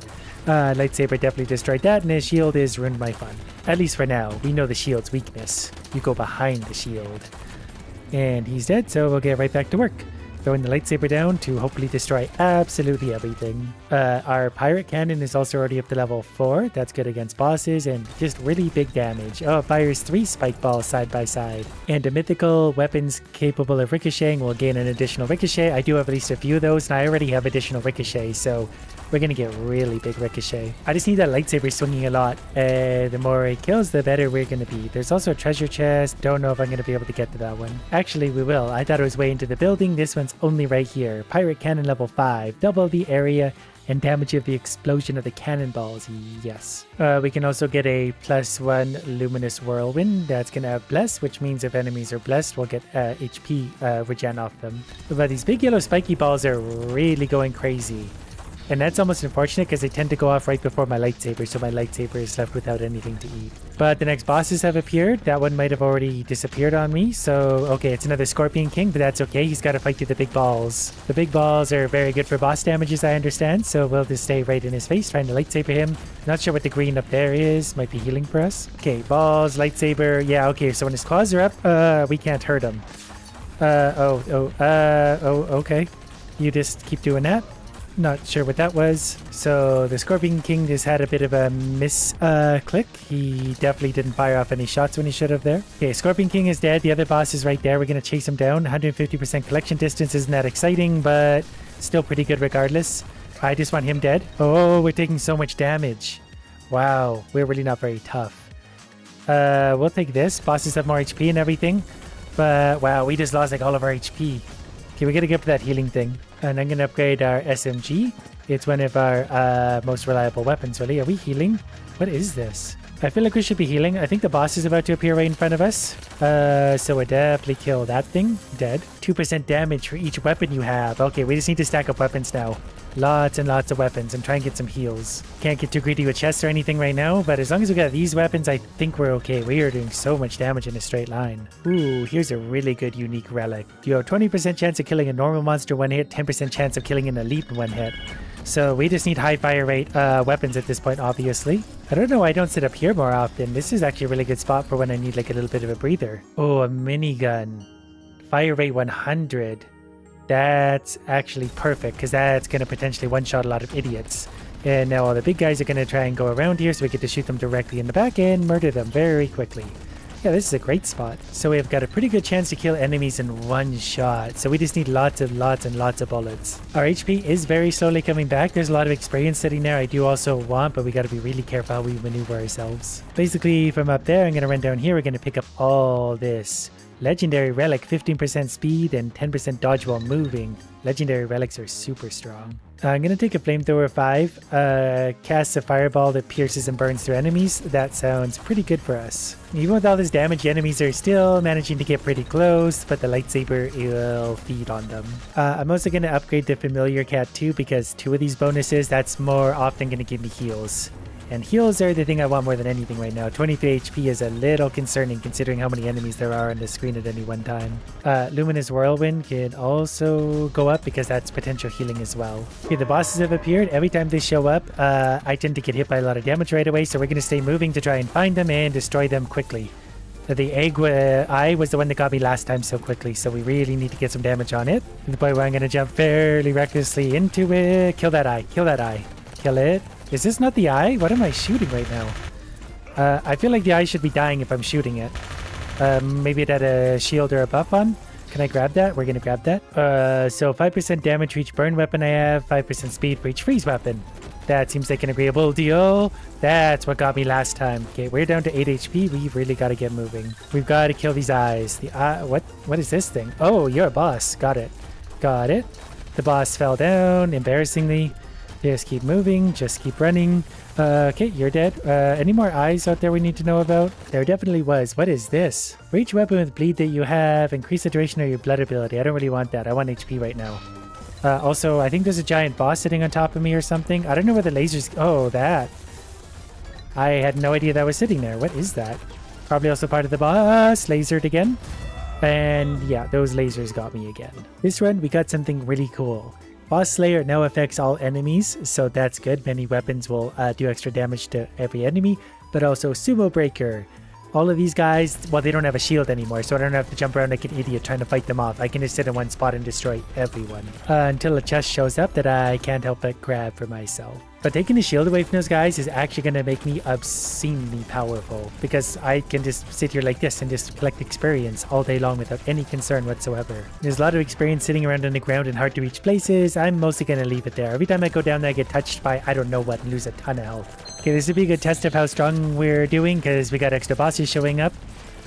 Lightsaber definitely destroyed that, and his shield is ruined my fun. At least for now. We know the shield's weakness. You go behind the shield. And he's dead, so we'll get right back to work. Throwing the lightsaber down to hopefully destroy absolutely everything. Our pirate cannon is also already up to level 4. That's good against bosses and just really big damage. Oh, it fires 3 spike balls side by side. And a mythical weapons capable of ricocheting will gain an additional ricochet. I do have at least a few of those, and I already have additional ricochet, so we're gonna get really big ricochet. I just need that lightsaber swinging a lot. The more it kills, the better we're gonna be. There's also a treasure chest. Don't know if I'm gonna be able to get to that one. Actually, we will. I thought it was way into the building. This one's only right here. Pirate cannon level 5. Double the area and damage of the explosion of the cannonballs. Yes. We can also get a +1 luminous whirlwind. That's gonna have bless, which means if enemies are blessed, we'll get HP regen off them. But these big yellow spiky balls are really going crazy. And that's almost unfortunate because they tend to go off right before my lightsaber, so my lightsaber is left without anything to eat. But the next bosses have appeared. That one might have already disappeared on me, so okay, it's another Scorpion King, but that's okay. He's got to fight through the big balls. The big balls are very good for boss damage, as I understand, so we'll just stay right in his face, trying to lightsaber him. Not sure what the green up there is. Might be healing for us. Okay, balls, lightsaber. Yeah, okay, so when his claws are up, we can't hurt him. Okay. You just keep doing that. Not sure what that was. So the Scorpion King just had a bit of a click. He definitely didn't fire off any shots when he should have there. Okay, Scorpion King is dead. The other boss is right there. We're going to chase him down. 150% collection distance isn't that exciting, but still pretty good regardless. I just want him dead. Oh, we're taking so much damage. Wow, we're really not very tough. We'll take this. Bosses have more HP and everything. But wow, we just lost like all of our HP. Okay, we gotta get for that healing thing. And I'm gonna upgrade our SMG. It's one of our most reliable weapons, really. Are we healing? What is this? I feel like we should be healing. I think the boss is about to appear right in front of us. So we'll definitely kill that thing. Dead. 2% damage for each weapon you have. Okay, we just need to stack up weapons now. Lots and lots of weapons and try and get some heals. Can't get too greedy with chests or anything right now, but as long as we got these weapons, I think we're okay. We are doing so much damage in a straight line. Ooh, here's a really good unique relic. You have 20% chance of killing a normal monster one hit, 10% chance of killing an elite in one hit. So we just need high fire rate weapons at this point, obviously. I don't know why I don't sit up here more often. This is actually a really good spot for when I need like a little bit of a breather. Oh, a minigun. Fire rate 100. That's actually perfect because that's going to potentially one-shot a lot of idiots. And now all the big guys are going to try and go around here, so we get to shoot them directly in the back and murder them very quickly. Yeah, this is a great spot. So we've got a pretty good chance to kill enemies in one shot. So we just need lots and lots of bullets. Our HP is very slowly coming back. There's a lot of experience sitting there I do also want, but we got to be really careful how we maneuver ourselves. Basically, from up there, I'm going to run down here. We're going to pick up all this. Legendary relic, 15% speed and 10% dodge while moving. Legendary relics are super strong. I'm going to take a flamethrower 5, cast a fireball that pierces and burns through enemies. That sounds pretty good for us. Even with all this damage, enemies are still managing to get pretty close, but the lightsaber will feed on them. I'm also going to upgrade the familiar cat too, because 2 of these bonuses, that's more often going to give me heals. And heals are the thing I want more than anything right now. 23 HP is a little concerning considering how many enemies there are on the screen at any one time. Luminous Whirlwind can also go up because that's potential healing as well. Okay, the bosses have appeared. Every time they show up, I tend to get hit by a lot of damage right away, so we're going to stay moving to try and find them and destroy them quickly. The egg eye was the one that got me last time so quickly, so we really need to get some damage on it. To the point where I'm going to jump fairly recklessly into it. Kill that eye. Kill that eye. Kill it. Is this not the eye? What am I shooting right now? I feel like the eye should be dying if I'm shooting it. Maybe it had a shield or a buff on. Can I grab that? We're going to grab that. So 5% damage for each burn weapon I have, 5% speed for each freeze weapon. That seems like an agreeable deal. That's what got me last time. Okay, we're down to 8 HP. We really got to get moving. We've got to kill these eyes. The eye, what is this thing? Oh, you're a boss. Got it. Got it. The boss fell down, embarrassingly. Just keep moving, just keep running. Okay, you're dead. Any more eyes out there we need to know about? There definitely was. What is this? For each weapon with bleed that you have, increase the duration of your blood ability. I don't really want that. I want HP right now. Also, I think there's a giant boss sitting on top of me or something. I don't know where the lasers... Oh, that. I had no idea that was sitting there. What is that? Probably also part of the boss. Lasered again. And yeah, those lasers got me again. This run, we got something really cool. Boss Slayer now affects all enemies, so that's good. Many weapons will do extra damage to every enemy, but also Sumo Breaker. All of these guys, well, they don't have a shield anymore, so I don't have to jump around like an idiot trying to fight them off. I can just sit in one spot and destroy everyone. Until a chest shows up that I can't help but grab for myself. But taking the shield away from those guys is actually going to make me obscenely powerful, because I can just sit here like this and just collect experience all day long without any concern whatsoever. There's a lot of experience sitting around on the ground in hard to reach places. I'm mostly going to leave it there. Every time I go down there, I get touched by I don't know what and lose a ton of health. Okay, this would be a good test of how strong we're doing, because we got extra bosses showing up.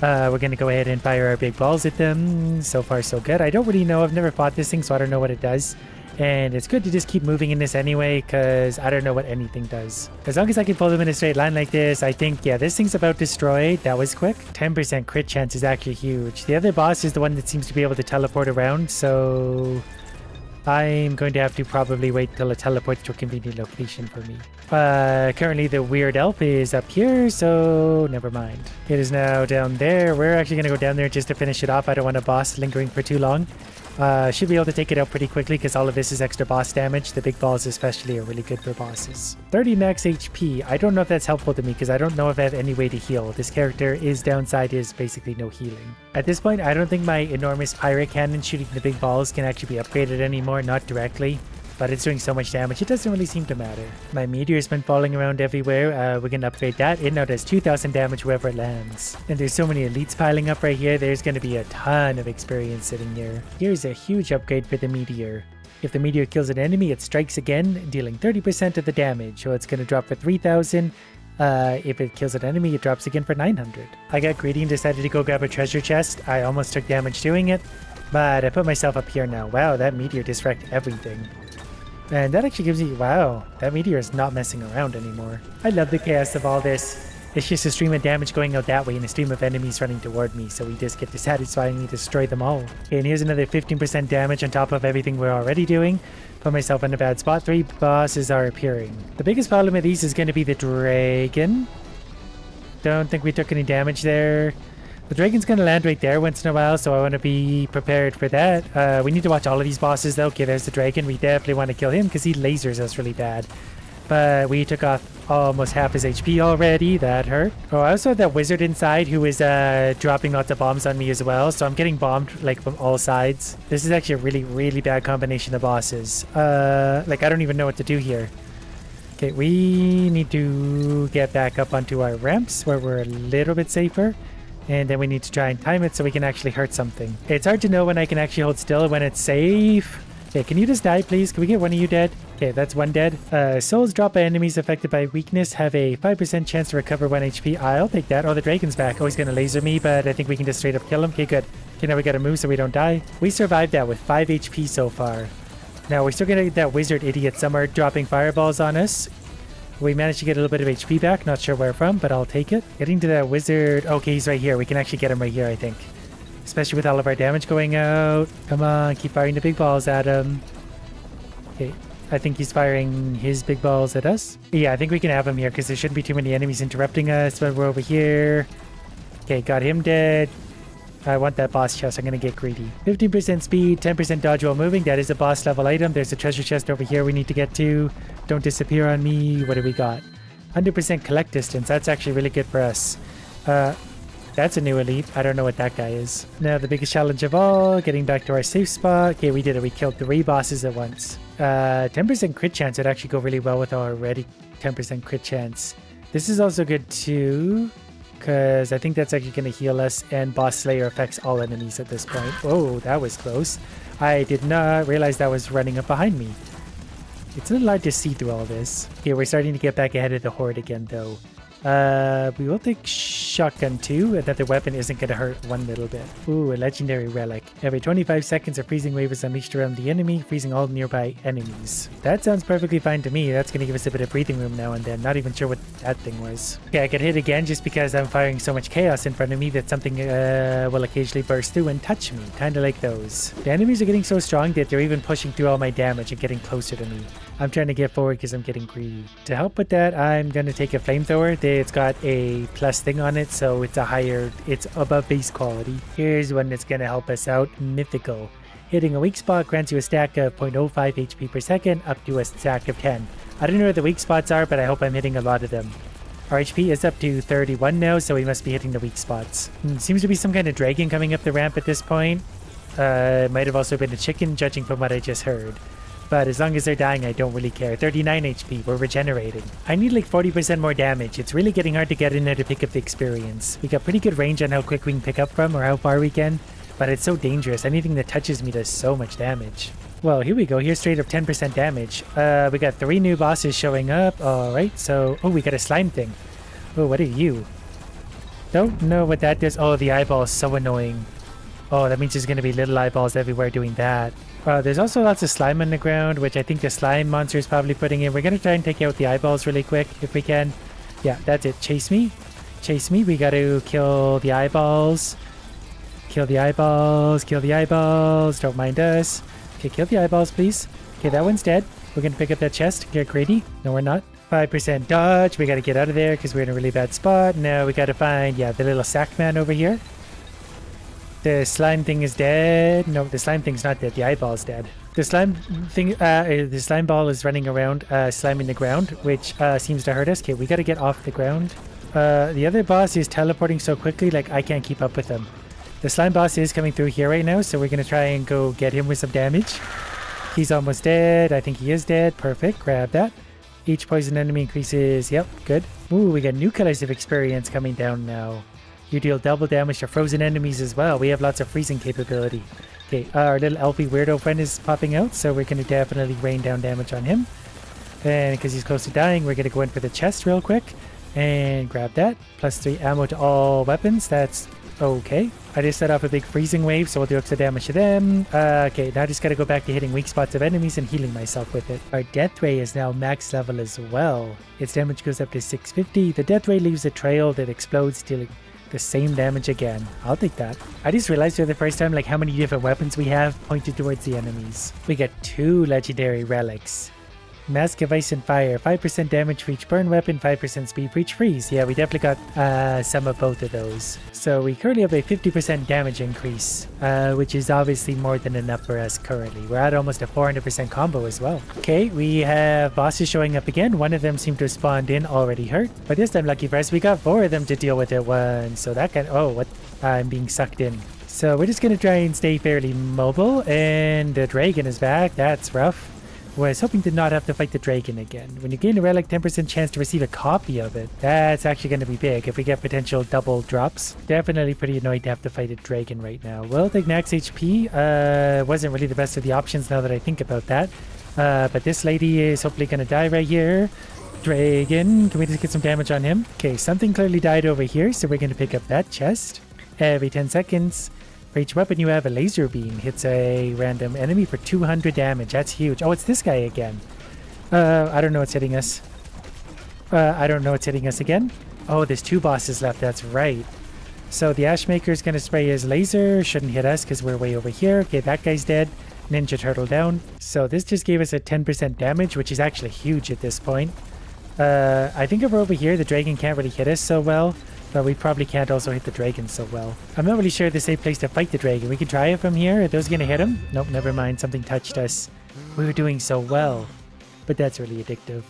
We're going to go ahead and fire our big balls at them. So far, so good. I don't really know. I've never fought this thing, so I don't know what it does. And it's good to just keep moving in this anyway, because I don't know what anything does. As long as I can pull them in a straight line like this, I think, yeah, this thing's about destroyed. That was quick. 10% crit chance is actually huge. The other boss is the one that seems to be able to teleport around, so I'm going to have to probably wait till it teleports to a convenient location for me. Currently the weird elf is up here, so never mind. It is now down there. We're actually going to go down there just to finish it off. I don't want a boss lingering for too long. Should be able to take it out pretty quickly because all of this is extra boss damage. The big balls especially are really good for bosses. 30 max HP. I don't know if that's helpful to me because I don't know if I have any way to heal. This character's downside is basically no healing. At this point, I don't think my enormous pirate cannon shooting the big balls can actually be upgraded anymore, not directly. But it's doing so much damage, it doesn't really seem to matter. My meteor's been falling around everywhere. We're going to upgrade that. It now does 2,000 damage wherever it lands. And there's so many elites piling up right here. There's going to be a ton of experience sitting here. Here's a huge upgrade for the meteor. If the meteor kills an enemy, it strikes again, dealing 30% of the damage. So it's going to drop for 3,000. If it kills an enemy, it drops again for 900. I got greedy and decided to go grab a treasure chest. I almost took damage doing it, but I put myself up here now. Wow, that meteor just wrecked everything. And that actually gives me, wow, that meteor is not messing around anymore. I love the chaos of all this. It's just a stream of damage going out that way and a stream of enemies running toward me, so we just get to satisfyingly destroy them all. Okay, and here's another 15% damage on top of everything we're already doing. Put myself in a bad spot. 3 bosses are appearing. The biggest problem with these is going to be the dragon. Don't think we took any damage there. The dragon's going to land right there once in a while, so I want to be prepared for that. We need to watch all of these bosses, though. Okay, there's the dragon. We definitely want to kill him because he lasers us really bad. but we took off almost half his HP already. That hurt. Oh, I also had that wizard inside who is dropping lots of bombs on me as well, so I'm getting bombed like from all sides. This is actually a really, really bad combination of bosses. Like I don't even know what to do here. Okay, we need to get back up onto our ramps where we're a little bit safer. And then we need to try and time it so we can actually hurt something. It's hard to know when I can actually hold still and when it's safe. Okay, can you just die, please? Can we get one of you dead? Okay, that's one dead. Souls dropped by enemies affected by weakness have a 5% chance to recover 1 HP. I'll take that. Oh, the dragon's back. Oh, he's gonna laser me, but I think we can just straight up kill him. Okay, good. Okay, now we gotta move so we don't die. We survived that with 5 HP so far. Now, we're still gonna get that wizard idiot somewhere dropping fireballs on us. We managed to get a little bit of HP back. Not sure where from, but I'll take it. Getting to that wizard. Okay, he's right here. We can actually get him right here, I think. Especially with all of our damage going out. Come on, keep firing the big balls at him. Okay, I think he's firing his big balls at us. Yeah, I think we can have him here because there shouldn't be too many enemies interrupting us, but we're over here. Okay, got him dead. I want that boss chest. I'm going to get greedy. 15% speed, 10% dodge while moving. That is a boss level item. There's a treasure chest over here we need to get to. Don't disappear on me. What do we got? 100% collect distance. That's actually really good for us. That's a new elite. I don't know what that guy is. Now the biggest challenge of all, getting back to our safe spot. Okay, we did it. We killed 3 bosses at once. 10% crit chance would actually go really well with our already 10% crit chance. This is also good too, because I think that's actually going to heal us, and Boss Slayer affects all enemies at this point. Oh, that was close. I did not realize that was running up behind me. It's a little hard to see through all this. Okay, we're starting to get back ahead of the horde again though. We will take shotgun too. Another weapon isn't going to hurt one little bit. Ooh, a legendary relic. Every 25 seconds, a freezing wave is unleashed around the enemy, freezing all nearby enemies. That sounds perfectly fine to me. That's going to give us a bit of breathing room now and then. Not even sure what that thing was. Okay, I get hit again just because I'm firing so much chaos in front of me that something will occasionally burst through and touch me. Kind of like those. The enemies are getting so strong that they're even pushing through all my damage and getting closer to me. I'm trying to get forward because I'm getting greedy. To help with that, I'm going to take a flamethrower. It's got a plus thing on it, so it's above base quality. Here's one that's going to help us out. Mythical. Hitting a weak spot grants you a stack of 0.05 HP per second up to a stack of 10. I don't know where the weak spots are, but I hope I'm hitting a lot of them. Our HP is up to 31 now, so we must be hitting the weak spots. Seems to be some kind of dragon coming up the ramp at this point. It might have also been a chicken, judging from what I just heard. But as long as they're dying, I don't really care. 39 HP, we're regenerating. I need like 40% more damage. It's really getting hard to get in there to pick up the experience. We got pretty good range on how quick we can pick up from or how far we can. But it's so dangerous. Anything that touches me does so much damage. Well, here we go. Here's straight up 10% damage. We got 3 new bosses showing up. Alright, so... Oh, we got a slime thing. Oh, what are you? Don't know what that does. Oh, the eyeball is so annoying. Oh, that means there's going to be little eyeballs everywhere doing that. There's also lots of slime on the ground, which I think the slime monster is probably putting in. We're going to try and take out the eyeballs really quick if we can. Yeah, that's it. Chase me. Chase me. We got to kill the eyeballs. Kill the eyeballs. Kill the eyeballs. Don't mind us. Okay, kill the eyeballs, please. Okay, that one's dead. We're going to pick up that chest. Get greedy. No, we're not. 5% dodge. We got to get out of there because we're in a really bad spot. Now we got to find, the little sack man over here. The slime thing is dead. No, the slime thing's not dead. The eyeball's dead. The slime thing, the slime ball is running around, sliming the ground, which seems to hurt us. Okay, we gotta get off the ground. The other boss is teleporting so quickly, like I can't keep up with him. The slime boss is coming through here right now, so we're gonna try and go get him with some damage. He's almost dead. I think he is dead. Perfect. Grab that. Each poison enemy increases. Yep, good. Ooh, we got new colors of experience coming down now. You deal double damage to frozen enemies as well. We have lots of freezing capability. Okay, our little elfie weirdo friend is popping out, so we're going to definitely rain down damage on him. And because he's close to dying, we're going to go in for the chest real quick and grab that. Plus 3 ammo to all weapons. That's okay. I just set off a big freezing wave, so we'll do extra damage to them. Okay, now I just got to go back to hitting weak spots of enemies and healing myself with it. Our death ray is now max level as well. Its damage goes up to 650. The death ray leaves a trail that explodes, dealing the same damage again. I'll take that. I just realized for the first time like how many different weapons we have pointed towards the enemies. We got 2 legendary relics. Mask of Ice and Fire, 5% damage for each burn weapon, 5% speed for each freeze. Yeah, we definitely got some of both of those. So we currently have a 50% damage increase, which is obviously more than enough for us currently. We're at almost a 400% combo as well. Okay, we have bosses showing up again. One of them seemed to have spawned in already hurt. But this time, lucky for us, we got 4 of them to deal with at once. So that can... Oh, what? I'm being sucked in. So we're just going to try and stay fairly mobile. And the dragon is back. That's rough. Was hoping to not have to fight the dragon again. When you gain a relic, 10% chance to receive a copy of it. That's actually going to be big if we get potential double drops. Definitely pretty annoyed to have to fight a dragon right now. We'll take max HP. Wasn't really the best of the options now that I think about that. But this lady is hopefully going to die right here. Dragon, can we just get some damage on him? Okay, something clearly died over here, so we're going to pick up that chest. Every 10 seconds. For each weapon you have, a laser beam hits a random enemy for 200 damage. That's huge. Oh, it's this guy again. I don't know what's hitting us. I don't know what's hitting us again. Oh, there's 2 bosses left. That's right. So the Ashmaker is going to spray his laser. Shouldn't hit us because we're way over here. Okay, that guy's dead. Ninja Turtle down. So this just gave us a 10% damage, which is actually huge at this point. I think if we're over here, the dragon can't really hit us so well. But we probably can't also hit the dragon so well. I'm not really sure the safe place to fight the dragon. We can try it from here. Are those going to hit him? Nope, never mind. Something touched us. We were doing so well. But that's really addictive.